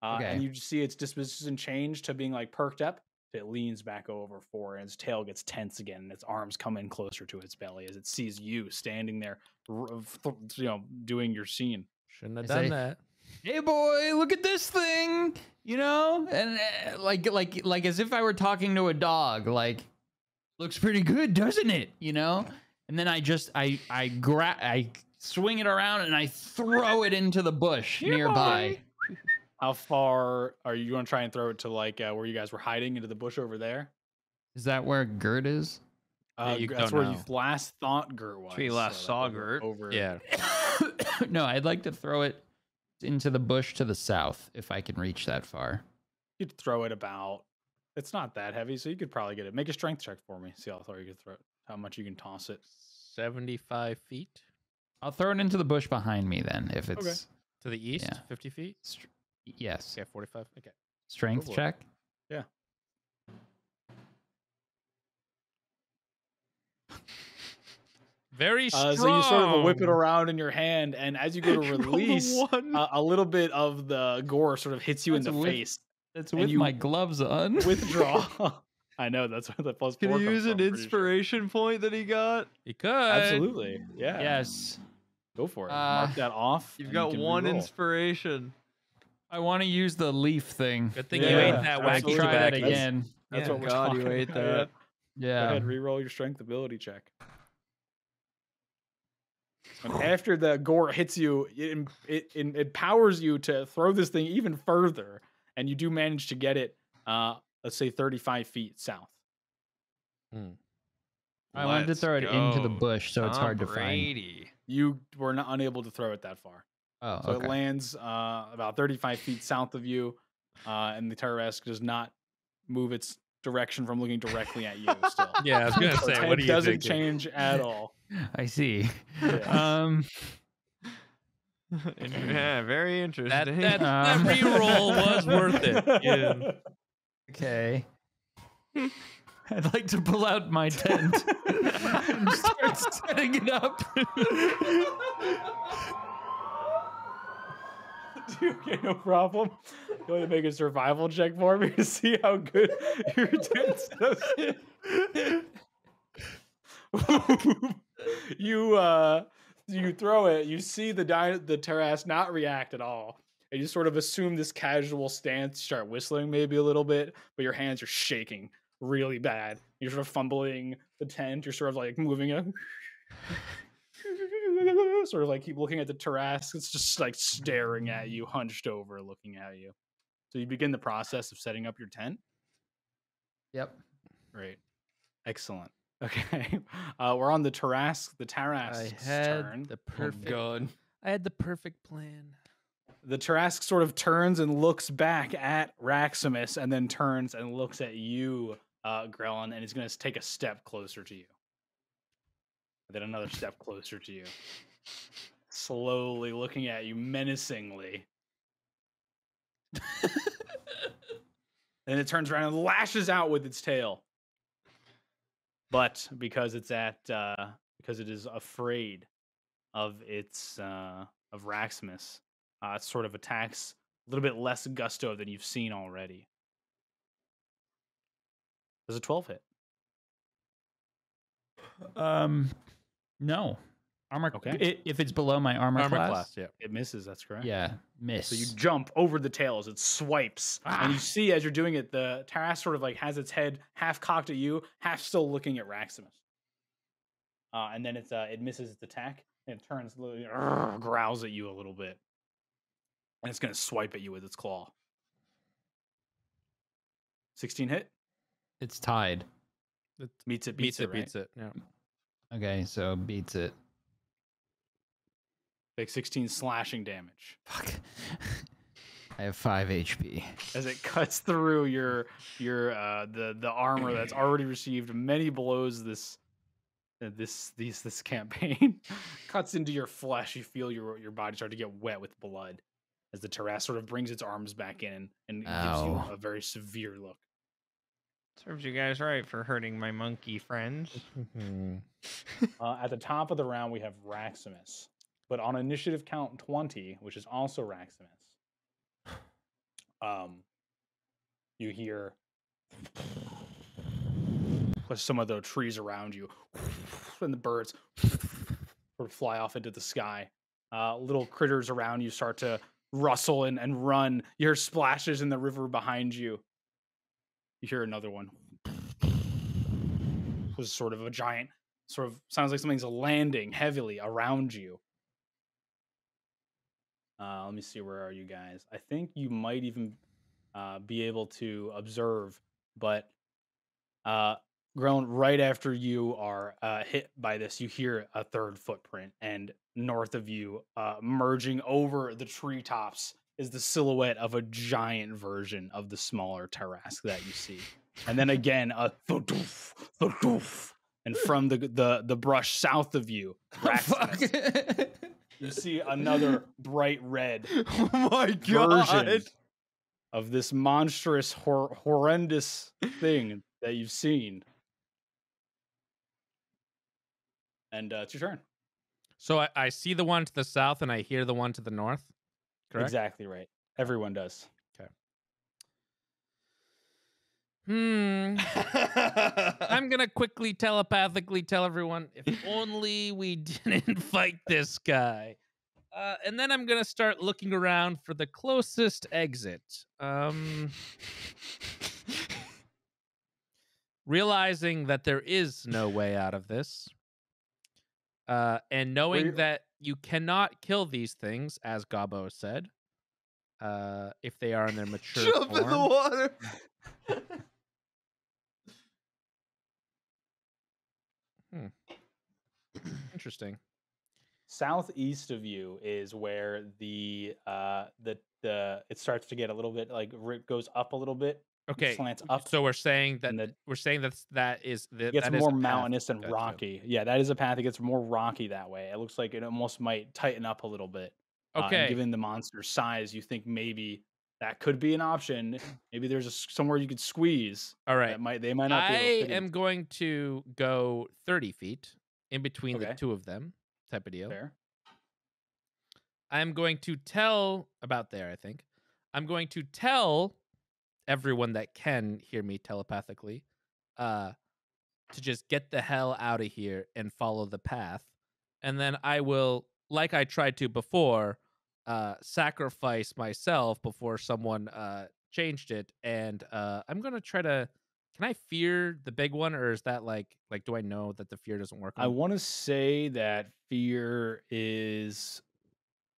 Speaker 2: Okay.
Speaker 1: And you just see its disposition change to being like perked up. It leans back over forward, and its tail gets tense again, and its arms come in closer to its belly as it sees you standing there, doing your scene.
Speaker 5: Shouldn't have
Speaker 2: I
Speaker 5: done
Speaker 2: say,
Speaker 5: that.
Speaker 2: Hey boy, look at this thing, and like as if I were talking to a dog. Like, looks pretty good, doesn't it? And then I swing it around and I throw it into the bush nearby.
Speaker 1: How far are you going to try and throw it to, like where you guys were hiding, into the bush over there?
Speaker 2: Is that where Gert is?
Speaker 5: You
Speaker 1: that's
Speaker 5: don't
Speaker 1: where
Speaker 5: know.
Speaker 1: you last thought Gert was.
Speaker 6: That's where you last saw Gert.
Speaker 1: Over.
Speaker 5: Yeah.
Speaker 2: No, I'd like to throw it into the bush to the south if I can reach that far.
Speaker 1: You could throw it about. It's not that heavy, so you could probably get it. Make a strength check for me. See how far you can throw it. How much you can toss it.
Speaker 5: 75 feet
Speaker 2: I'll throw it into the bush behind me then, if it's
Speaker 1: Okay.
Speaker 5: to the east.
Speaker 2: Yeah.
Speaker 5: 50 feet.
Speaker 2: yes.
Speaker 5: Okay, 45. Okay.
Speaker 2: Strength
Speaker 1: Go for it.
Speaker 2: check.
Speaker 1: Yeah.
Speaker 5: Very strong.
Speaker 1: So you sort of whip it around in your hand, and as you go to release, a little bit of the gore sort of hits you in the face.
Speaker 2: That's
Speaker 1: And
Speaker 2: with
Speaker 1: you
Speaker 2: my gloves on.
Speaker 1: Withdraw. I know, that's where the plus 4
Speaker 6: Can he
Speaker 1: comes
Speaker 6: use
Speaker 1: from,
Speaker 6: an
Speaker 1: pretty sure.
Speaker 6: inspiration point that he got?
Speaker 5: He could.
Speaker 1: Absolutely. Yeah.
Speaker 2: Yes.
Speaker 1: Go for it. Mark that off.
Speaker 6: You've
Speaker 1: and
Speaker 6: got
Speaker 1: you can
Speaker 6: one
Speaker 1: reroll.
Speaker 6: inspiration.
Speaker 2: I want to use the leaf thing.
Speaker 5: Good thing
Speaker 1: Yeah,
Speaker 5: you ate that
Speaker 1: absolutely.
Speaker 5: wacky
Speaker 2: Try that
Speaker 5: tobacco.
Speaker 2: again.
Speaker 1: That's
Speaker 5: Yeah.
Speaker 1: what we're
Speaker 6: God,
Speaker 1: talking
Speaker 6: you ate
Speaker 1: about.
Speaker 6: that.
Speaker 1: Go
Speaker 2: Yeah.
Speaker 1: ahead, reroll your strength ability check. And after the gore hits you, it empowers you to throw this thing even further, and you do manage to get it, let's say 35 feet south.
Speaker 2: I wanted to throw it into the
Speaker 6: Let's
Speaker 2: bush, so it's
Speaker 6: Tom
Speaker 2: hard to find.
Speaker 6: Brady.
Speaker 1: You were not unable to throw it that far.
Speaker 2: Oh,
Speaker 1: So
Speaker 2: okay.
Speaker 1: it lands about 35 feet south of you, and the Tarrasque does not move its direction from looking directly at you still.
Speaker 5: Yeah, I was gonna
Speaker 1: So
Speaker 5: say,
Speaker 1: its
Speaker 5: what
Speaker 1: head
Speaker 5: do you
Speaker 1: doesn't
Speaker 5: thinking?
Speaker 1: change at all.
Speaker 2: I see.
Speaker 1: Yeah.
Speaker 6: Yeah, very interesting.
Speaker 5: That reroll was worth it. Yeah.
Speaker 2: Okay. I'd like to pull out my tent and start setting it up.
Speaker 1: Okay, no problem. You want to make a survival check for me to see how good your tent does? You throw it. You see the Tarrasque not react at all. and you sort of assume this casual stance, start whistling maybe a little bit, but your hands are shaking really bad. You're sort of fumbling the tent. You're sort of like moving it. Sort of like keep looking at the Tarrasque. It's just like staring at you, hunched over, looking at you. So you begin the process of setting up your tent.
Speaker 2: Yep.
Speaker 1: Great. Excellent. Okay. We're on the Tarrasque's turn.
Speaker 2: the perfect.
Speaker 3: God.
Speaker 5: I had the perfect plan.
Speaker 1: The Tarrasque sort of turns and looks back at Raximus and then turns and looks at you, Grellin, and he's going to take a step closer to you. Then another step closer to you. Slowly looking at you menacingly. Then it turns around and lashes out with its tail. But because it's because it is afraid of its of Raximus, it sort of attacks a little bit less gusto than you've seen already. Does a 12 hit?
Speaker 2: No. Armor.
Speaker 1: Okay.
Speaker 2: If it's below my armor class.
Speaker 5: Yeah.
Speaker 1: It misses, that's correct.
Speaker 2: Yeah. Miss.
Speaker 1: So you jump over the tail as it swipes, and you see as you're doing it, the Tarrasque sort of like has its head half cocked at you, half still looking at Raximus. And then it misses its attack, and it turns, growls at you a little bit, and it's gonna swipe at you with its claw. 16 hit.
Speaker 2: It's tied.
Speaker 1: Beats it,
Speaker 5: Beats
Speaker 1: right?
Speaker 5: it. Yeah.
Speaker 2: Okay, so beats it.
Speaker 1: Take 16 slashing damage
Speaker 2: Fuck. I have 5 HP.
Speaker 1: as it cuts through your the armor that's already received many blows this campaign. Cuts into your flesh. You feel your body start to get wet with blood as the Tarrasque sort of brings its arms back in and gives you a very severe look.
Speaker 7: Serves you guys right for hurting my monkey friends.
Speaker 1: At the top of the round, we have Raximus. But on initiative count 20, which is also Raximus, you hear some of the trees around you, and the birds sort of fly off into the sky. Little critters around you start to rustle and run. You hear splashes in the river behind you. You hear another one. It was sort of a giant, sort of sounds like something's landing heavily around you. Let me see, where are you guys? I think you might even be able to observe, but Grown, right after you are hit by this, you hear a third footprint, and north of you, merging over the treetops, is the silhouette of a giant version of the smaller Tarrasque that you see. And then again, a thudoof, thudoof, and from the brush south of you, Raximus, you see another bright red
Speaker 6: Oh my
Speaker 1: version
Speaker 6: god.
Speaker 1: of this monstrous, horrendous thing that you've seen. And it's your turn.
Speaker 5: So I see the one to the south and I hear the one to the north. Correct?
Speaker 1: Exactly right. Everyone does.
Speaker 5: I'm gonna quickly telepathically tell everyone, if only we didn't fight this guy. And then I'm gonna start looking around for the closest exit. Realizing that there is no way out of this. And knowing that you cannot kill these things, as Gabo said, if they are in their mature
Speaker 6: Jump
Speaker 5: form.
Speaker 6: in the water.
Speaker 5: Interesting.
Speaker 1: Southeast of you is where the it starts to get a little bit like it goes up a little bit.
Speaker 5: Okay,
Speaker 1: Slants up.
Speaker 5: so we're saying that
Speaker 1: and
Speaker 5: that is
Speaker 1: it gets more mountainous and
Speaker 5: Gotcha.
Speaker 1: rocky. Yeah, that is a path. It gets more rocky that way. It looks like it almost might tighten up a little bit. And
Speaker 5: Okay.
Speaker 1: given the monster's size, you think maybe that could be an option. Maybe there's somewhere you could squeeze.
Speaker 5: All right.
Speaker 1: They might not be able to
Speaker 5: I
Speaker 1: fit in.
Speaker 5: am going to go 30 feet in between the
Speaker 1: Okay.
Speaker 5: two of them, type of deal.
Speaker 1: Fair.
Speaker 5: I'm going to tell about there, I think. I'm going to tell everyone that can hear me telepathically to just get the hell out of here and follow the path. And then I will, like I tried to before, sacrifice myself before someone changed it, and I'm gonna try to. Can I fear the big one, or is that like do I know that the fear doesn't work?
Speaker 1: I want to say that fear is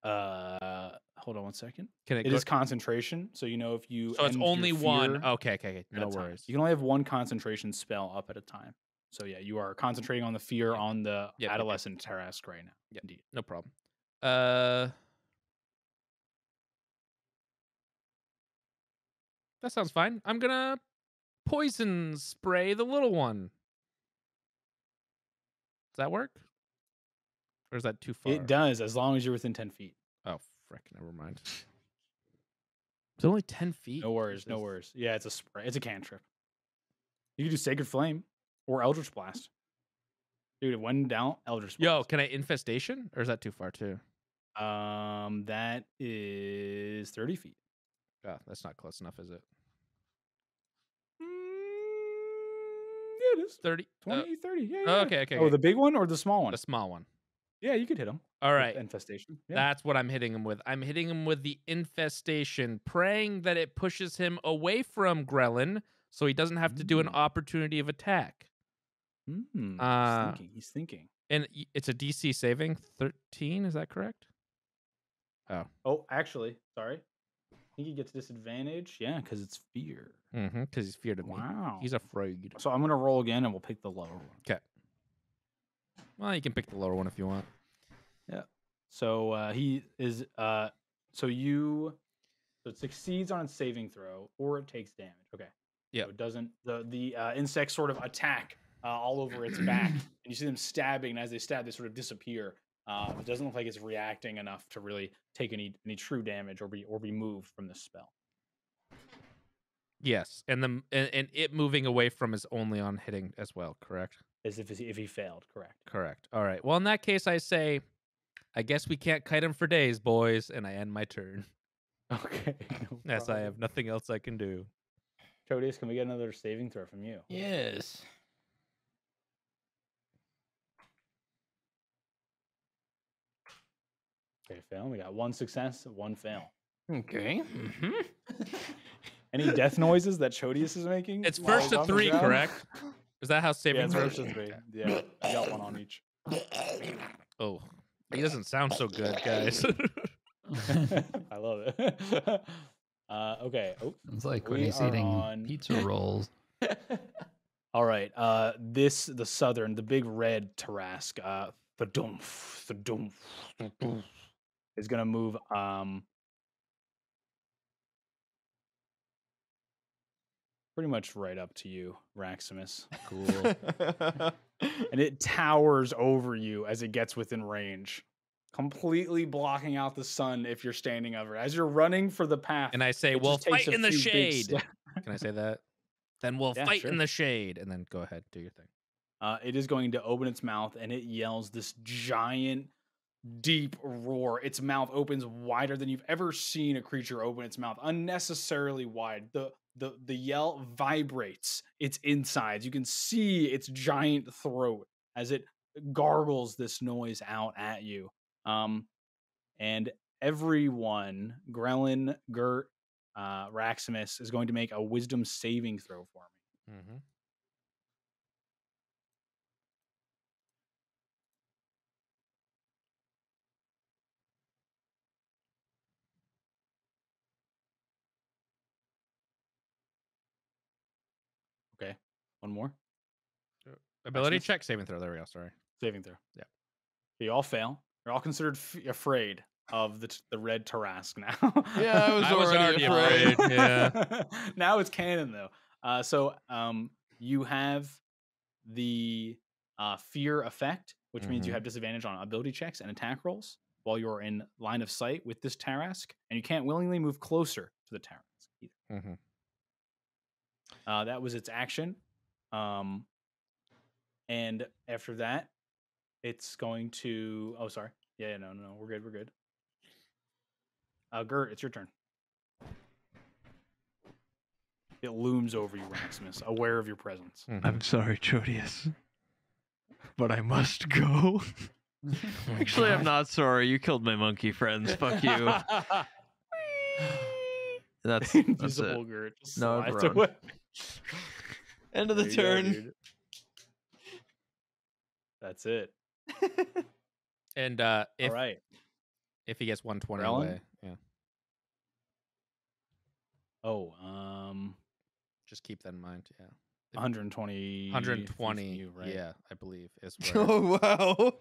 Speaker 1: hold on one second.
Speaker 5: Can it
Speaker 1: It
Speaker 5: go?
Speaker 1: is concentration, so you know if you
Speaker 5: So it's
Speaker 1: end your
Speaker 5: only one.
Speaker 1: fear
Speaker 5: Okay.
Speaker 1: at
Speaker 5: No
Speaker 1: a time.
Speaker 5: worries.
Speaker 1: You can only have one concentration spell up at a time. So yeah, you are concentrating on the fear
Speaker 5: Yep.
Speaker 1: on the
Speaker 5: Yep.
Speaker 1: adolescent Tarrasque right now.
Speaker 5: Yep.
Speaker 1: Indeed.
Speaker 5: No problem. That sounds fine. I'm gonna poison spray the little one. Does that work? Or is that too far?
Speaker 1: It does, as long as you're within 10 feet.
Speaker 5: Oh, frick, never mind. It's only 10 feet.
Speaker 1: No worries, no
Speaker 5: Jesus.
Speaker 1: worries. Yeah, it's a spray. It's a cantrip. You can do Sacred Flame or Eldritch Blast. Dude, when down, Eldritch Blast.
Speaker 5: Yo, can I infestation? Or is that too far too?
Speaker 1: That is 30 feet.
Speaker 5: Oh, that's not close enough, is it?
Speaker 1: Yeah, it is.
Speaker 5: 30.
Speaker 1: 20, 30. Yeah, yeah.
Speaker 5: Okay.
Speaker 1: Oh, the big one or the small one?
Speaker 5: The small one.
Speaker 1: Yeah, you could hit him.
Speaker 5: All
Speaker 1: with
Speaker 5: right.
Speaker 1: Infestation. Yeah.
Speaker 5: That's what I'm hitting him with. I'm hitting him with the infestation, praying that it pushes him away from Grellin so he doesn't have to do an opportunity of attack.
Speaker 1: He's thinking.
Speaker 5: And it's a DC saving 13, is that correct?
Speaker 1: Oh, actually, sorry. I think he gets disadvantage. Yeah, because it's fear.
Speaker 5: Mm-hmm, because he's feared of me.
Speaker 1: Wow.
Speaker 5: He's afraid.
Speaker 1: So I'm going to roll again and we'll pick the lower one.
Speaker 5: Okay. Well, you can pick the lower one if you want.
Speaker 1: Yeah. So he is so it succeeds on its saving throw or it takes damage. Okay.
Speaker 5: Yeah.
Speaker 1: So it doesn't the insects sort of attack all over its back and you see them stabbing, and as they stab they sort of disappear. It doesn't look like it's reacting enough to really take any true damage or be moved from this spell.
Speaker 5: Yes, and it moving away from is only on hitting as well, correct?
Speaker 1: As if he failed, correct.
Speaker 5: Correct. All right. Well, in that case, I say, I guess we can't kite him for days, boys, and I end my turn.
Speaker 1: Okay. No
Speaker 5: Yes, I
Speaker 1: problem.
Speaker 5: have nothing else I can do.
Speaker 1: Todius, can we get another saving throw from you?
Speaker 7: Yes.
Speaker 1: Okay, fail. We got one success, one fail.
Speaker 7: Okay.
Speaker 1: Any death noises that Chodius is making?
Speaker 5: It's
Speaker 1: while
Speaker 5: first
Speaker 1: he's
Speaker 5: to
Speaker 1: on the
Speaker 5: 3,
Speaker 1: ground?
Speaker 5: correct? Is that how
Speaker 1: Yeah,
Speaker 5: saving
Speaker 1: it's
Speaker 5: throws?
Speaker 1: first to 3. Yeah, I got one on each.
Speaker 5: Oh, he doesn't sound so good, guys.
Speaker 1: I love it. Okay. Oh,
Speaker 2: It's like when
Speaker 1: we
Speaker 2: he's
Speaker 1: are
Speaker 2: eating
Speaker 1: on-
Speaker 2: pizza rolls.
Speaker 1: all right. The big red Tarrasque, the is gonna move. Pretty much right up to you, Raximus.
Speaker 5: Cool.
Speaker 1: And it towers over you as it gets within range, completely blocking out the sun if you're standing over it. As you're running for the path,
Speaker 5: And I say,
Speaker 1: it
Speaker 5: we'll
Speaker 1: just takes
Speaker 5: fight
Speaker 1: a
Speaker 5: in the
Speaker 1: few big
Speaker 5: shade.
Speaker 1: steps.
Speaker 5: Can I say that? Then we'll
Speaker 1: Yeah,
Speaker 5: fight
Speaker 1: sure.
Speaker 5: in the shade. And then go ahead, do your thing.
Speaker 1: It is going to open its mouth and it yells this giant, deep roar. Its mouth opens wider than you've ever seen a creature open its mouth, unnecessarily wide. The yell vibrates its insides. You can see its giant throat as it gargles this noise out at you. And everyone, Grellin, Gert, Raximus, is going to make a wisdom saving throw for me.
Speaker 5: Mm-hmm.
Speaker 1: Okay, one more
Speaker 5: Ability
Speaker 1: Maximus?
Speaker 5: check, saving throw. There we go. Sorry.
Speaker 1: saving throw.
Speaker 5: Yeah.
Speaker 1: You all fail. You're all considered afraid of the red Tarrasque now.
Speaker 6: Yeah, I was already afraid.
Speaker 5: Yeah.
Speaker 1: Now it's canon though. So you have the fear effect, which means you
Speaker 5: Mhm.
Speaker 1: have disadvantage on ability checks and attack rolls while you're in line of sight with this Tarrasque, and you can't willingly move closer to the Tarrasque either.
Speaker 5: Mm-hmm.
Speaker 1: That was its action. And after that, it's going to. Oh, sorry. Yeah, no, we're good. We're good. Gert, it's your turn. It looms over you, Raximus, aware of your presence.
Speaker 6: I'm sorry, Chodius, but I must go.
Speaker 4: Actually, I'm not sorry. You killed my monkey friends. Fuck you. That's
Speaker 1: Invisible
Speaker 4: it.
Speaker 1: Gert just
Speaker 6: No, I've
Speaker 1: slides
Speaker 6: run.
Speaker 1: away.
Speaker 6: End of the
Speaker 1: There you go,
Speaker 6: turn.
Speaker 1: dude. That's it.
Speaker 5: And
Speaker 1: All
Speaker 5: if
Speaker 1: right.
Speaker 5: if he gets 120
Speaker 1: Grellin?
Speaker 5: away, yeah,
Speaker 1: Oh,
Speaker 5: just keep that in mind. Yeah,
Speaker 1: 120.
Speaker 5: 120.
Speaker 1: you, right?
Speaker 5: Yeah, I believe is where
Speaker 6: Oh wow.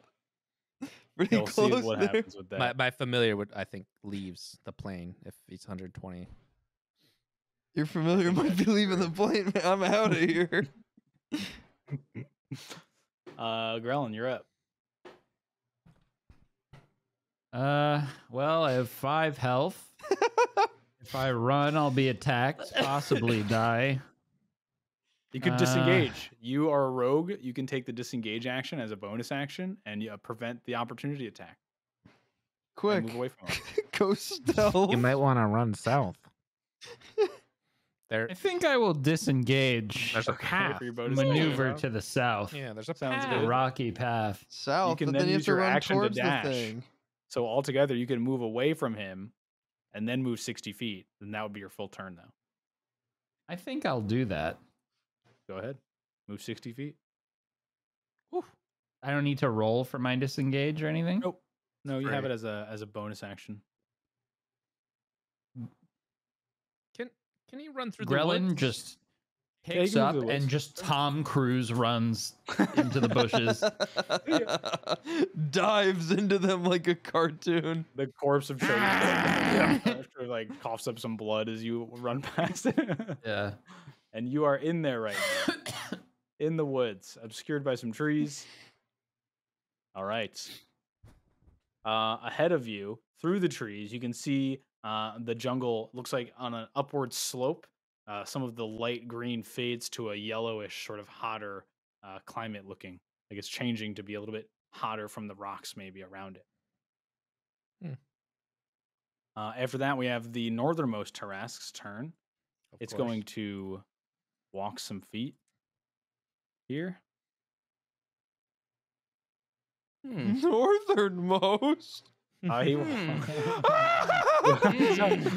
Speaker 6: Pretty
Speaker 1: We'll see
Speaker 6: close
Speaker 1: what
Speaker 6: there.
Speaker 1: happens with that.
Speaker 5: my familiar would I think leaves the plane if he's 120.
Speaker 6: Your familiar
Speaker 1: think
Speaker 6: might
Speaker 1: that's
Speaker 6: be leaving the plane. Man. I'm out of here.
Speaker 1: Grellin, you're up.
Speaker 2: Well, I have 5 health. If I run, I'll be attacked, possibly die.
Speaker 1: You could disengage. You are a rogue. You can take the disengage action as a bonus action and you prevent the opportunity attack. And
Speaker 6: Quick,
Speaker 1: move away from it.
Speaker 6: go stealth.
Speaker 5: You might want to run south. There,
Speaker 2: I think I will disengage.
Speaker 5: there's a
Speaker 1: Okay,
Speaker 5: path.
Speaker 1: for your bonus
Speaker 2: Maneuver
Speaker 1: action.
Speaker 2: to the south.
Speaker 5: Yeah, there's a
Speaker 1: Sounds
Speaker 5: path.
Speaker 2: A
Speaker 1: good.
Speaker 2: rocky path.
Speaker 6: South,
Speaker 1: can
Speaker 6: but
Speaker 1: then
Speaker 6: then you have
Speaker 1: use
Speaker 6: to
Speaker 1: your
Speaker 6: run
Speaker 1: action to
Speaker 6: towards the
Speaker 1: dash.
Speaker 6: thing.
Speaker 1: So altogether, you can move away from him and then move 60 feet. And that would be your full turn, though.
Speaker 2: I think I'll do that.
Speaker 1: Go ahead. Move 60 feet.
Speaker 2: I don't need to roll for my disengage or anything.
Speaker 1: Nope. No, you have
Speaker 5: Right.
Speaker 1: it as a bonus action.
Speaker 5: Can he run through the
Speaker 2: Grellin
Speaker 5: woods?
Speaker 2: just
Speaker 1: Yeah,
Speaker 2: picks
Speaker 1: you can
Speaker 2: up
Speaker 1: move through the
Speaker 2: and
Speaker 1: woods.
Speaker 2: just Tom Cruise runs into the bushes.
Speaker 6: Dives into them like a cartoon.
Speaker 1: The corpse of Chody like coughs up some blood as you run past it.
Speaker 2: Yeah.
Speaker 1: And you are in there right now. In the woods, obscured by some trees. All right. Ahead of you, through the trees, you can see the jungle. Looks like on an upward slope. Some of the light green fades to a yellowish, sort of hotter climate looking. Like it's changing to be a little bit hotter from the rocks maybe around it. After that, we have the northernmost Tarrasque's turn.
Speaker 5: Of
Speaker 1: It's
Speaker 5: course.
Speaker 1: going to walk some feet here.
Speaker 6: Northernmost.
Speaker 1: He walks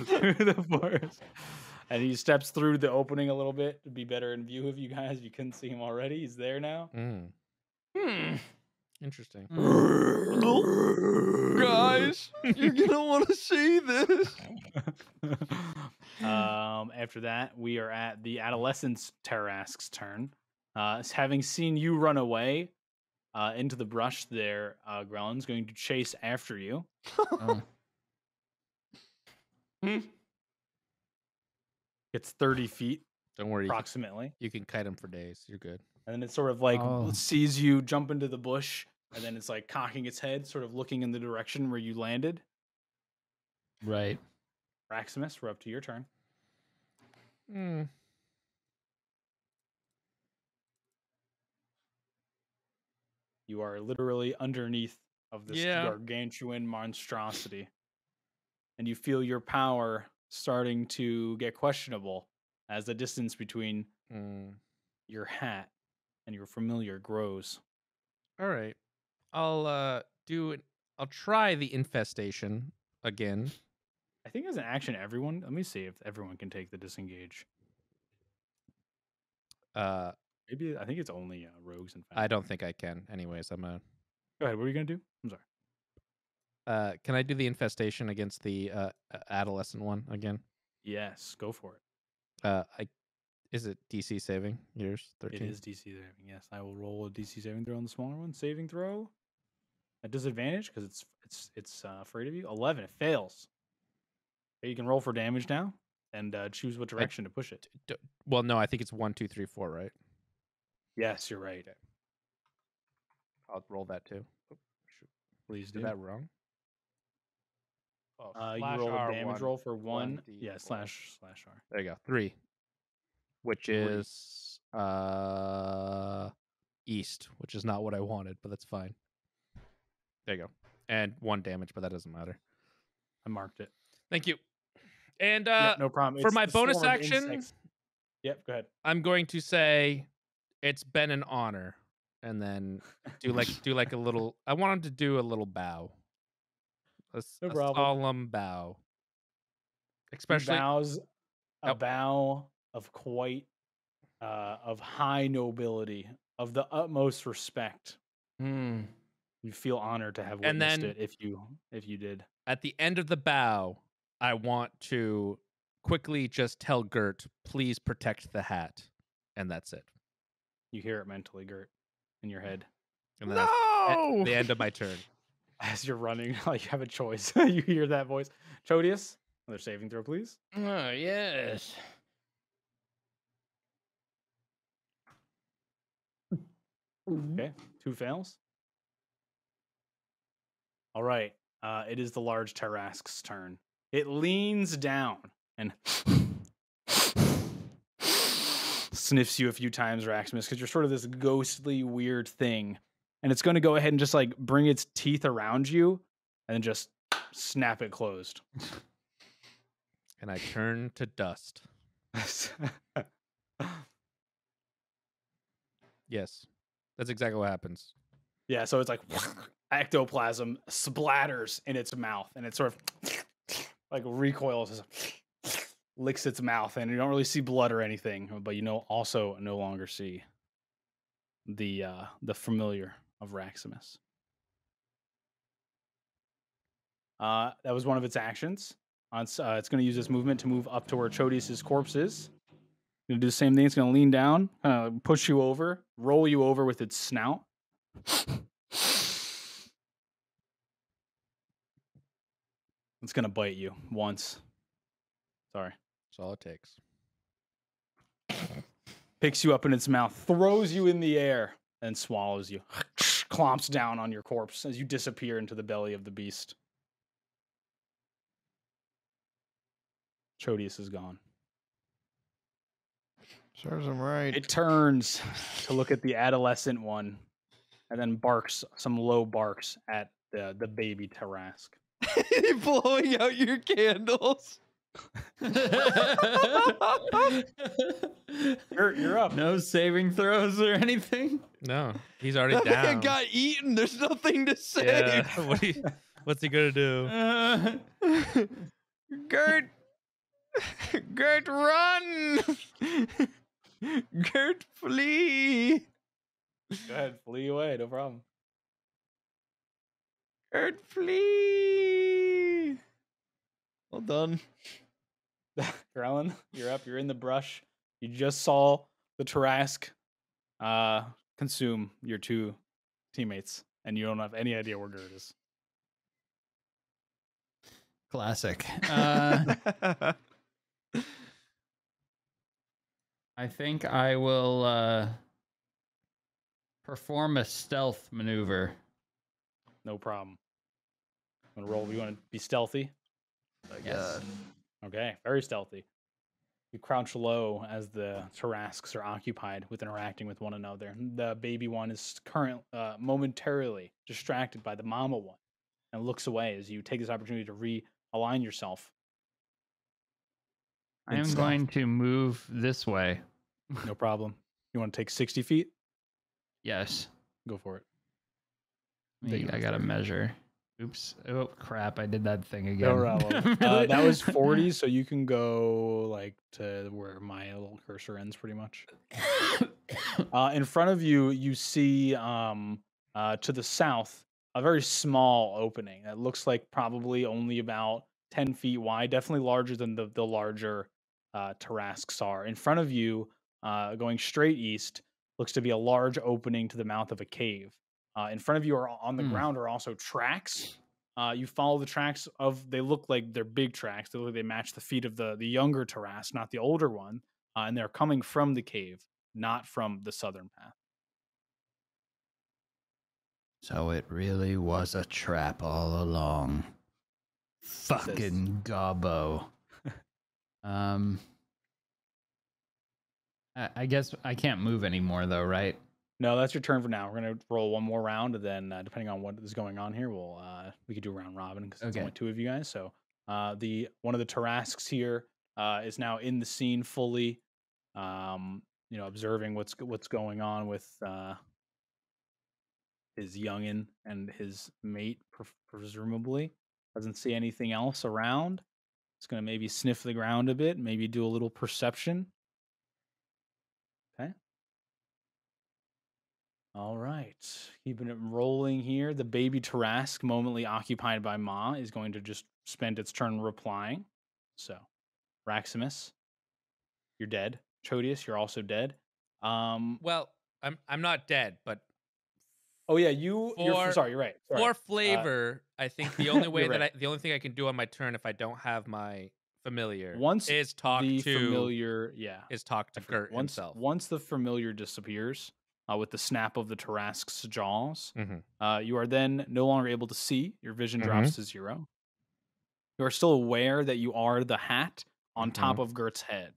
Speaker 1: through the forest. And he steps through the opening a little bit to be better in view of you guys. You couldn't see him already. He's there now.
Speaker 5: Interesting.
Speaker 6: Guys, you're gonna want to see this.
Speaker 1: After that, we are at the adolescent's Tarrasque's turn. Having seen you run away into the brush there, Grellin's going to chase after you.
Speaker 2: Oh.
Speaker 1: It's 30 feet
Speaker 5: Don't worry.
Speaker 1: approximately.
Speaker 5: You can kite him for days. You're good.
Speaker 1: And then it sort of like
Speaker 2: Oh.
Speaker 1: sees you jump into the bush, and then it's like cocking its head, sort of looking in the direction where you landed.
Speaker 2: Right.
Speaker 1: Raximus, we're up to your turn. You are literally underneath of this
Speaker 5: Yeah.
Speaker 1: gargantuan monstrosity. And you feel your power starting to get questionable as the distance between your hat and your familiar grows.
Speaker 5: All right. I'll do it. I'll try the infestation again.
Speaker 1: I think as an action, everyone. Let me see if everyone can take the disengage. Maybe I think it's only rogues and.
Speaker 5: I don't think I can. Anyways, I'm a.
Speaker 1: Go ahead. What are you gonna do? I'm sorry.
Speaker 5: Can I do the infestation against the adolescent one again?
Speaker 1: Yes, go for it.
Speaker 5: Is it DC saving? Yours 13.
Speaker 1: It is DC saving. Yes, I will roll a DC saving throw on the smaller one. Saving throw at disadvantage because it's afraid of you. 11. It fails. Okay, you can roll for damage now and choose what direction to push it.
Speaker 5: Well, no, I think it's 1, 2, 3, 4, right?
Speaker 1: Yes, you're right.
Speaker 5: I'll roll that too.
Speaker 1: Please do.
Speaker 5: Did that wrong? Oh,
Speaker 1: You
Speaker 5: slash
Speaker 1: roll a
Speaker 5: R,
Speaker 1: damage roll for one.
Speaker 5: 1d4.
Speaker 1: Yeah, slash R.
Speaker 5: There you go. 3. Which is east, which is not what I wanted, but that's fine. There you go. And 1 damage, but that doesn't matter.
Speaker 1: I marked it.
Speaker 5: Thank you. And
Speaker 1: Yeah, no problem.
Speaker 5: for
Speaker 1: It's
Speaker 5: my
Speaker 1: the swarm
Speaker 5: bonus
Speaker 1: of
Speaker 5: action,
Speaker 1: insects. Yep, go ahead.
Speaker 5: I'm going to say it's been an honor. and then do like a little. I want him to do a little bow,
Speaker 1: No
Speaker 5: a
Speaker 1: problem.
Speaker 5: solemn bow,
Speaker 1: He
Speaker 5: especially.
Speaker 1: bows a
Speaker 5: Oh.
Speaker 1: bow of quite of high nobility, of the utmost respect.
Speaker 6: Hmm.
Speaker 1: You feel honored to have
Speaker 5: And
Speaker 1: witnessed
Speaker 5: then-
Speaker 1: it if you did.
Speaker 5: At the end of the bow, I want to quickly just tell Gert, please protect the hat, and that's it.
Speaker 1: You hear it mentally, Gert, in your head.
Speaker 5: And then that's
Speaker 6: No.
Speaker 5: the end of my turn.
Speaker 1: As you're running, like you have a choice. You hear that voice. Chodius, another saving throw, please.
Speaker 3: Oh, yes.
Speaker 1: Okay, 2 fails. All right, it is the large Tarrasque's turn. It leans down and sniffs you a few times, Raximus, because you're sort of this ghostly, weird thing. And it's going to go ahead and just like bring its teeth around you and then just snap it closed.
Speaker 5: And I turn to dust. Yes, that's exactly what happens.
Speaker 1: Yeah, so it's like ectoplasm splatters in its mouth, and it sort of like recoils, licks its mouth, and you don't really see blood or anything, but you know also no longer see the familiar of Raximus. That was one of its actions. It's going to use this movement to move up to where Chodius' corpse is. Going to do the same thing. It's going to lean down, push you over, roll you over with its snout. It's going to bite you once. Sorry.
Speaker 5: That's all it takes.
Speaker 1: Picks you up in its mouth, throws you in the air, and swallows you. Clomps down on your corpse as you disappear into the belly of the beast. Chodius is gone.
Speaker 6: Serves him right.
Speaker 1: It turns to look at the adolescent one and then barks some low barks at the baby Tarrasque.
Speaker 6: Blowing out your candles.
Speaker 1: You're up.
Speaker 2: No saving throws or anything.
Speaker 5: No, he's already
Speaker 6: That man
Speaker 5: down.
Speaker 6: got eaten. There's nothing to save.
Speaker 5: Yeah. What's he gonna do?
Speaker 6: Gert, Gert, run! Gert, flee!
Speaker 1: Go ahead, flee away, no problem.
Speaker 6: Gert, flee! Well done.
Speaker 1: Grellin, you're up. You're in the brush. You just saw the Tarrasque consume your 2 teammates, and you don't have any idea where Gert is.
Speaker 2: Classic. I think I will perform a stealth maneuver.
Speaker 1: No problem. I'm gonna roll. You want to be stealthy?
Speaker 2: Yes.
Speaker 1: Okay, very stealthy. You crouch low as the Tarrasques are occupied with interacting with one another. The baby one is momentarily distracted by the mama one and looks away as you take this opportunity to realign yourself.
Speaker 2: I am going to move this way.
Speaker 1: No problem. You want to take 60 feet?
Speaker 2: Yes.
Speaker 1: Go for it.
Speaker 2: I gotta measure. Oops. Oh crap! I did that thing again.
Speaker 1: No problem. That was 40, so you can go like to where my little cursor ends, pretty much. In front of you, you see to the south a very small opening that looks like probably only about 10 feet wide, definitely larger than the larger Tarrasques are. In front of you, going straight east, looks to be a large opening to the mouth of a cave. In front of you are on the ground are also tracks. You follow the tracks they look like they're big tracks. They look like they match the feet of the younger Tarrasque, not the older one. And they're coming from the cave, not from the southern path.
Speaker 2: So it really was a trap all along. Fucking gobbo. I guess I can't move anymore though, right?
Speaker 1: No, that's your turn for now. We're gonna roll one more round, and then depending on what is going on here, we could do round robin because it's only 2 of you guys. So the one of the Tarrasques here is now in the scene fully, observing what's going on with his youngin and his mate, presumably. Doesn't see anything else around. It's gonna maybe sniff the ground a bit, maybe do a little perception. Okay. All right. Keeping it rolling here. The baby Tarrasque, momently occupied by Ma, is going to just spend its turn replying. So, Raximus, you're dead. Chodius, you're also dead.
Speaker 5: Well, I'm not dead, but
Speaker 1: Oh yeah, you're sorry. You're right. Sorry.
Speaker 5: for flavor, I think the only way
Speaker 1: You're
Speaker 5: that
Speaker 1: right.
Speaker 5: the only thing I can do on my turn if I don't have my familiar
Speaker 1: Once
Speaker 5: is talk
Speaker 1: the
Speaker 5: to
Speaker 1: familiar, yeah,
Speaker 5: is talk to Gert himself.
Speaker 1: Once the familiar disappears, with the snap of the Tarrasque's jaws,
Speaker 5: Mhm.
Speaker 1: you are then no longer able to see. Your vision
Speaker 5: Mm-hmm.
Speaker 1: drops to 0. You are still aware that you are the hat on
Speaker 5: Mm-hmm.
Speaker 1: top of Gert's head,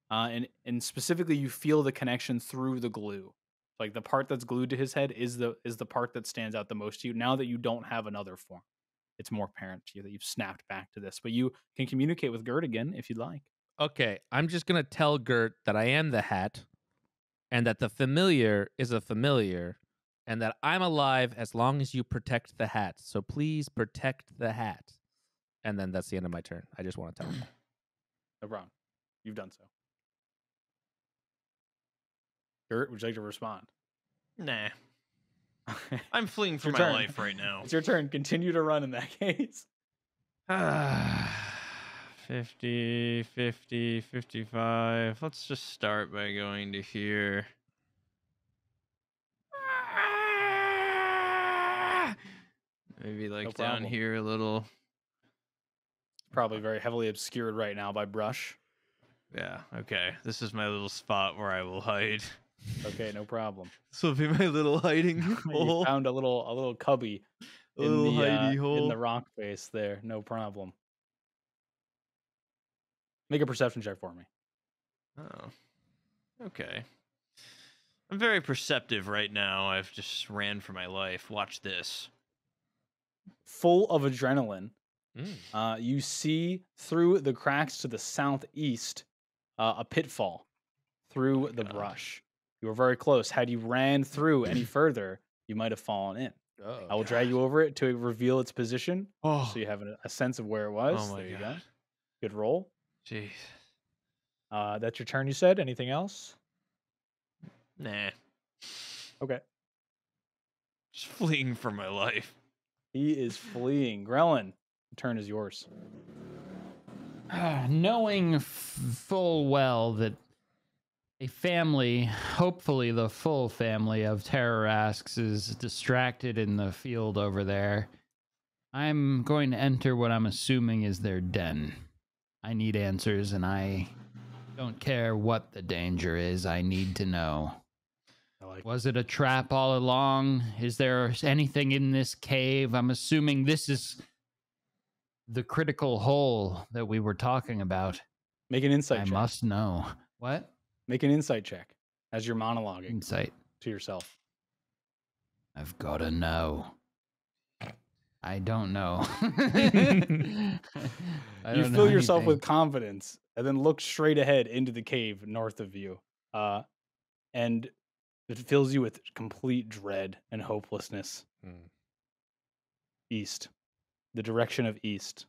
Speaker 1: and specifically, you feel the connection through the glue. Like the part that's glued to his head is the part that stands out the most to you. Now that you don't have another form, it's more apparent to you that you've snapped back to this. But you can communicate with Gert again if you'd like.
Speaker 5: Okay, I'm just gonna tell Gert that I am the hat, and that the familiar is a familiar, and that I'm alive as long as you protect the hat. So please protect the hat. And then that's the end of my turn. I just want to tell him.
Speaker 1: No problem. You've done so. Gert, would you like to respond?
Speaker 3: Nah.
Speaker 1: Okay.
Speaker 3: I'm fleeing for
Speaker 1: your
Speaker 3: my
Speaker 1: turn.
Speaker 3: life right now.
Speaker 1: It's your turn. Continue to run in that case.
Speaker 3: 50, 50, 55. Let's just start by going to here. Maybe like
Speaker 1: No
Speaker 3: down
Speaker 1: problem.
Speaker 3: here a little.
Speaker 1: Probably very heavily obscured right now by brush.
Speaker 3: Yeah, okay. This is my little spot where I will hide.
Speaker 1: Okay, no problem.
Speaker 3: This will be my little hiding
Speaker 1: You
Speaker 3: hole.
Speaker 1: found a little cubby
Speaker 3: A little hidey
Speaker 1: in
Speaker 3: hole.
Speaker 1: the rock face there. No problem. Make a perception check for me.
Speaker 3: Oh. Okay. I'm very perceptive right now. I've just ran for my life. Watch this.
Speaker 1: Full of adrenaline,
Speaker 5: Mm.
Speaker 1: you see through the cracks to the southeast a pitfall through the brush. You were very close. Had you ran through any further, you might have fallen in. I will drag you over it to reveal its position,
Speaker 3: Oh,
Speaker 1: so you have a sense of where it was.
Speaker 3: oh my
Speaker 1: There you
Speaker 3: god.
Speaker 1: go. Good roll.
Speaker 3: Jeez.
Speaker 1: That's your turn, you said? Anything else?
Speaker 3: Nah.
Speaker 1: Okay.
Speaker 3: Just fleeing for my life.
Speaker 1: He is fleeing. Grellin, the turn is yours.
Speaker 2: Knowing full well that a family, hopefully the full family of Tarrasques, is distracted in the field over there, I'm going to enter what I'm assuming is their den. I need answers, and I don't care what the danger is. I need to know. Was it a trap all along? Is there anything in this cave? I'm assuming this is the critical hole that we were talking about.
Speaker 1: Make an insight
Speaker 2: I
Speaker 1: check.
Speaker 2: must know. What?
Speaker 1: Make an insight check as you're monologuing
Speaker 2: Insight.
Speaker 1: to yourself.
Speaker 2: I've got to know. I don't know.
Speaker 1: You fill yourself with confidence and then look straight ahead into the cave north of you. And it fills you with complete dread and hopelessness. East. The direction of east.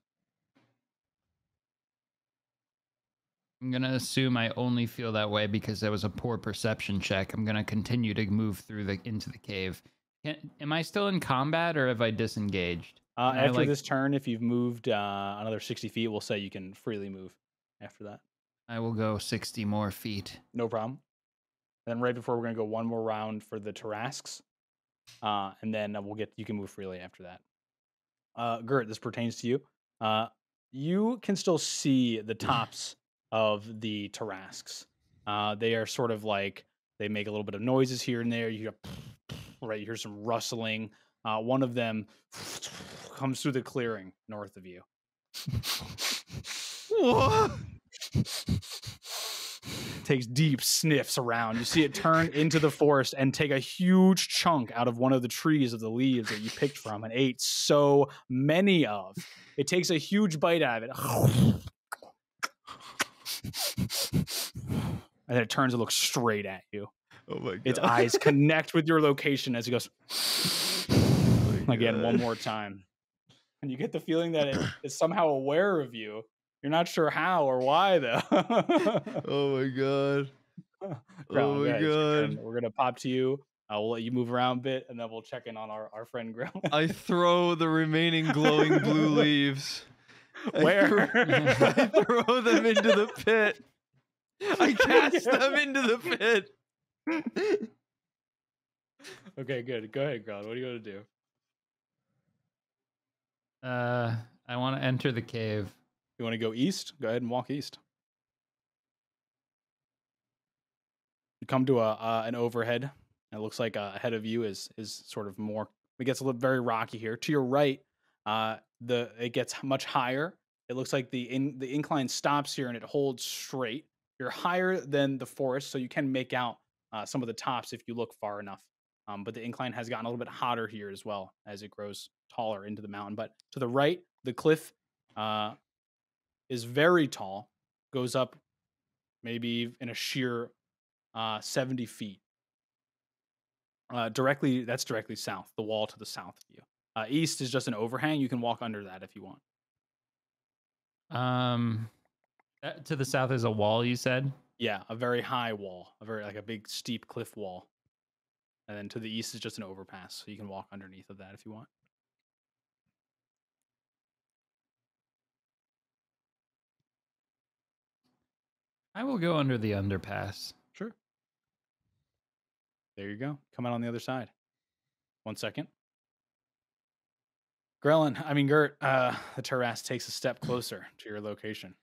Speaker 2: I'm going to assume I only feel that way because that was a poor perception check. I'm going to continue to move through into the cave. Am I still in combat or have I disengaged?
Speaker 1: After this turn, if you've moved another 60 feet, we'll say you can freely move after that.
Speaker 2: I will go 60 more feet.
Speaker 1: No problem. Then right before we're going to go one more round for the Tarrasques. And then you can move freely after that. Gert, this pertains to you. You can still see the tops of the Tarrasques. They are sort of like, they make a little bit of noises here and there. You hear some rustling. One of them comes through the clearing north of you.
Speaker 3: What?
Speaker 1: Takes deep sniffs around. You see it turn into the forest and take a huge chunk out of one of the trees of the leaves that you picked from and ate so many of. It takes a huge bite out of it. And then it turns and looks straight at you.
Speaker 3: Oh my god.
Speaker 1: Its eyes connect with your location as it goes. again one more time. And you get the feeling that it is somehow aware of you. You're not sure how or why, though.
Speaker 6: Oh my god.
Speaker 1: Growlin,
Speaker 6: Oh
Speaker 1: go
Speaker 6: my
Speaker 1: ahead, it's your turn.
Speaker 6: god.
Speaker 1: We're going to pop to you. We'll let you move around a bit, and then we'll check in on our friend Growlin.
Speaker 6: I throw the remaining glowing blue leaves.
Speaker 1: Where?
Speaker 6: I throw them into the pit. I cast them into the pit.
Speaker 1: Okay, good. Go ahead, Growlin. What are you going to do?
Speaker 2: I want to enter the cave.
Speaker 1: You want to go east? Go ahead and walk east. You come to an overhead. It looks like ahead of you is sort of more. It gets a little very rocky here. To your right, it gets much higher. It looks like the incline stops here and it holds straight. You're higher than the forest, so you can make out some of the tops if you look far enough. But the incline has gotten a little bit hotter here as well as it grows taller into the mountain. But to the right, the cliff is very tall, goes up maybe in a sheer 70 feet. That's directly south, the wall to the south of you. East is just an overhang. You can walk under that if you want.
Speaker 2: To the south is a wall, you said?
Speaker 1: Yeah, a very high wall, a big steep cliff wall. And then to the east is just an overpass, so you can walk underneath of that if you want.
Speaker 2: I will go under the underpass.
Speaker 1: Sure. There you go. Come out on the other side. 1 second. Gert, the Tarrasque takes a step closer to your location.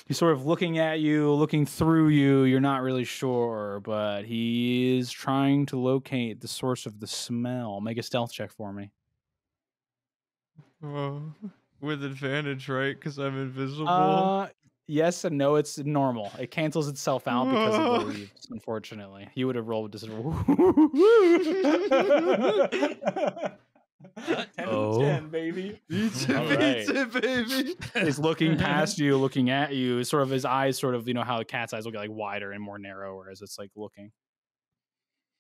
Speaker 1: He's sort of looking at you, looking through you. You're not really sure, but he is trying to locate the source of the smell. Make a stealth check for me.
Speaker 6: Oh, with advantage, right? Because I'm invisible.
Speaker 1: Yes and no. It's normal. It cancels itself out because of the leaves, unfortunately. You would have rolled just 10
Speaker 2: Oh.
Speaker 1: 10, baby.
Speaker 6: Beats
Speaker 1: All right.
Speaker 6: it, baby.
Speaker 1: He's looking past you, looking at you. Sort of his eyes, sort of, how a cat's eyes will get like wider and more narrow, whereas it's like looking.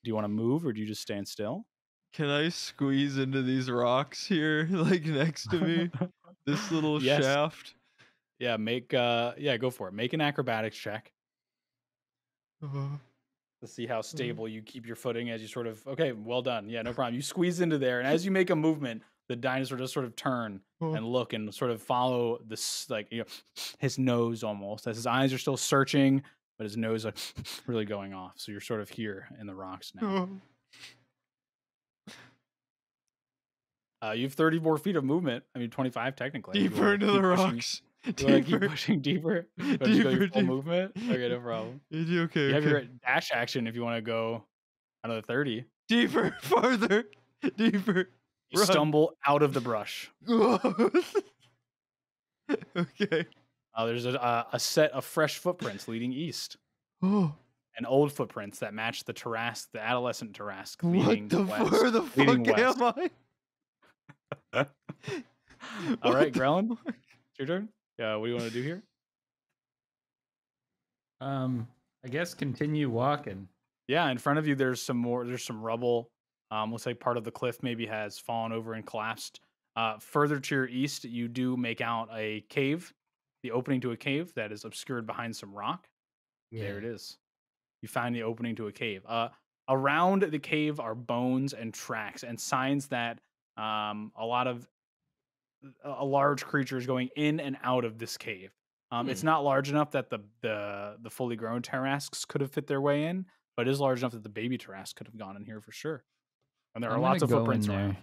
Speaker 1: Do you want to move or do you just stand still?
Speaker 6: Can I squeeze into these rocks here, like next to me? This little
Speaker 1: Yes.
Speaker 6: shaft.
Speaker 1: Yeah, go for it. Make an acrobatics check to see how stable you keep your footing as you sort of, okay, well done. Yeah, no problem. You squeeze into there, and as you make a movement, the dinosaur just sort of turn and look and sort of follow this, his nose almost, as his eyes are still searching, but his nose like really going off. So you're sort of here in the rocks now. You have 34 feet of movement. 25 technically.
Speaker 6: Deeper into the rocks.
Speaker 1: You want to keep pushing deeper?
Speaker 6: Deeper,
Speaker 1: full movement? Okay, no problem.
Speaker 6: Okay.
Speaker 1: You have your dash action if you want to go another 30.
Speaker 6: Deeper, farther, deeper.
Speaker 1: You
Speaker 6: Run.
Speaker 1: stumble out of the brush.
Speaker 6: Okay.
Speaker 1: There's a set of fresh footprints leading east.
Speaker 6: Oh.
Speaker 1: And old footprints that match the Tarrasque, the adolescent Tarrasque
Speaker 6: What
Speaker 1: leading
Speaker 6: the
Speaker 1: west.
Speaker 6: where the
Speaker 1: leading
Speaker 6: fuck
Speaker 1: west.
Speaker 6: am I?
Speaker 1: All right,
Speaker 6: What the
Speaker 1: Grelin,
Speaker 6: fuck?
Speaker 1: it's your turn. Yeah, what do you want to do here?
Speaker 2: I guess continue walking.
Speaker 1: Yeah, in front of you, there's some rubble. Looks like part of the cliff maybe has fallen over and collapsed. Further to your east, you do make out a cave, the opening to a cave that is obscured behind some rock.
Speaker 2: Yeah.
Speaker 1: There it is. You find the opening to a cave. Around the cave are bones and tracks and signs that a large creature is going in and out of this cave. It's not large enough that the fully grown Tarrasques could have fit their way in, but it is large enough that the baby Tarrasque could have gone in here for sure. And there are
Speaker 2: I'm
Speaker 1: lots of
Speaker 2: gonna go in
Speaker 1: footprints
Speaker 2: there.
Speaker 1: around.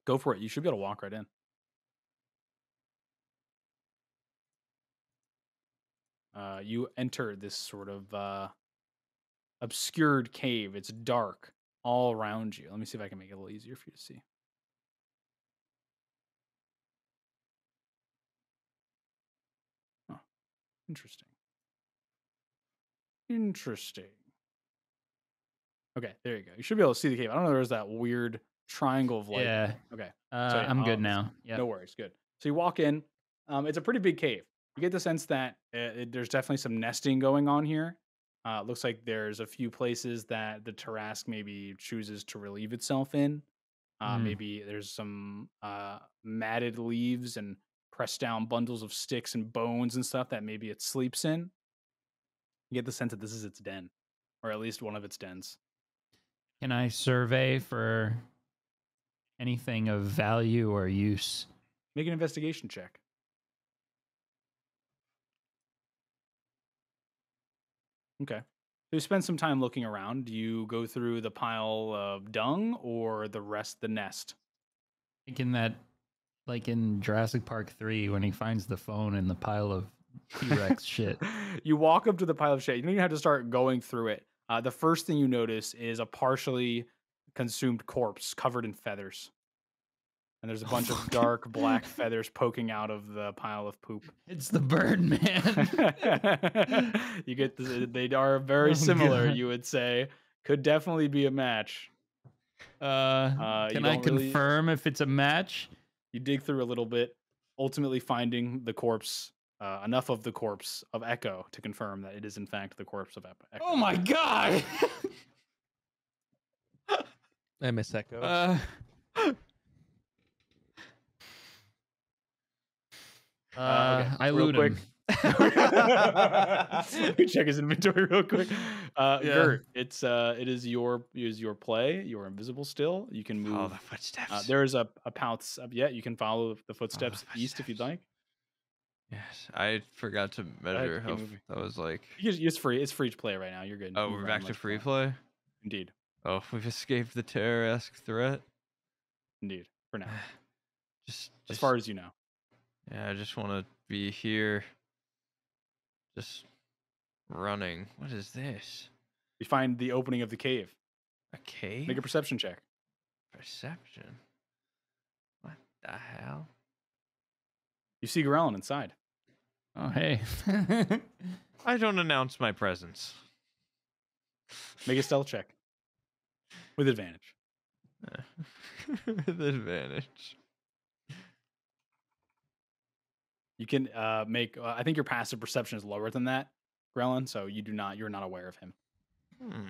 Speaker 1: Go for it. You should be able to walk right in. You enter this sort of obscured cave. It's dark all around you. Let me see if I can make it a little easier for you to see. Oh, interesting. Okay, there you go. You should be able to see the cave. I don't know. There's that weird triangle of light.
Speaker 2: Yeah.
Speaker 1: Okay.
Speaker 2: I'm good now. Yeah.
Speaker 1: No worries. Good. So you walk in. It's a pretty big cave. You get the sense that there's definitely some nesting going on here. Looks like there's a few places that the Tarrasque maybe chooses to relieve itself in. Maybe there's some matted leaves and pressed down bundles of sticks and bones and stuff that maybe it sleeps in. You get the sense that this is its den, or at least one of its dens.
Speaker 2: Can I survey for anything of value or use?
Speaker 1: Make an investigation check. Okay. So you spend some time looking around. Do you go through the pile of dung or the nest?
Speaker 2: Thinking that, like in Jurassic Park 3, when he finds the phone in the pile of T-Rex shit.
Speaker 1: You walk up to the pile of shit. You don't even have to start going through it. The first thing you notice is a partially consumed corpse covered in feathers. And there's a bunch of dark black feathers poking out of the pile of poop.
Speaker 2: It's the bird man.
Speaker 1: You get they are very similar,
Speaker 2: God.
Speaker 1: you would say. Could definitely be a match.
Speaker 2: Can I confirm if it's a match?
Speaker 1: You dig through a little bit, ultimately finding the corpse, enough of the corpse of Echo to confirm that it is in fact the corpse of Echo.
Speaker 2: Oh my god!
Speaker 5: I miss Echo.
Speaker 1: Okay,
Speaker 2: I
Speaker 1: real
Speaker 2: loot
Speaker 1: quick.
Speaker 2: him.
Speaker 1: Let me check his inventory real quick. Gert, it is your play. You're invisible still. You can move.
Speaker 3: Follow the footsteps.
Speaker 1: There is a path. Yeah, you can follow the footsteps east if you'd like.
Speaker 3: Yes, I forgot to measure
Speaker 1: keep
Speaker 3: how
Speaker 1: moving.
Speaker 3: that was like.
Speaker 1: It's free. It's free to play right now. You're good.
Speaker 3: Oh,
Speaker 1: Move
Speaker 3: we're
Speaker 1: around
Speaker 3: back to
Speaker 1: like
Speaker 3: free
Speaker 1: you want.
Speaker 3: play.
Speaker 1: Indeed,
Speaker 3: Oh, we've escaped the Tarrasque threat.
Speaker 1: indeed. For now,
Speaker 3: Just
Speaker 1: as far as you know.
Speaker 3: Yeah, I just want to be here. Just running. What is this?
Speaker 1: You find the opening of the cave.
Speaker 3: A cave?
Speaker 1: Make a perception check.
Speaker 3: Perception. What the hell?
Speaker 1: You see Grelin inside.
Speaker 2: Oh, hey.
Speaker 3: I don't announce my presence.
Speaker 1: Make a stealth check with advantage.
Speaker 3: With advantage.
Speaker 1: You can make. I think your passive perception is lower than that, Grelin. So you're not aware of him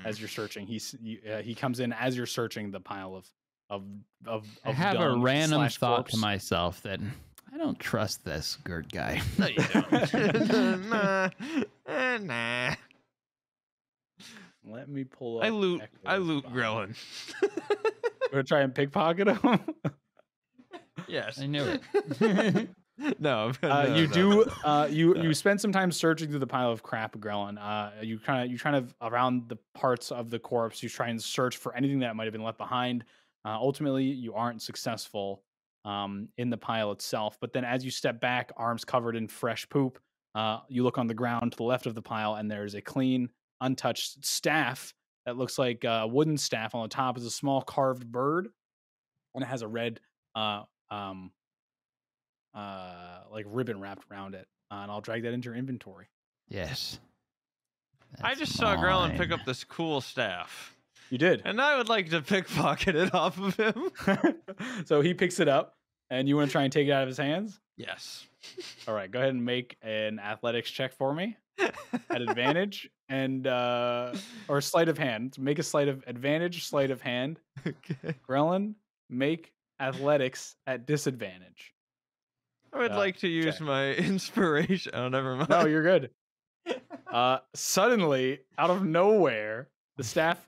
Speaker 1: as you're searching. He comes in as you're searching the pile of
Speaker 2: I have a
Speaker 1: dung
Speaker 2: random
Speaker 1: /
Speaker 2: thought
Speaker 1: corpse.
Speaker 2: to myself that I don't trust this Gert guy.
Speaker 3: No, you don't. Nah.
Speaker 1: Let me pull up.
Speaker 3: I loot
Speaker 1: Echo's file.
Speaker 3: Grelin.
Speaker 1: We're gonna try and pickpocket him.
Speaker 3: Yes.
Speaker 2: I knew it.
Speaker 3: No,
Speaker 1: You spend some time searching through the pile of crap, Grelin. You kind of around the parts of the corpse. You try and search for anything that might have been left behind. Ultimately, you aren't successful in the pile itself. But then, as you step back, arms covered in fresh poop, you look on the ground to the left of the pile, and there's a clean, untouched staff that looks like a wooden staff. On the top is a small carved bird, and it has a red like ribbon wrapped around it, and I'll drag that into your inventory.
Speaker 2: Yes.
Speaker 3: I
Speaker 2: That's
Speaker 3: just saw Grelin pick
Speaker 2: mine.
Speaker 3: up this cool staff,
Speaker 1: You did.
Speaker 3: and I would like to pickpocket it off of him.
Speaker 1: So he picks it up, and you want to try and take it out of his hands?
Speaker 3: Yes.
Speaker 1: All right, go ahead and make an athletics check for me at advantage, and or sleight of hand. Make a sleight of advantage, sleight of hand.
Speaker 3: Okay.
Speaker 1: Grelin, make athletics at disadvantage.
Speaker 3: I would like to use
Speaker 1: check.
Speaker 3: my inspiration. Oh, never mind.
Speaker 1: No, you're good. Suddenly, out of nowhere, the staff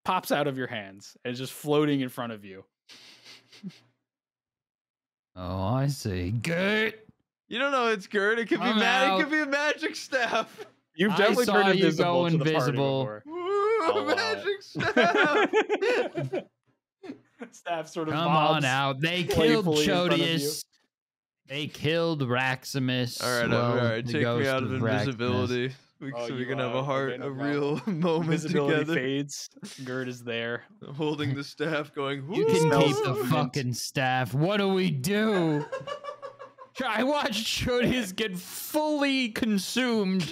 Speaker 1: pops out of your hands and is just floating in front of you.
Speaker 2: Oh, I see. Gert.
Speaker 3: You don't know it's Gert. It could be
Speaker 2: I'm
Speaker 3: It
Speaker 2: out.
Speaker 3: could be a magic staff.
Speaker 1: You've
Speaker 2: I
Speaker 1: definitely
Speaker 2: saw
Speaker 1: turned
Speaker 2: you
Speaker 1: invisible
Speaker 2: go
Speaker 1: to the party
Speaker 2: invisible.
Speaker 1: before.
Speaker 3: Woo,
Speaker 1: I'll allow
Speaker 3: magic staff.
Speaker 1: Staff sort of
Speaker 2: Come
Speaker 1: bobs
Speaker 2: on out. They killed
Speaker 1: playfully in front of you.
Speaker 2: Chodius. They killed Raximus.
Speaker 3: All right,
Speaker 2: Well,
Speaker 3: all right.
Speaker 2: the
Speaker 3: Take me
Speaker 2: ghost
Speaker 3: out of
Speaker 2: Raximus.
Speaker 3: invisibility.
Speaker 1: Oh,
Speaker 3: So we
Speaker 1: you,
Speaker 3: can have a
Speaker 1: okay, no
Speaker 3: a real moment
Speaker 1: Visibility
Speaker 3: together.
Speaker 1: fades. Gert is there.
Speaker 3: Holding the staff, going.
Speaker 2: You can
Speaker 1: Smells
Speaker 2: keep the
Speaker 1: of mint.
Speaker 2: fucking staff. What do we do? I watched Chodius get fully consumed.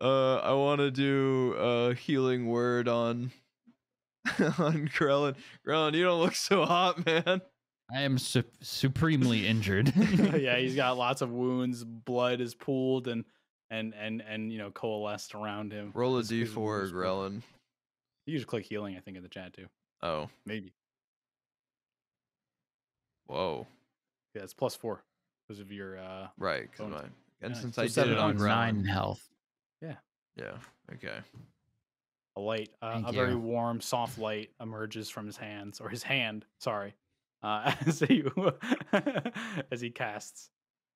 Speaker 3: I want to do a healing word on Grelin. Grelin, you don't look so hot, man.
Speaker 2: I am supremely injured.
Speaker 1: Yeah, he's got lots of wounds. Blood is pooled, and and you know, coalesced around him.
Speaker 3: Roll a
Speaker 1: His- his
Speaker 3: d4,
Speaker 1: wounds were-
Speaker 3: Grellin.
Speaker 1: You just click healing, I think, in the chat too.
Speaker 3: Oh,
Speaker 1: Maybe.
Speaker 3: whoa.
Speaker 1: Yeah, it's +4 because of your
Speaker 3: Right, because
Speaker 1: bonus.
Speaker 3: and
Speaker 1: Yeah,
Speaker 3: since
Speaker 1: so
Speaker 3: I did
Speaker 1: 7
Speaker 3: it on
Speaker 1: points.
Speaker 2: 9
Speaker 3: Grellin.
Speaker 2: health.
Speaker 3: Yeah, okay.
Speaker 1: a light,
Speaker 2: Thank
Speaker 1: a very
Speaker 2: you.
Speaker 1: warm, soft light emerges from his hands, or his hand. Sorry, as you as he casts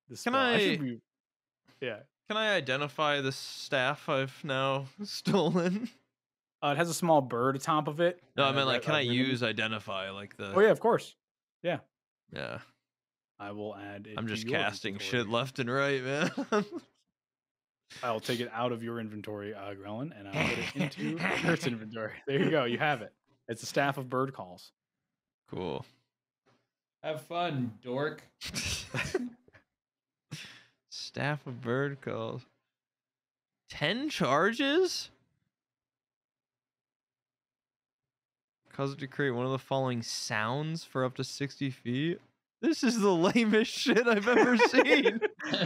Speaker 1: the spell.
Speaker 3: I-
Speaker 1: Yeah,
Speaker 3: Can I identify the staff I've now stolen?
Speaker 1: it has a small bird atop of it.
Speaker 3: No, I
Speaker 1: and a
Speaker 3: meant like,
Speaker 1: red-
Speaker 3: can
Speaker 1: a
Speaker 3: I
Speaker 1: ribbon.
Speaker 3: use identify like the?
Speaker 1: Oh yeah, of course.
Speaker 3: Yeah.
Speaker 1: I will add it.
Speaker 3: I'm
Speaker 1: to
Speaker 3: just
Speaker 1: your
Speaker 3: casting
Speaker 1: inventory.
Speaker 3: shit left and right, man.
Speaker 1: I'll take it out of your inventory, Grellin, and I'll put it into Kurt's inventory. There you go. You have it. It's a staff of bird calls.
Speaker 3: Cool.
Speaker 2: Have fun, dork.
Speaker 3: Staff of bird calls. 10 charges? Cause it to create one of the following sounds for up to 60 feet. This is the lamest shit I've ever seen.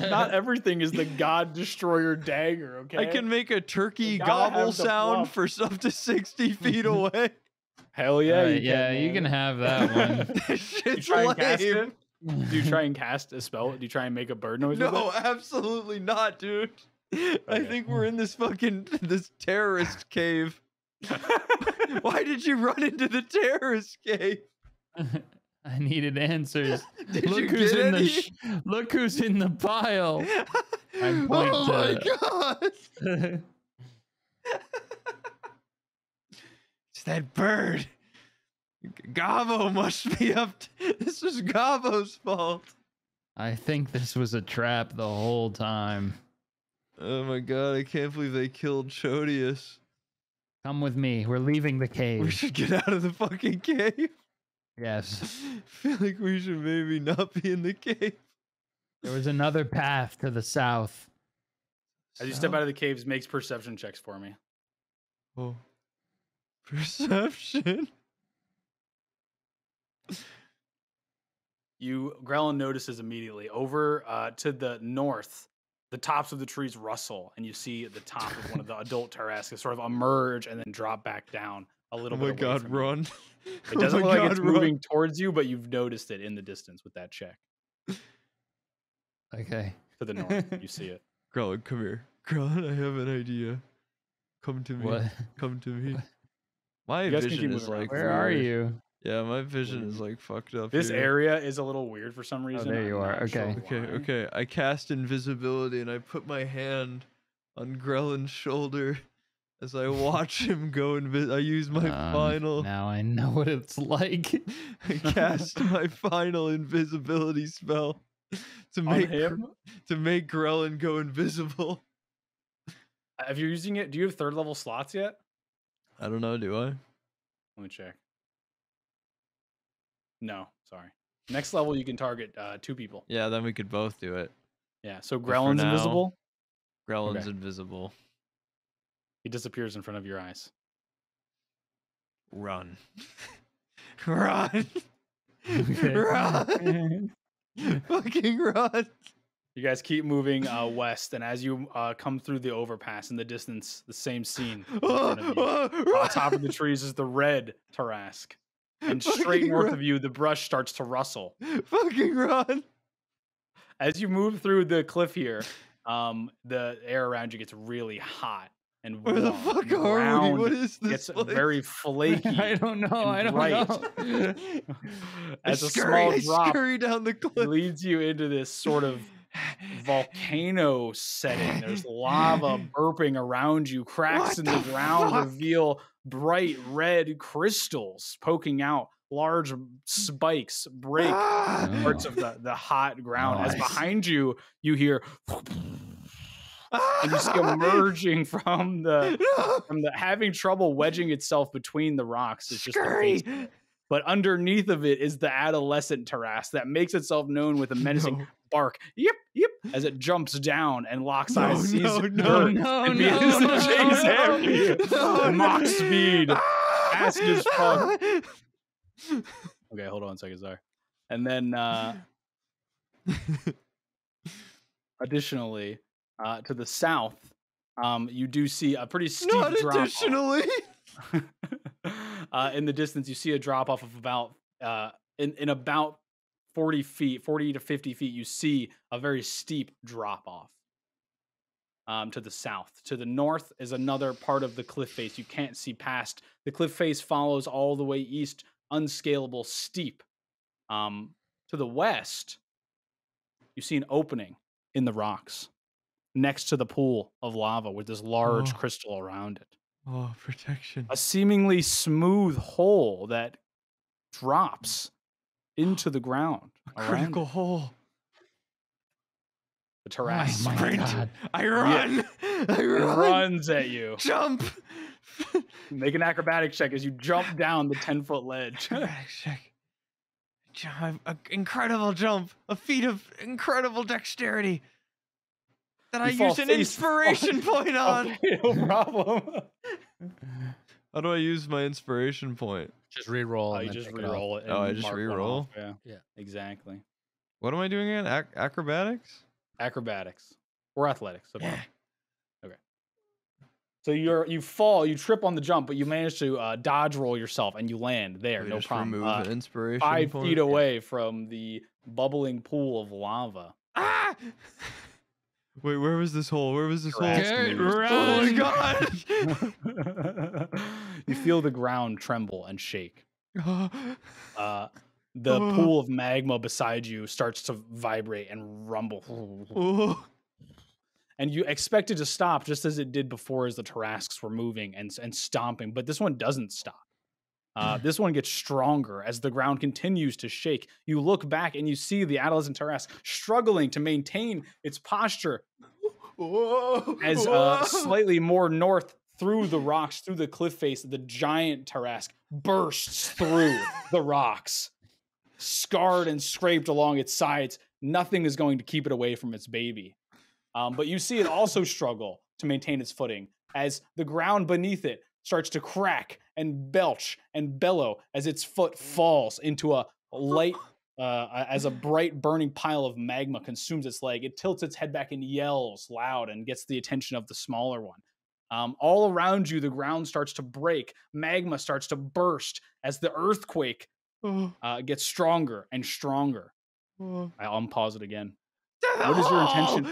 Speaker 1: Not everything is the God Destroyer dagger. Okay.
Speaker 3: I can make a turkey
Speaker 1: You gotta
Speaker 3: gobble
Speaker 1: have the
Speaker 3: sound
Speaker 1: fluff.
Speaker 3: for up to 60 feet away.
Speaker 1: Hell yeah.
Speaker 2: Alright,
Speaker 1: you
Speaker 2: yeah,
Speaker 1: can,
Speaker 2: you can
Speaker 1: man.
Speaker 2: have that one.
Speaker 3: This shit's
Speaker 1: try and cast
Speaker 3: lame.
Speaker 1: it? Do you try and cast a spell? Do you try and make a bird noise? with
Speaker 3: No,
Speaker 1: it?
Speaker 3: absolutely not, dude. I
Speaker 1: Okay.
Speaker 3: think we're in this terrorist cave. Why did you run into the terrorist cave?
Speaker 2: I needed answers.
Speaker 3: Did
Speaker 2: Look
Speaker 3: you
Speaker 2: who's
Speaker 3: get
Speaker 2: in
Speaker 3: any?
Speaker 2: look who's in the pile. I point
Speaker 3: Oh my
Speaker 2: to-
Speaker 3: god! It's that bird. Gabo must be up. This was Gabo's fault.
Speaker 2: I think this was a trap the whole time.
Speaker 3: Oh my god! I can't believe they killed Chodius.
Speaker 2: Come with me. We're leaving the
Speaker 3: We
Speaker 2: cave.
Speaker 3: should get out of the fucking cave.
Speaker 2: Yes.
Speaker 3: I feel like we should maybe not be in the cave.
Speaker 2: There was another path to the south.
Speaker 1: As you step out of the caves, makes perception checks for me.
Speaker 3: Oh. Perception.
Speaker 1: Grellin notices immediately over to the north. The tops of the trees rustle, and you see the top of one of the adult Tarrasques sort of emerge and then drop back down a little
Speaker 3: Oh my
Speaker 1: bit. away
Speaker 3: god,
Speaker 1: from you.
Speaker 3: run.
Speaker 1: It doesn't
Speaker 3: Oh my
Speaker 1: look like
Speaker 3: God,
Speaker 1: it's
Speaker 3: run.
Speaker 1: moving towards you, but you've noticed it in the distance with that check.
Speaker 2: Okay.
Speaker 1: To the north, you see it.
Speaker 3: Grellin, come here. Grellin, I have an idea. Come to me.
Speaker 2: What?
Speaker 3: Come to me. My
Speaker 1: You guys can
Speaker 3: vision
Speaker 1: keep
Speaker 3: is
Speaker 1: moving around.
Speaker 3: like
Speaker 2: Where are
Speaker 3: weird.
Speaker 2: you?
Speaker 3: Yeah, my vision is like fucked up.
Speaker 1: This
Speaker 3: here.
Speaker 1: area is a little weird for some reason.
Speaker 2: there you
Speaker 1: I'm
Speaker 2: are.
Speaker 1: not sure
Speaker 2: Okay.
Speaker 3: Okay,
Speaker 1: why.
Speaker 3: okay. I cast invisibility and I put my hand on Grellin's shoulder as I watch him go I use my final.
Speaker 2: Now I know what it's like.
Speaker 3: I cast my final invisibility spell to
Speaker 1: On
Speaker 3: make
Speaker 1: him?
Speaker 3: Grellin go invisible.
Speaker 1: If you're using it, do you have third level slots yet?
Speaker 3: I don't know, do I?
Speaker 1: Let me check. No, sorry. Next level, you can target 2 people.
Speaker 3: Yeah, then we could both do it.
Speaker 1: Yeah, so
Speaker 3: for
Speaker 1: Grellin's
Speaker 3: now-
Speaker 1: invisible.
Speaker 3: Grellin's
Speaker 1: Okay.
Speaker 3: invisible.
Speaker 1: He disappears in front of your eyes.
Speaker 3: Run. Run.
Speaker 2: Okay.
Speaker 3: Run. Fucking run.
Speaker 1: You guys keep moving west, and as you come through the overpass in the distance, the same scene is in front of you. On top of the trees is the red Tarrasque. And straight
Speaker 3: Fucking
Speaker 1: north
Speaker 3: run.
Speaker 1: of you, the brush starts to rustle.
Speaker 3: Fucking run.
Speaker 1: As you move through the cliff here, the air around you gets really hot and
Speaker 3: Where
Speaker 1: warm.
Speaker 3: the fuck
Speaker 1: and the
Speaker 3: are we?
Speaker 1: ground
Speaker 3: What is this
Speaker 1: gets
Speaker 3: place?
Speaker 1: very flaky.
Speaker 2: I don't know. I
Speaker 1: and
Speaker 2: don't
Speaker 1: bright.
Speaker 2: know.
Speaker 1: As a
Speaker 3: I
Speaker 1: small drop
Speaker 3: scurry down the cliff.
Speaker 1: leads you into this sort of volcano setting. There's lava burping around you. Cracks
Speaker 3: What
Speaker 1: in the
Speaker 3: the
Speaker 1: ground
Speaker 3: fuck?
Speaker 1: reveal bright red crystals poking out. Large spikes break
Speaker 3: Ah!
Speaker 1: parts of the hot ground. As
Speaker 2: Nice.
Speaker 1: behind you, you hear and you see
Speaker 3: Ah!
Speaker 1: emerging from the
Speaker 3: No!
Speaker 1: having trouble wedging itself between the rocks. It's just the
Speaker 3: Scurry!
Speaker 1: base. But underneath of it is the adolescent Tarrasque that makes itself known with a menacing
Speaker 3: No.
Speaker 1: bark. Yip, yip, as it jumps down and locks eyes, sees
Speaker 3: no,
Speaker 1: it
Speaker 3: no,
Speaker 1: burn,
Speaker 2: no,
Speaker 1: and
Speaker 2: no,
Speaker 1: begins
Speaker 2: no,
Speaker 1: to chase
Speaker 2: no,
Speaker 1: after you.
Speaker 3: no,
Speaker 1: Mach
Speaker 3: no.
Speaker 1: speed. Fast as fuck.
Speaker 3: Ah!
Speaker 1: Okay, hold on a second, sorry. And then additionally, To the south, you do see a pretty steep
Speaker 3: Not
Speaker 1: drop.
Speaker 3: additionally.
Speaker 1: In the distance, you see a drop off of about in about 40 feet, 40 to 50 feet. You see a very steep drop off. To the south. To the north is another part of the cliff face you can't see past. The cliff face follows all the way east, unscalable, steep. To the west, you see an opening in the rocks next to the pool of lava with this large crystal around it.
Speaker 3: Oh, protection.
Speaker 1: A seemingly smooth hole that drops into the ground.
Speaker 3: Critical
Speaker 1: Around it.
Speaker 3: hole.
Speaker 1: The Tarrasque
Speaker 2: God.
Speaker 3: I run. I run.
Speaker 1: runs at you.
Speaker 3: Jump.
Speaker 1: Make an acrobatics check as you jump down the 10-foot ledge.
Speaker 3: Acrobatics check. An incredible jump. A feat of incredible dexterity. That I
Speaker 1: You fall
Speaker 3: used an
Speaker 1: face
Speaker 3: inspiration point on.
Speaker 1: Okay, no problem.
Speaker 3: How do I use my inspiration point?
Speaker 5: Just re-roll.
Speaker 1: Oh,
Speaker 5: and
Speaker 1: you
Speaker 5: then
Speaker 1: just
Speaker 5: take it off.
Speaker 1: re-roll it.
Speaker 3: Oh, I
Speaker 1: and
Speaker 3: just
Speaker 1: mark one
Speaker 3: re-roll?
Speaker 1: off. Yeah.
Speaker 5: Yeah.
Speaker 1: Exactly.
Speaker 3: What am I doing again? Acrobatics?
Speaker 1: Acrobatics or athletics. Okay.
Speaker 3: Yeah.
Speaker 1: Okay. So you fall, you trip on the jump, but you manage to dodge roll yourself and you land there.
Speaker 3: We
Speaker 1: No
Speaker 3: just
Speaker 1: problem.
Speaker 3: remove an inspiration
Speaker 1: 5
Speaker 3: point?
Speaker 1: feet away from the bubbling pool of lava.
Speaker 3: Ah! Wait, where was this hole? Where was this hole?
Speaker 1: Tarrasque moves.
Speaker 3: Oh my god!
Speaker 1: You feel the ground tremble and shake. The
Speaker 3: Oh.
Speaker 1: pool of magma beside you starts to vibrate and rumble.
Speaker 3: Oh.
Speaker 1: And you expect it to stop just as it did before as the Tarrasques were moving and stomping, but this one doesn't stop. This one gets stronger as the ground continues to shake. You look back and you see the adolescent Tarrasque struggling to maintain its posture as slightly more north through the rocks, through the cliff face, the giant Tarrasque bursts through the rocks, scarred and scraped along its sides. Nothing is going to keep it away from its baby. But you see it also struggle to maintain its footing as the ground beneath it starts to crack and belch and bellow as its foot falls into a light, as a bright burning pile of magma consumes its leg. It tilts its head back and yells loud and gets the attention of the smaller one. All around you, the ground starts to break. Magma starts to burst as the earthquake gets stronger and stronger. I'll unpause it again. What is your intention?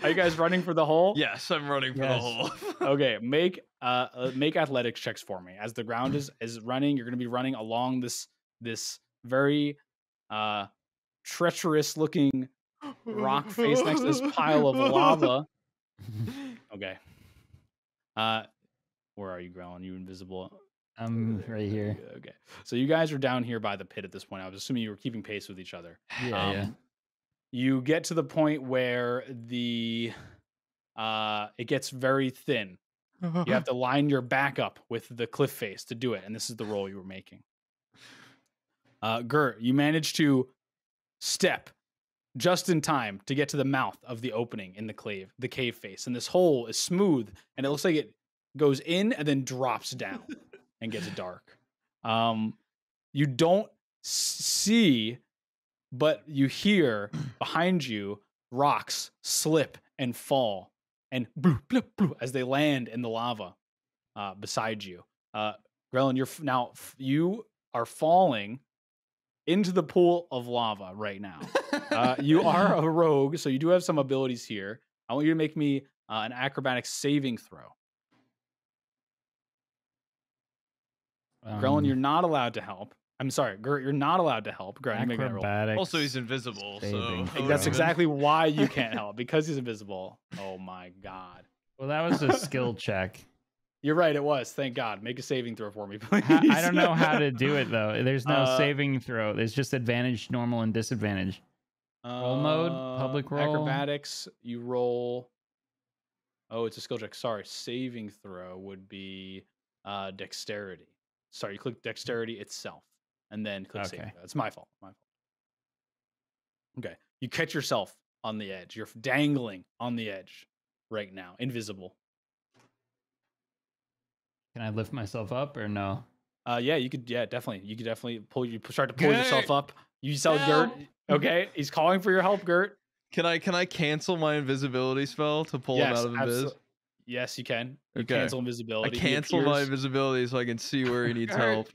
Speaker 1: Are you guys running for the hole?
Speaker 3: Yes, I'm running for the hole.
Speaker 1: Okay, make athletics checks for me. As the ground is running, you're going to be running along this very treacherous looking rock face next to this pile of lava. Okay. Where are you, Growling? You invisible?
Speaker 2: I'm right here.
Speaker 1: Okay. So you guys are down here by the pit at this point. I was assuming you were keeping pace with each other.
Speaker 2: Yeah.
Speaker 1: You get to the point where it gets very thin. You have to line your back up with the cliff face to do it, and this is the roll you were making. Gert, you managed to step just in time to get to the mouth of the opening in the cave face, and this hole is smooth, and it looks like it goes in and then drops down and gets dark. You don't see, but you hear behind you rocks slip and fall and bloop, bloop, bloop, as they land in the lava beside you. Grelin, you are falling into the pool of lava right now. You are a rogue, so you do have some abilities here. I want you to make me an acrobatics saving throw. Grelin, you're not allowed to help. I'm sorry, Gert, you're not allowed to help. Grelin, you make that roll.
Speaker 2: Acrobatics.
Speaker 3: Also, he's invisible,
Speaker 2: saving.
Speaker 3: so
Speaker 1: That's exactly why you can't help, because he's invisible. Oh my god.
Speaker 2: Well, that was a skill check.
Speaker 1: You're right, it was. Thank God. Make a saving throw for me, please.
Speaker 2: I don't know how to do it though. There's no saving throw. There's just advantage, normal, and disadvantage. Roll mode, public roll.
Speaker 1: Acrobatics, you roll. Oh, it's a skill check. Sorry, saving throw would be dexterity. Sorry, you click dexterity itself, and then click saving throw. It's my fault. Okay, you catch yourself on the edge. You're dangling on the edge right now, invisible.
Speaker 2: Can I lift myself up or no?
Speaker 1: Yeah, you could. Yeah, definitely. You could definitely start to pull yourself up. You saw Gert. Okay, he's calling for your help, Gert.
Speaker 3: Can I cancel my invisibility spell to pull him out of invis?
Speaker 1: Yes, you can. You
Speaker 3: Okay.
Speaker 1: cancel
Speaker 3: I
Speaker 1: invisibility.
Speaker 3: cancel my invisibility so I can see where he needs help.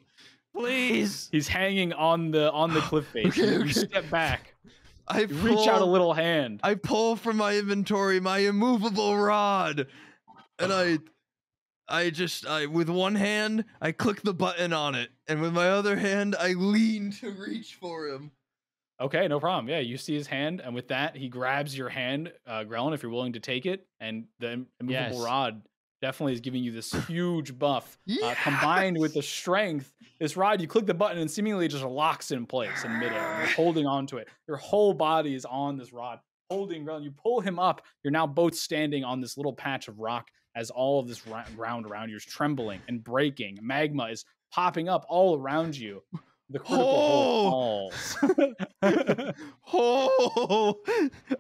Speaker 4: Please.
Speaker 1: He's hanging on the cliff face.
Speaker 3: Okay,
Speaker 1: You
Speaker 3: okay.
Speaker 1: step back.
Speaker 3: I
Speaker 1: You reach out a
Speaker 3: pull-
Speaker 1: little hand.
Speaker 3: I pull from my inventory my immovable rod, and I with one hand I click the button on it, and with my other hand I lean to reach for him.
Speaker 1: Okay, no problem. Yeah, you see his hand, and with that, he grabs your hand, Grellin, if you're willing to take it. And the immovable
Speaker 2: Yes.
Speaker 1: rod definitely is giving you this huge buff, combined with the strength. This rod, you click the button, and seemingly just locks in place in midair. And you're holding onto it. Your whole body is on this rod, holding Grellin. You pull him up. You're now both standing on this little patch of rock as all of this ground around you is trembling and breaking. Magma is popping up all around you. The critical hole falls.
Speaker 3: Oh!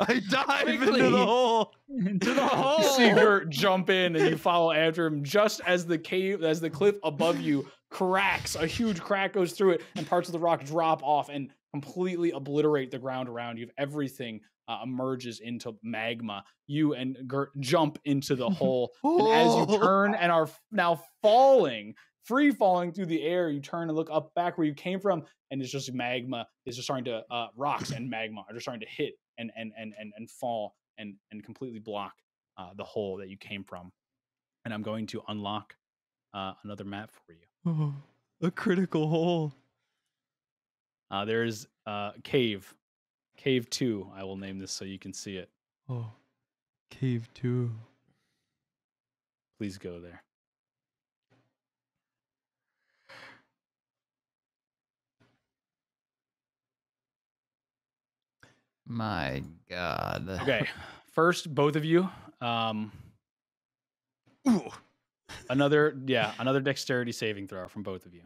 Speaker 3: I dive into
Speaker 2: Quickly.
Speaker 3: the hole.
Speaker 2: Into the hole.
Speaker 1: You see Gert jump in and you follow after him just as the cliff above you cracks. A huge crack goes through it and parts of the rock drop off and completely obliterate the ground around you. Everything emerges into magma. You and Gert jump into the hole. And as you turn and are now free falling through the air, you turn and look up back where you came from, and it's just magma. It's just starting to rocks and magma are just starting to hit and fall and completely block the hole that you came from. And I'm going to unlock another map for you.
Speaker 3: Oh, a critical hole.
Speaker 1: There is cave 2. I will name this so you can see it.
Speaker 3: Oh, cave 2.
Speaker 1: Please go there.
Speaker 2: My God.
Speaker 1: Okay, first, both of you. Another dexterity saving throw from both of you.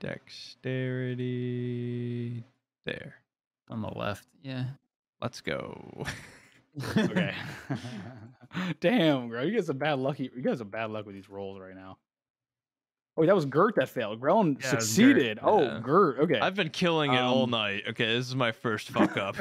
Speaker 3: Dexterity. There.
Speaker 2: On the left. Yeah.
Speaker 3: Let's go.
Speaker 1: Okay. Damn, bro, you guys are bad luck with these rolls right now. Oh, that was Gert that failed. Grellin
Speaker 3: Yeah, it was
Speaker 1: succeeded.
Speaker 3: Gert,
Speaker 1: Oh,
Speaker 3: yeah.
Speaker 1: Gert. Okay.
Speaker 3: I've been killing it all night. Okay, this is my first fuck up.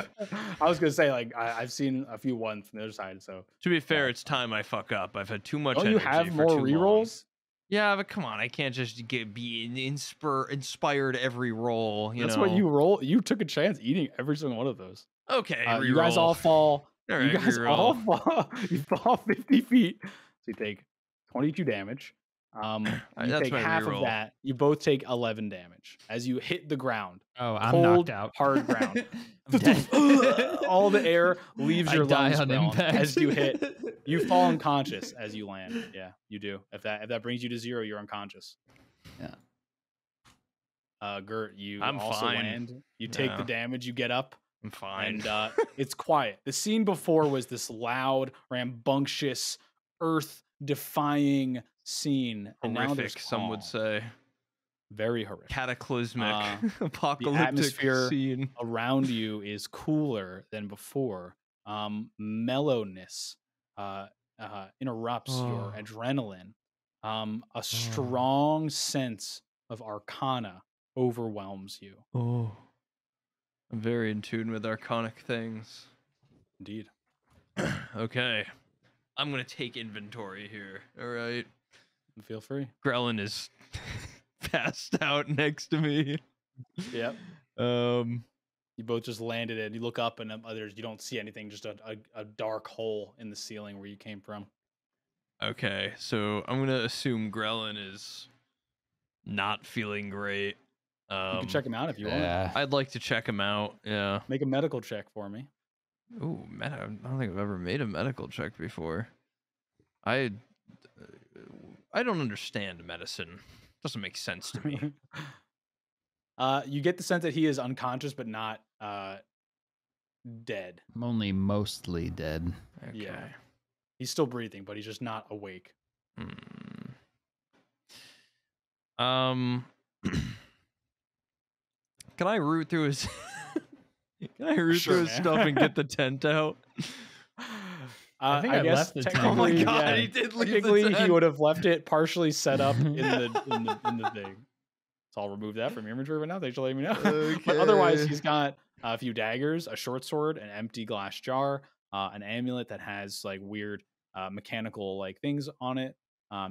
Speaker 1: I was gonna say, like, I've seen a few ones from the other side. So
Speaker 3: To be fair, it's time I fuck up. I've had too much
Speaker 1: don't you
Speaker 3: energy
Speaker 1: have
Speaker 3: for
Speaker 1: more
Speaker 3: too long.
Speaker 1: rerolls?
Speaker 3: Yeah, but come on, I can't just be inspired every roll.
Speaker 1: That's what you roll. You took a chance eating every single one of those.
Speaker 3: Okay,
Speaker 1: You guys all fall.
Speaker 3: All
Speaker 1: You
Speaker 3: right,
Speaker 1: guys
Speaker 3: reroll.
Speaker 1: all fall. You fall 50 feet. So you take 22 damage. You
Speaker 3: That's
Speaker 1: take
Speaker 3: my
Speaker 1: half
Speaker 3: reroll.
Speaker 1: of that. You both take 11 damage as you hit the ground.
Speaker 2: Oh, I'm
Speaker 1: Cold,
Speaker 2: knocked out.
Speaker 1: hard ground.
Speaker 2: I'm dead.
Speaker 1: All the air leaves
Speaker 2: I
Speaker 1: your
Speaker 2: die
Speaker 1: lungs
Speaker 2: on
Speaker 1: Grellin,
Speaker 2: impact.
Speaker 1: as you hit. You fall unconscious as you land. Yeah, you do. If that brings you to 0, you're unconscious.
Speaker 2: Yeah.
Speaker 1: Gert, you
Speaker 3: I'm
Speaker 1: also
Speaker 3: fine.
Speaker 1: land. You take the
Speaker 3: Yeah.
Speaker 1: damage. You get up.
Speaker 3: I'm fine.
Speaker 1: And it's quiet. The scene before was this loud, rambunctious, earth-defying scene. And now there's
Speaker 3: Horrific, some would
Speaker 1: calm.
Speaker 3: say.
Speaker 1: Very horrific.
Speaker 3: Cataclysmic,
Speaker 1: The
Speaker 3: apocalyptic
Speaker 1: atmosphere
Speaker 3: scene.
Speaker 1: around you is cooler than before. Mellowness interrupts your
Speaker 3: Oh.
Speaker 1: adrenaline. A strong sense of arcana overwhelms you.
Speaker 3: Oh. I'm very in tune with arcanic things.
Speaker 1: Indeed.
Speaker 3: Okay. I'm going to take inventory here. All right.
Speaker 1: Feel free.
Speaker 3: Grellin is passed out next to me.
Speaker 1: Yep. You both just landed it. You look up and others, you don't see anything, just a dark hole in the ceiling where you came from.
Speaker 3: Okay, so I'm going to assume Grellin is not feeling great.
Speaker 1: You can check him out if you want.
Speaker 2: Yeah.
Speaker 3: I'd like to check him out. Yeah.
Speaker 1: Make a medical check for me.
Speaker 3: Ooh, I don't think I've ever made a medical check before. I don't understand medicine. Doesn't make sense to me.
Speaker 1: You get the sense that he is unconscious but not dead.
Speaker 2: I'm only mostly dead.
Speaker 3: Okay.
Speaker 1: Yeah. He's still breathing, but he's just not awake.
Speaker 3: Can I root through his Can I root
Speaker 1: Sure,
Speaker 3: through his
Speaker 1: man.
Speaker 3: stuff and get the tent out?
Speaker 2: I think I
Speaker 1: guess
Speaker 2: left the tent.
Speaker 3: Oh my
Speaker 1: technically,
Speaker 3: god,
Speaker 1: yeah,
Speaker 3: he did leave
Speaker 1: technically
Speaker 3: the
Speaker 1: he
Speaker 3: tent.
Speaker 1: would have left it partially set up in the thing. So I'll remove that from your inventory right now. Thanks for letting me know. But otherwise, he's got a few daggers, a short sword, an empty glass jar, an amulet that has like weird mechanical like things on it.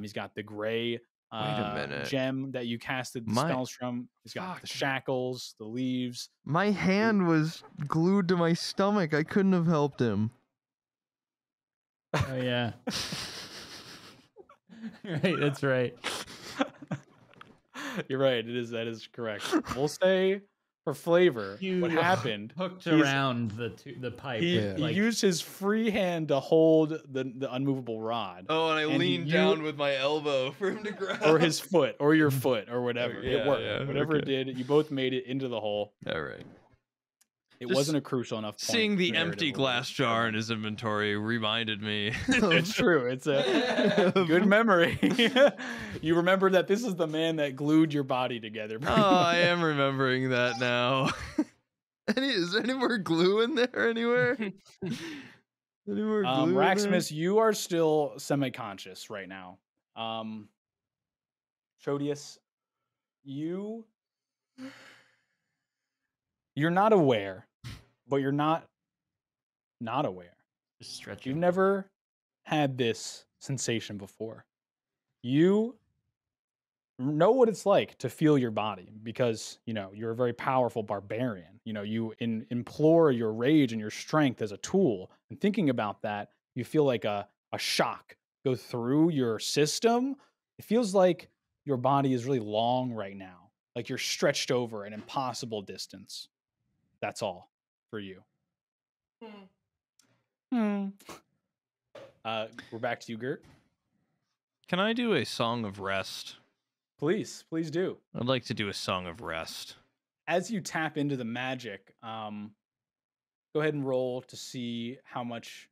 Speaker 1: He's got the gray
Speaker 3: Wait a minute.
Speaker 1: gem that you casted the
Speaker 3: My-
Speaker 1: spells from. He's got the shackles, the leaves.
Speaker 3: My hand was glued to my stomach. I couldn't have helped him.
Speaker 2: Oh yeah. Right, that's right.
Speaker 1: You're right. That is correct. We'll say for flavor, what happened?
Speaker 2: Hooked
Speaker 1: he's-
Speaker 2: around the pipe.
Speaker 1: He,
Speaker 2: with,
Speaker 1: he
Speaker 2: like,
Speaker 1: used his free hand to hold the unmovable rod.
Speaker 3: Oh, and I
Speaker 1: And
Speaker 3: leaned
Speaker 1: you-
Speaker 3: down with my elbow for him to grab.
Speaker 1: Or his foot, or your foot, or whatever.
Speaker 3: Yeah,
Speaker 1: it worked.
Speaker 3: yeah,
Speaker 1: Whatever it
Speaker 3: okay.
Speaker 1: did, you both made it into the hole.
Speaker 3: All right.
Speaker 1: It
Speaker 3: Just
Speaker 1: wasn't a crucial enough point.
Speaker 3: Seeing the empty
Speaker 1: narratively.
Speaker 3: glass jar in his inventory reminded me.
Speaker 1: It's true. It's a good memory. You remember that this is the man that glued your body together.
Speaker 3: Oh, I am remembering that now. Is there any more glue in there anywhere? Any more glue in there?
Speaker 1: Raximus, you are still semi-conscious right now. Chodius, you're not aware, but you're not aware.
Speaker 2: just stretching.
Speaker 1: You've never had this sensation before. You know what it's like to feel your body because, you're a very powerful barbarian. You implore your rage and your strength as a tool. And thinking about that, you feel like a shock go through your system. It feels like your body is really long right now, like you're stretched over an impossible distance. That's all for you. We're back to you, Gert.
Speaker 3: Can I do a song of rest?
Speaker 1: Please do.
Speaker 3: I'd like to do a song of rest.
Speaker 1: As you tap into the magic, go ahead and roll to see how much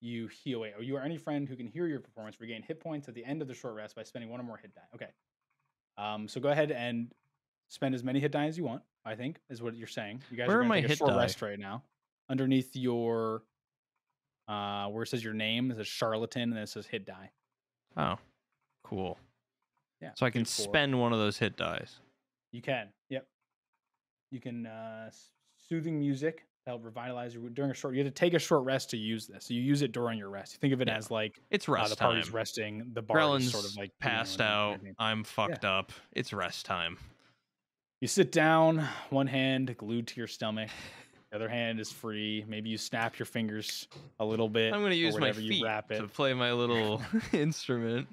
Speaker 1: you heal. Wait, are you or any friend who can hear your performance regain hit points at the end of the short rest by spending one or more hit die. Okay. So go ahead and spend as many hit die as you want, I think, is what you're saying. You guys
Speaker 3: Where
Speaker 1: are
Speaker 3: are
Speaker 1: going to
Speaker 3: my
Speaker 1: take a
Speaker 3: hit
Speaker 1: short
Speaker 3: die?
Speaker 1: rest right now. Underneath your, where it says your name, it says charlatan, and then it says hit die.
Speaker 3: Oh, cool.
Speaker 1: Yeah.
Speaker 3: So I can
Speaker 1: do 4.
Speaker 3: spend one of those hit dies.
Speaker 1: You can. Yep. You can soothing music to help revitalize you during a short. You have to take a short rest to use this. So you use it during your rest. You think of it
Speaker 3: Yeah.
Speaker 1: as like
Speaker 3: It's rest
Speaker 1: the
Speaker 3: time.
Speaker 1: party's resting. The bar
Speaker 3: Grellin's
Speaker 1: is sort of like
Speaker 3: passed out. I'm fucked up. It's rest time.
Speaker 1: You sit down, one hand glued to your stomach, the other hand is free. Maybe you snap your fingers a little bit.
Speaker 3: I'm going to
Speaker 1: or
Speaker 3: use my
Speaker 1: whatever, you
Speaker 3: feet
Speaker 1: wrap it.
Speaker 3: to play my little instrument.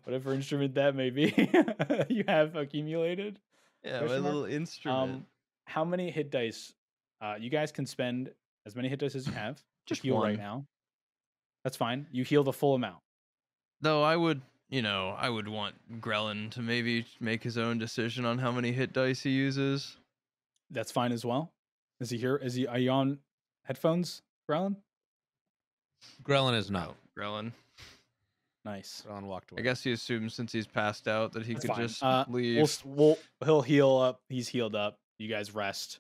Speaker 1: Whatever instrument that may be, you have accumulated.
Speaker 3: Yeah, my
Speaker 1: Question mark?
Speaker 3: little instrument.
Speaker 1: How many hit dice? You guys can spend as many hit dice as you have. to
Speaker 3: Just
Speaker 1: heal right
Speaker 3: one.
Speaker 1: now. That's fine. You heal the full amount.
Speaker 3: Though I would want Grellin to maybe make his own decision on how many hit dice he uses.
Speaker 1: That's fine as well. Is he here? Are you on headphones, Grelin?
Speaker 5: Grelin is no.
Speaker 3: Grellin.
Speaker 1: Nice.
Speaker 5: Grelin walked away.
Speaker 3: I guess he assumes since he's passed out that he
Speaker 1: That's
Speaker 3: could
Speaker 1: fine.
Speaker 3: just leave.
Speaker 1: He'll heal up. He's healed up. You guys rest.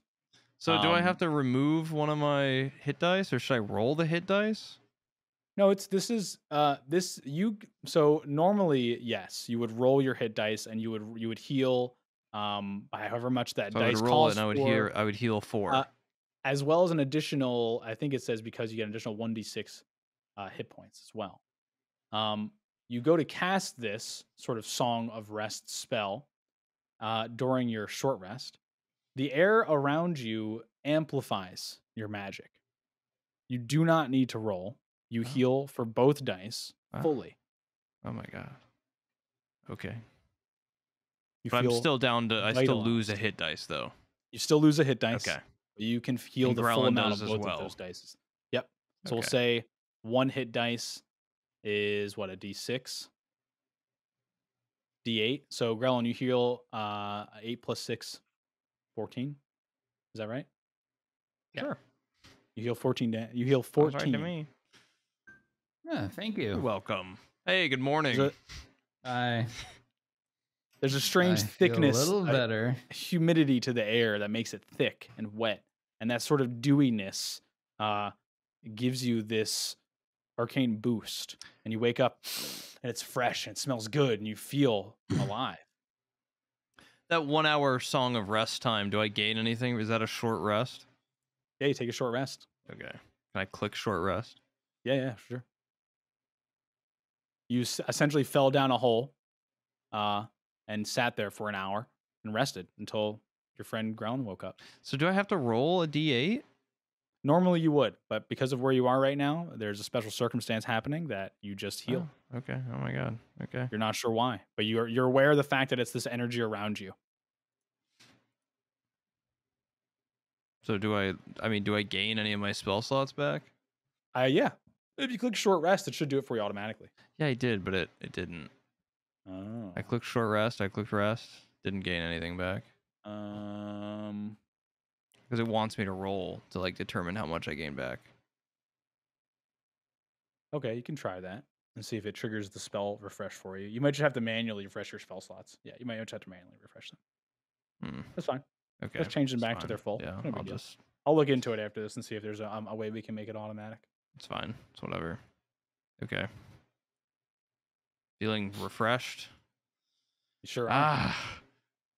Speaker 3: So do I have to remove one of my hit dice, or should I roll the hit dice?
Speaker 1: No, so normally, yes, you would roll your hit dice and you would heal by however much that
Speaker 3: So I
Speaker 1: dice
Speaker 3: would roll
Speaker 1: calls
Speaker 3: it and I would heal 4.
Speaker 1: as well as an additional, I think it says because you get an additional 1d6 hit points as well. You go to cast this sort of Song of Rest spell during your short rest. The air around you amplifies your magic. You do not need to roll. You heal for both dice fully.
Speaker 3: Oh my god. Okay.
Speaker 1: You
Speaker 3: But I'm still down to. I still
Speaker 1: vitalized.
Speaker 3: lose a hit dice though.
Speaker 1: You still lose a hit dice.
Speaker 3: Okay.
Speaker 1: But you can heal
Speaker 3: And
Speaker 1: the full
Speaker 3: Grelin
Speaker 1: amount
Speaker 3: does
Speaker 1: of
Speaker 3: as
Speaker 1: both
Speaker 3: well.
Speaker 1: of those dice. Yep. So we'll
Speaker 3: Okay.
Speaker 1: say one hit dice is what, a d6? D8. So Grelin, you heal 8 plus 6, 14. Is that right?
Speaker 3: Sure.
Speaker 1: You heal 14. You heal
Speaker 3: Sounds
Speaker 1: 14.
Speaker 3: right to me.
Speaker 2: Yeah, thank
Speaker 3: You're
Speaker 2: you.
Speaker 3: welcome. Hey, good morning.
Speaker 1: There's
Speaker 2: I
Speaker 1: a strange
Speaker 2: I feel
Speaker 1: thickness,
Speaker 2: a little better.
Speaker 1: humidity to the air that makes it thick and wet, and that sort of dewiness gives you this arcane boost. And you wake up, and it's fresh and it smells good, and you feel alive.
Speaker 3: that 1 hour song of rest time, do I gain anything? Is that a short rest?
Speaker 1: Yeah, you take a short rest.
Speaker 3: Okay. Can I click short rest?
Speaker 1: Yeah, sure. You essentially fell down a hole, and sat there for an hour and rested until your friend Ground woke up.
Speaker 3: So do I have to roll a d8?
Speaker 1: Normally you would, but because of where you are right now, there's a special circumstance happening that you just heal.
Speaker 3: Oh, okay. Oh my god. Okay.
Speaker 1: You're not sure why, but you're aware of the fact that it's this energy around you.
Speaker 3: So do I gain any of my spell slots back?
Speaker 1: Yeah. If you click short rest, it should do it for you automatically.
Speaker 3: Yeah, I did, but it didn't.
Speaker 1: Oh.
Speaker 3: I clicked short rest, I clicked rest, didn't gain anything back. Because it wants me to roll to like determine how much I gain back.
Speaker 1: Okay, you can try that and see if it triggers the spell refresh for you. You might just have to manually refresh your spell slots. Yeah, you might just have to manually refresh them. That's fine.
Speaker 3: Okay.
Speaker 1: Just change them
Speaker 3: it's
Speaker 1: back to
Speaker 3: fine.
Speaker 1: their full.
Speaker 3: Yeah,
Speaker 1: No big
Speaker 3: I'll
Speaker 1: deal.
Speaker 3: just.
Speaker 1: I'll look into it after this and see if there's a way we can make it automatic.
Speaker 3: It's fine. It's whatever. Okay. Feeling refreshed.
Speaker 1: You sure are.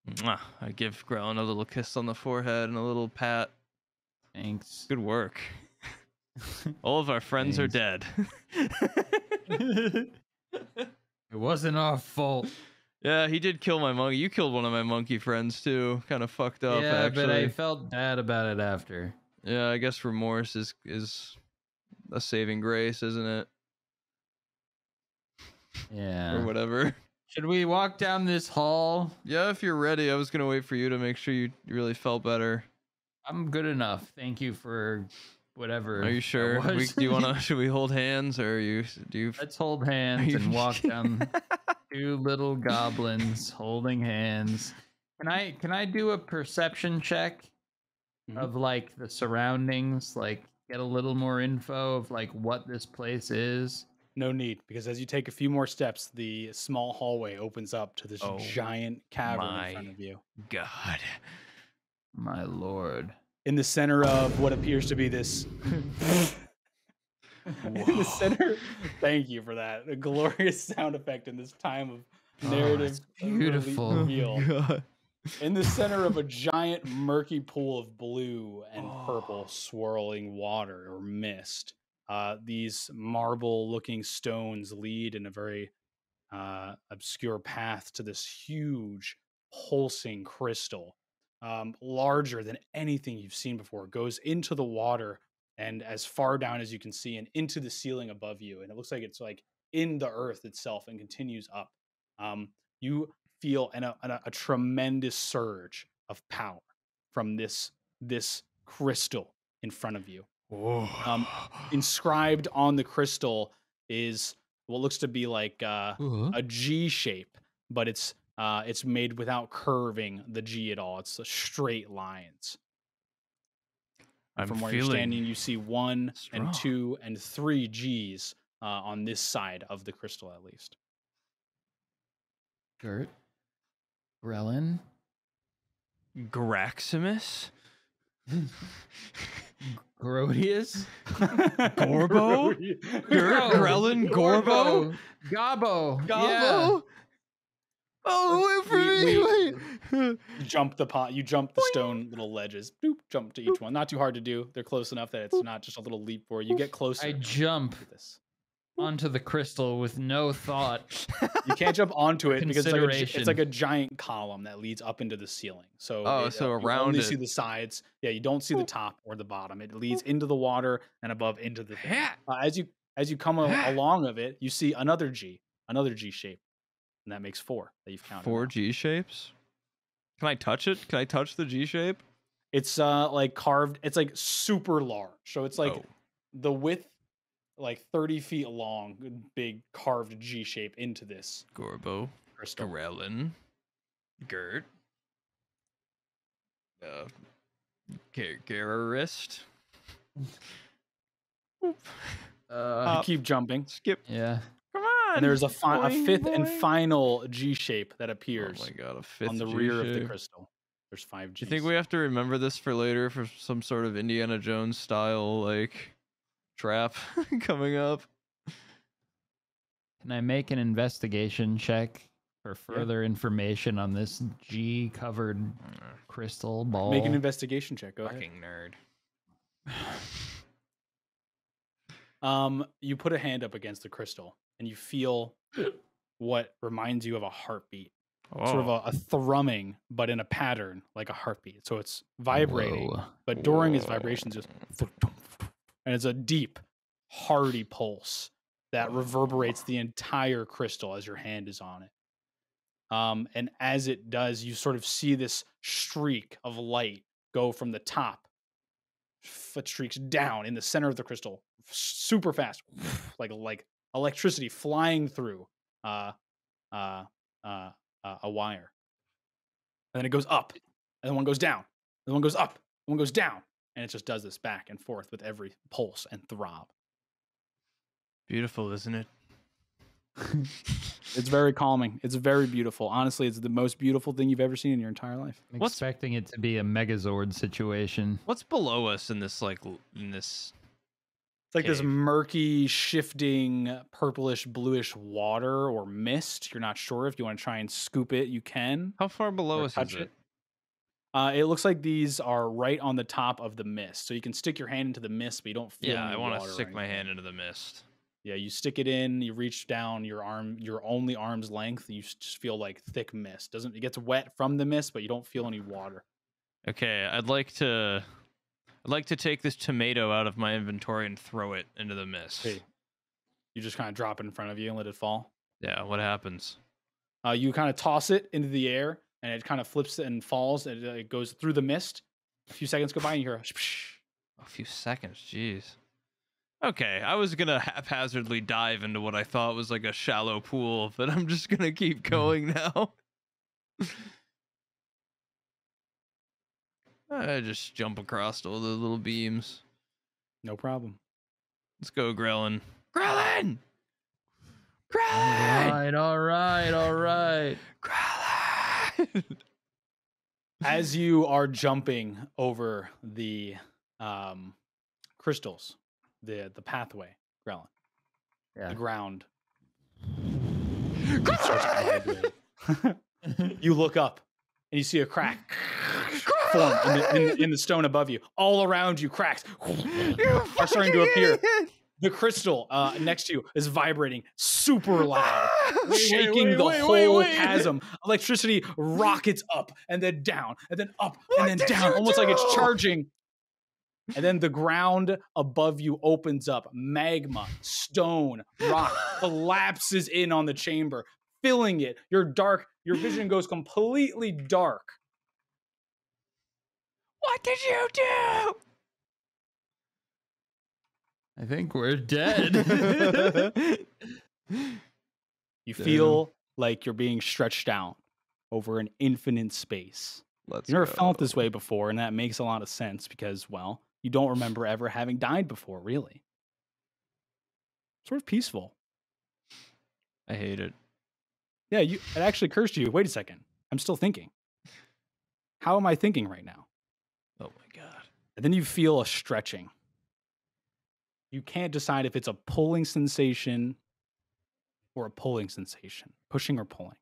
Speaker 3: Mwah. I give Grellin a little kiss on the forehead and a little pat.
Speaker 2: Thanks.
Speaker 3: Good work. All of our friends are dead.
Speaker 2: It wasn't our fault.
Speaker 3: Yeah, he did kill my monkey. You killed one of my monkey friends too. Kind of fucked up,
Speaker 2: Yeah,
Speaker 3: actually.
Speaker 2: but I felt bad about it after.
Speaker 3: Yeah, I guess remorse is a saving grace, isn't it?
Speaker 2: Yeah.
Speaker 3: Or whatever.
Speaker 2: Should we walk down this hall?
Speaker 3: Yeah, if you're ready. I was gonna wait for you to make sure you really felt better.
Speaker 2: I'm good enough. Thank you for whatever.
Speaker 3: Are you sure?
Speaker 2: that was.
Speaker 3: Do you wanna? Should we hold hands, or do you?
Speaker 2: Let's hold hands
Speaker 3: you-
Speaker 2: and walk down. Two little goblins holding hands. Can I do a perception check of like the surroundings? Like get a little more info of like what this place is.
Speaker 1: No need, because as you take a few more steps, the small hallway opens up to this giant cavern in front of you.
Speaker 3: God.
Speaker 2: My lord.
Speaker 1: In the center of what appears to be this. In the center. Thank you for that. A glorious sound effect in this time of narrative.
Speaker 2: it's beautiful.
Speaker 1: Reveal.
Speaker 3: God.
Speaker 1: In the center of a giant murky pool of blue and purple swirling water or mist, these marble-looking stones lead in a very obscure path to this huge pulsing crystal, larger than anything you've seen before. It goes into the water and as far down as you can see and into the ceiling above you. And it looks like it's like in the earth itself and continues up. You feel a tremendous surge of power from this crystal in front of you. Inscribed on the crystal is what looks to be like a G shape, but it's made without curving the G at all. It's straight lines. From where you're standing, you see 1 and 2 and 3 G's on this side of the crystal, at least.
Speaker 2: Gert. Grellin.
Speaker 3: Graximus?
Speaker 2: Grodius.
Speaker 3: Gorbo? Grellin Gorbo?
Speaker 2: Gobbo.
Speaker 3: Gobbo?
Speaker 2: Yeah.
Speaker 3: Oh, wait for me! Wait.
Speaker 1: You jump the stone little ledges. Boop, jump to each one. Not too hard to do. They're close enough that it's not just a little leap for you. You get closer.
Speaker 2: I jump
Speaker 1: to this.
Speaker 2: onto the crystal with no thought.
Speaker 1: You can't jump onto it because
Speaker 2: Consideration.
Speaker 1: it's like a giant column that leads up into the ceiling. So
Speaker 3: so
Speaker 1: you
Speaker 3: around
Speaker 1: only
Speaker 3: it.
Speaker 1: see the sides. Yeah, you don't see the top or the bottom. It leads into the water and above into the thing. As you come along of it, you see another G shape, and that makes 4 that you've counted.
Speaker 3: 4 G shapes? Can I touch it? Can I touch the G shape?
Speaker 1: It's like carved. It's like super large. So it's like the width, like 30 feet long, big carved G shape into this
Speaker 3: Gorbo.
Speaker 1: crystal.
Speaker 3: Grellin. Gert. Garrist.
Speaker 1: You keep jumping.
Speaker 3: Skip.
Speaker 2: Yeah.
Speaker 3: Come on.
Speaker 1: And there's a
Speaker 3: Boing,
Speaker 1: fifth and
Speaker 3: boing.
Speaker 1: final G shape that appears
Speaker 3: Oh my god, a fifth
Speaker 1: on the
Speaker 3: G
Speaker 1: rear of the
Speaker 3: shape.
Speaker 1: crystal. There's 5 G's.
Speaker 3: Do you think we have to remember this for later for some sort of Indiana Jones style like trap coming up?
Speaker 2: Can I make an investigation check for further information on this G-covered crystal ball.
Speaker 1: Make an investigation check. Go ahead.
Speaker 4: Fucking nerd.
Speaker 1: You put a hand up against the crystal, and you feel what reminds you of a heartbeat. Sort of a thrumming, but in a pattern like a heartbeat. So it's vibrating,
Speaker 2: Whoa.
Speaker 1: but during its vibrations, just and it's a deep, hearty pulse that reverberates the entire crystal as your hand is on it. And as it does, you sort of see this streak of light go from the top. It streaks down in the center of the crystal, super fast, like electricity flying through a wire. And then it goes up, and then one goes down, and one goes up, and one goes down, and it just does this back and forth with every pulse and throb.
Speaker 4: Beautiful, isn't it?
Speaker 1: It's very calming. It's very beautiful. Honestly, it's the most beautiful thing you've ever seen in your entire life.
Speaker 2: I'm expecting it to be a Megazord situation.
Speaker 4: What's below us in this, like, in this?
Speaker 1: It's like this
Speaker 4: Cave.
Speaker 1: murky, shifting, purplish, bluish water or mist. You're not sure. If you want to try and scoop it, you can.
Speaker 4: How far below
Speaker 1: Or
Speaker 4: us
Speaker 1: touch
Speaker 4: is it?
Speaker 1: It looks like these are right on the top of the mist. So you can stick your hand into the mist, but you don't feel
Speaker 4: Yeah,
Speaker 1: any
Speaker 4: I want
Speaker 1: water
Speaker 4: to
Speaker 1: or
Speaker 4: stick my
Speaker 1: anything.
Speaker 4: hand into the mist.
Speaker 1: Yeah, you stick it in, you reach down your only arm's length, you just feel like thick mist. It gets wet from the mist, but you don't feel any water.
Speaker 4: Okay, I'd like to take this tomato out of my inventory and throw it into the mist.
Speaker 1: Okay. You just kind of drop it in front of you and let it fall.
Speaker 4: Yeah, what happens?
Speaker 1: You kind of toss it into the air, and it kind of flips and falls, and it goes through the mist. A few seconds go by, and you hear a
Speaker 4: A few seconds, jeez. Okay, I was gonna haphazardly dive into what I thought was like a shallow pool, but I'm just gonna keep going now. I just jump across all the little beams.
Speaker 1: No problem.
Speaker 4: Let's go, Grellin. Grellin!
Speaker 2: All right.
Speaker 4: Grellin!
Speaker 1: As you are jumping over the crystals, the pathway, Grellin,
Speaker 2: Yeah.
Speaker 1: the ground starts to vibrate. You look up and you see a crack form in the stone above you. All around you, cracks are starting to appear. The crystal next to you is vibrating super loud, shaking the whole chasm. Electricity rockets up and then down and then up and then down, almost like it's charging. And then the ground above you opens up. Magma, stone, rock collapses in on the chamber, filling it. Your vision goes completely dark.
Speaker 4: What did you do?
Speaker 2: I think we're dead.
Speaker 1: You feel like you're being stretched out over an infinite space.
Speaker 3: Let's
Speaker 1: You never
Speaker 3: go.
Speaker 1: felt this way before, and that makes a lot of sense because, well, you don't remember ever having died before, really. Sort of peaceful.
Speaker 4: I hate it.
Speaker 1: Yeah, it actually occurs to you, wait a second, I'm still thinking. How am I thinking right now?
Speaker 4: Oh my god.
Speaker 1: And then you feel a stretching. You can't decide if it's a pulling sensation or a pulling sensation, pushing or pulling.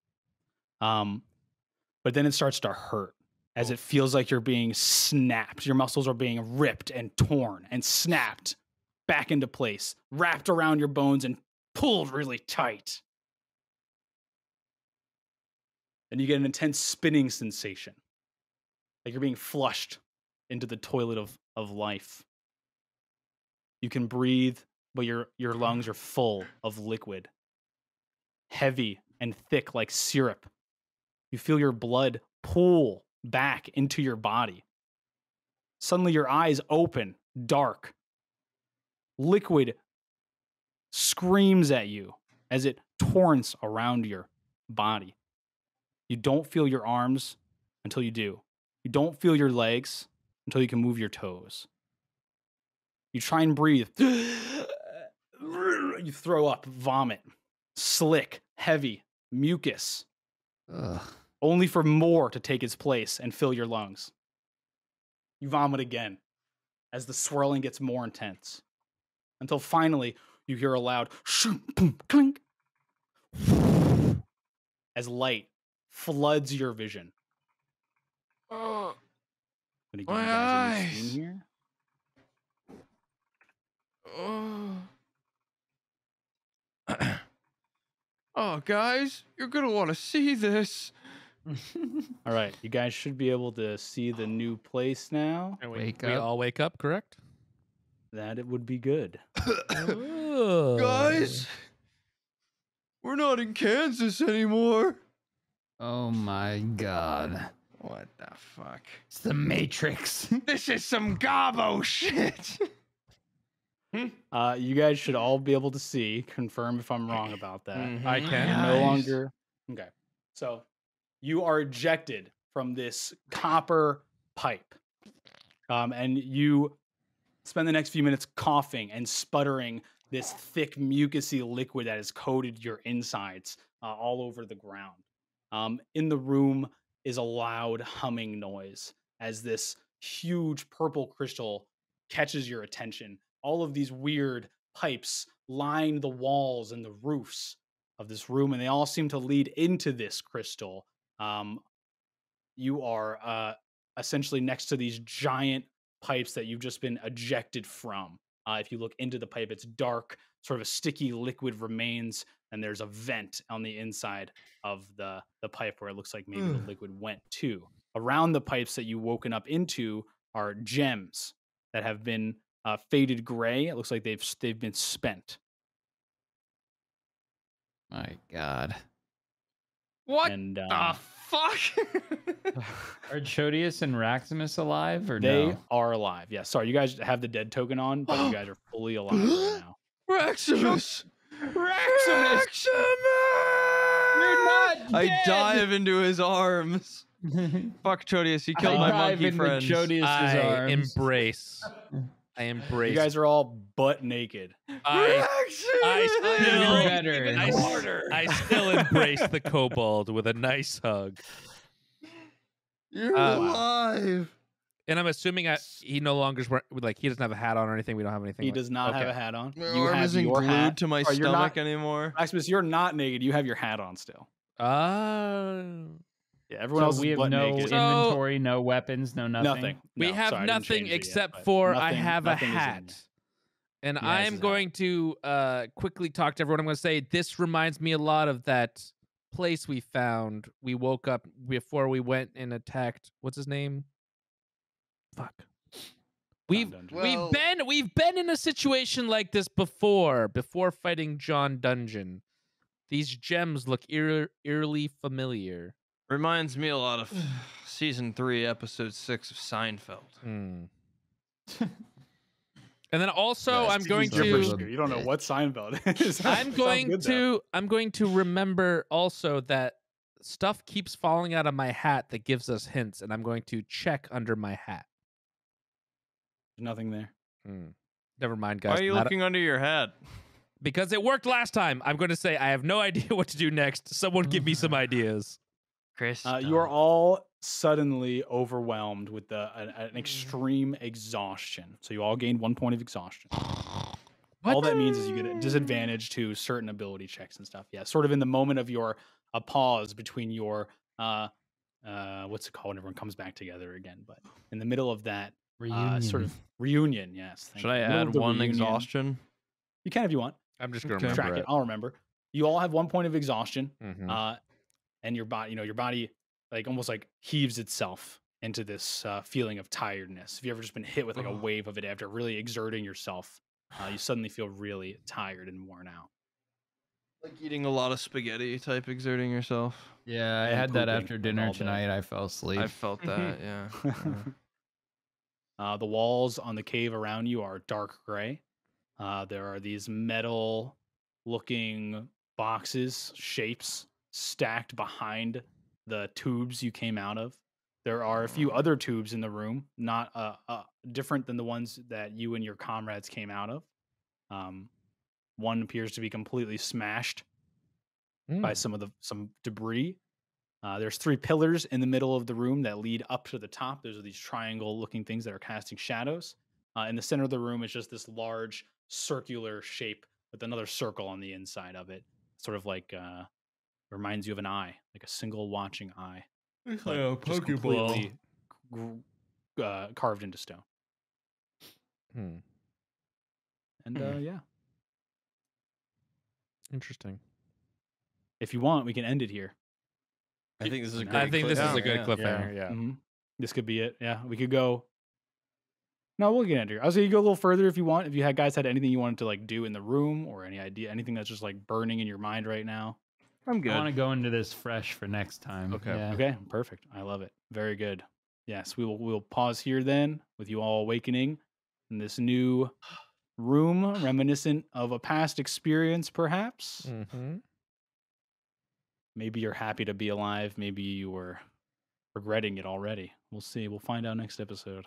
Speaker 1: But then it starts to hurt as it feels like you're being snapped. Your muscles are being ripped and torn and snapped back into place, wrapped around your bones and pulled really tight. And you get an intense spinning sensation, like you're being flushed into the toilet of life. You can breathe, but your lungs are full of liquid, heavy and thick like syrup. You feel your blood pool back into your body. Suddenly your eyes open, dark. Liquid screams at you as it torrents around your body. You don't feel your arms until you do. You don't feel your legs until you can move your toes. You try and breathe. You throw up, vomit, slick, heavy, mucus,
Speaker 2: Ugh.
Speaker 1: only for more to take its place and fill your lungs. You vomit again as the swirling gets more intense, until finally you hear a loud shoom, boom, clink. as light floods your vision.
Speaker 6: Oh,
Speaker 1: I'm gonna give
Speaker 6: my
Speaker 1: you guys a new scene
Speaker 6: eyes.
Speaker 1: here.
Speaker 6: oh. Oh, guys, you're gonna want to see this.
Speaker 1: All right, you guys should be able to see the new place now.
Speaker 5: And
Speaker 2: Wake
Speaker 5: we
Speaker 2: up.
Speaker 5: all wake up, correct?
Speaker 1: That it would be good.
Speaker 5: Oh.
Speaker 6: Guys, we're not in Kansas anymore.
Speaker 2: Oh my god.
Speaker 6: What the fuck?
Speaker 2: It's the Matrix.
Speaker 6: This is some gobbo shit.
Speaker 1: You guys should all be able to see. Confirm if I'm wrong about that.
Speaker 5: I
Speaker 1: You're
Speaker 5: can.
Speaker 1: no
Speaker 6: Nice.
Speaker 1: longer okay. So you are ejected from this copper pipe, and you spend the next few minutes coughing and sputtering this thick, mucousy liquid that has coated your insides all over the ground. In the room is a loud humming noise as this huge purple crystal catches your attention. All of these weird pipes line the walls and the roofs of this room, and they all seem to lead into this crystal. You are essentially next to these giant pipes that you've just been ejected from. If you look into the pipe, it's dark, sort of a sticky liquid remains, and there's a vent on the inside of the pipe where it looks like maybe the liquid went to. Around the pipes that you've woken up into are gems that have been faded gray. It looks like they've been spent.
Speaker 2: My god.
Speaker 6: What
Speaker 1: And
Speaker 6: the fuck?
Speaker 2: Are Chodius and Raximus alive or
Speaker 1: they
Speaker 2: no?
Speaker 1: are alive. Yeah, sorry, you guys have the dead token on, but you guys are fully alive right now.
Speaker 6: Raximus!
Speaker 2: Raximus! You're not
Speaker 6: I
Speaker 2: dead!
Speaker 6: dive into his arms. Fuck Chodius, you killed my
Speaker 2: dive
Speaker 6: monkey
Speaker 2: into
Speaker 6: friends.
Speaker 2: Chodius's
Speaker 5: I
Speaker 2: arms.
Speaker 5: embrace. I embrace.
Speaker 1: You guys are all butt naked.
Speaker 5: I still embrace the kobold with a nice hug.
Speaker 6: You're
Speaker 5: Wow.
Speaker 6: alive.
Speaker 5: And I'm assuming he no longer like he doesn't have a hat on or anything. We don't have anything.
Speaker 1: He
Speaker 5: like-
Speaker 1: does not have
Speaker 5: okay.
Speaker 1: a hat on.
Speaker 6: My
Speaker 1: You
Speaker 6: arm
Speaker 1: have
Speaker 6: isn't
Speaker 1: your
Speaker 6: glued
Speaker 1: hat.
Speaker 6: to my
Speaker 1: Or you're
Speaker 6: stomach
Speaker 1: not,
Speaker 6: anymore.
Speaker 1: Maximus, you're not naked. You have your hat on still. Yeah, everyone else
Speaker 2: So
Speaker 1: is
Speaker 2: we have
Speaker 1: butt
Speaker 2: no
Speaker 1: naked.
Speaker 2: inventory, no weapons, no nothing.
Speaker 1: Nothing.
Speaker 5: We
Speaker 1: No,
Speaker 5: have
Speaker 1: sorry, I didn't
Speaker 5: nothing
Speaker 1: change it yet,
Speaker 5: except
Speaker 1: but
Speaker 5: for I
Speaker 1: nothing-
Speaker 5: have a
Speaker 1: nothing is in
Speaker 5: hat.
Speaker 1: there.
Speaker 5: And
Speaker 1: He has
Speaker 5: I'm
Speaker 1: his
Speaker 5: going to quickly talk to everyone. I'm going to say this reminds me a lot of that place we found. We woke up before we went and attacked. What's his name? Fuck.
Speaker 1: Dungeon.
Speaker 5: We've been in a situation like this before fighting John Dungeon. These gems look eerily familiar.
Speaker 4: Reminds me a lot of season 3, episode 6 of Seinfeld.
Speaker 5: Hmm. And then also
Speaker 2: Yes,
Speaker 5: I'm going
Speaker 1: Gibberish
Speaker 5: to
Speaker 1: here. You don't know what Seinfeld is.
Speaker 5: I'm going to remember also that stuff keeps falling out of my hat that gives us hints, and I'm going to check under my hat.
Speaker 1: Nothing there.
Speaker 5: Never mind,
Speaker 4: Why
Speaker 5: guys.
Speaker 4: are you looking under your hat?
Speaker 5: Because it worked last time. I'm going to say I have no idea what to do next. Someone give me some ideas.
Speaker 4: Chris.
Speaker 1: You are all suddenly overwhelmed with an extreme exhaustion. So you all gained 1 point of exhaustion. All that means is you get a disadvantage to certain ability checks and stuff. Yeah, sort of in the moment of your a pause between your what's it called when everyone comes back together again. But in the middle of that sort of reunion, yes. thank
Speaker 4: Should I
Speaker 1: you. In the middle
Speaker 4: add
Speaker 1: of the
Speaker 4: 1
Speaker 1: reunion-
Speaker 4: exhaustion?
Speaker 1: You can if you want.
Speaker 5: I'm just going
Speaker 6: Okay.
Speaker 5: to
Speaker 1: Track
Speaker 5: remember
Speaker 1: it. I'll remember. You all have 1 point of exhaustion.
Speaker 5: Mhm.
Speaker 1: And your body like almost like heaves itself into this feeling of tiredness. Have you ever just been hit with like a wave of it after really exerting yourself? You suddenly feel really tired and worn out.
Speaker 6: Like eating a lot of spaghetti type exerting yourself.
Speaker 2: Yeah, I
Speaker 1: And
Speaker 2: had that
Speaker 1: pooping,
Speaker 2: after
Speaker 1: like,
Speaker 2: dinner
Speaker 1: all day.
Speaker 2: tonight. I fell asleep.
Speaker 4: I felt that, yeah.
Speaker 1: The walls on the cave around you are dark gray. There are these metal-looking boxes, shapes stacked behind the tubes you came out of. There are a few other tubes in the room, not different than the ones that you and your comrades came out of. One appears to be completely smashed by some debris. There's 3 pillars in the middle of the room that lead up to the top. Those are these triangle-looking things that are casting shadows. In the center of the room is just this large circular shape with another circle on the inside of it, sort of like reminds you of an eye, like a single watching eye,
Speaker 2: It's
Speaker 1: but
Speaker 2: like a
Speaker 1: just
Speaker 2: Pokeball.
Speaker 1: completely carved into stone.
Speaker 5: Hmm.
Speaker 1: And yeah,
Speaker 5: Interesting.
Speaker 1: if you want, we can end it here.
Speaker 3: I think this is a
Speaker 1: I
Speaker 3: great
Speaker 5: I think this is a
Speaker 3: cliffhanger,
Speaker 5: good
Speaker 3: yeah.
Speaker 5: cliffhanger.
Speaker 2: Yeah.
Speaker 1: Mhm. This could be it. Yeah, we could go. No, we'll get into it. I was gonna go a little further if you want. If you guys had anything you wanted to like do in the room or any idea, anything that's just like burning in your mind right now.
Speaker 4: I'm
Speaker 2: I
Speaker 4: good.
Speaker 2: want to go into this fresh for next time.
Speaker 5: Okay.
Speaker 2: Yeah.
Speaker 1: Okay, perfect. I love it. Very good. Yes, we'll pause here then with you all awakening in this new room, reminiscent of a past experience, perhaps.
Speaker 5: Mm-hmm.
Speaker 1: Maybe you're happy to be alive. Maybe you were regretting it already. We'll see. We'll find out next episode.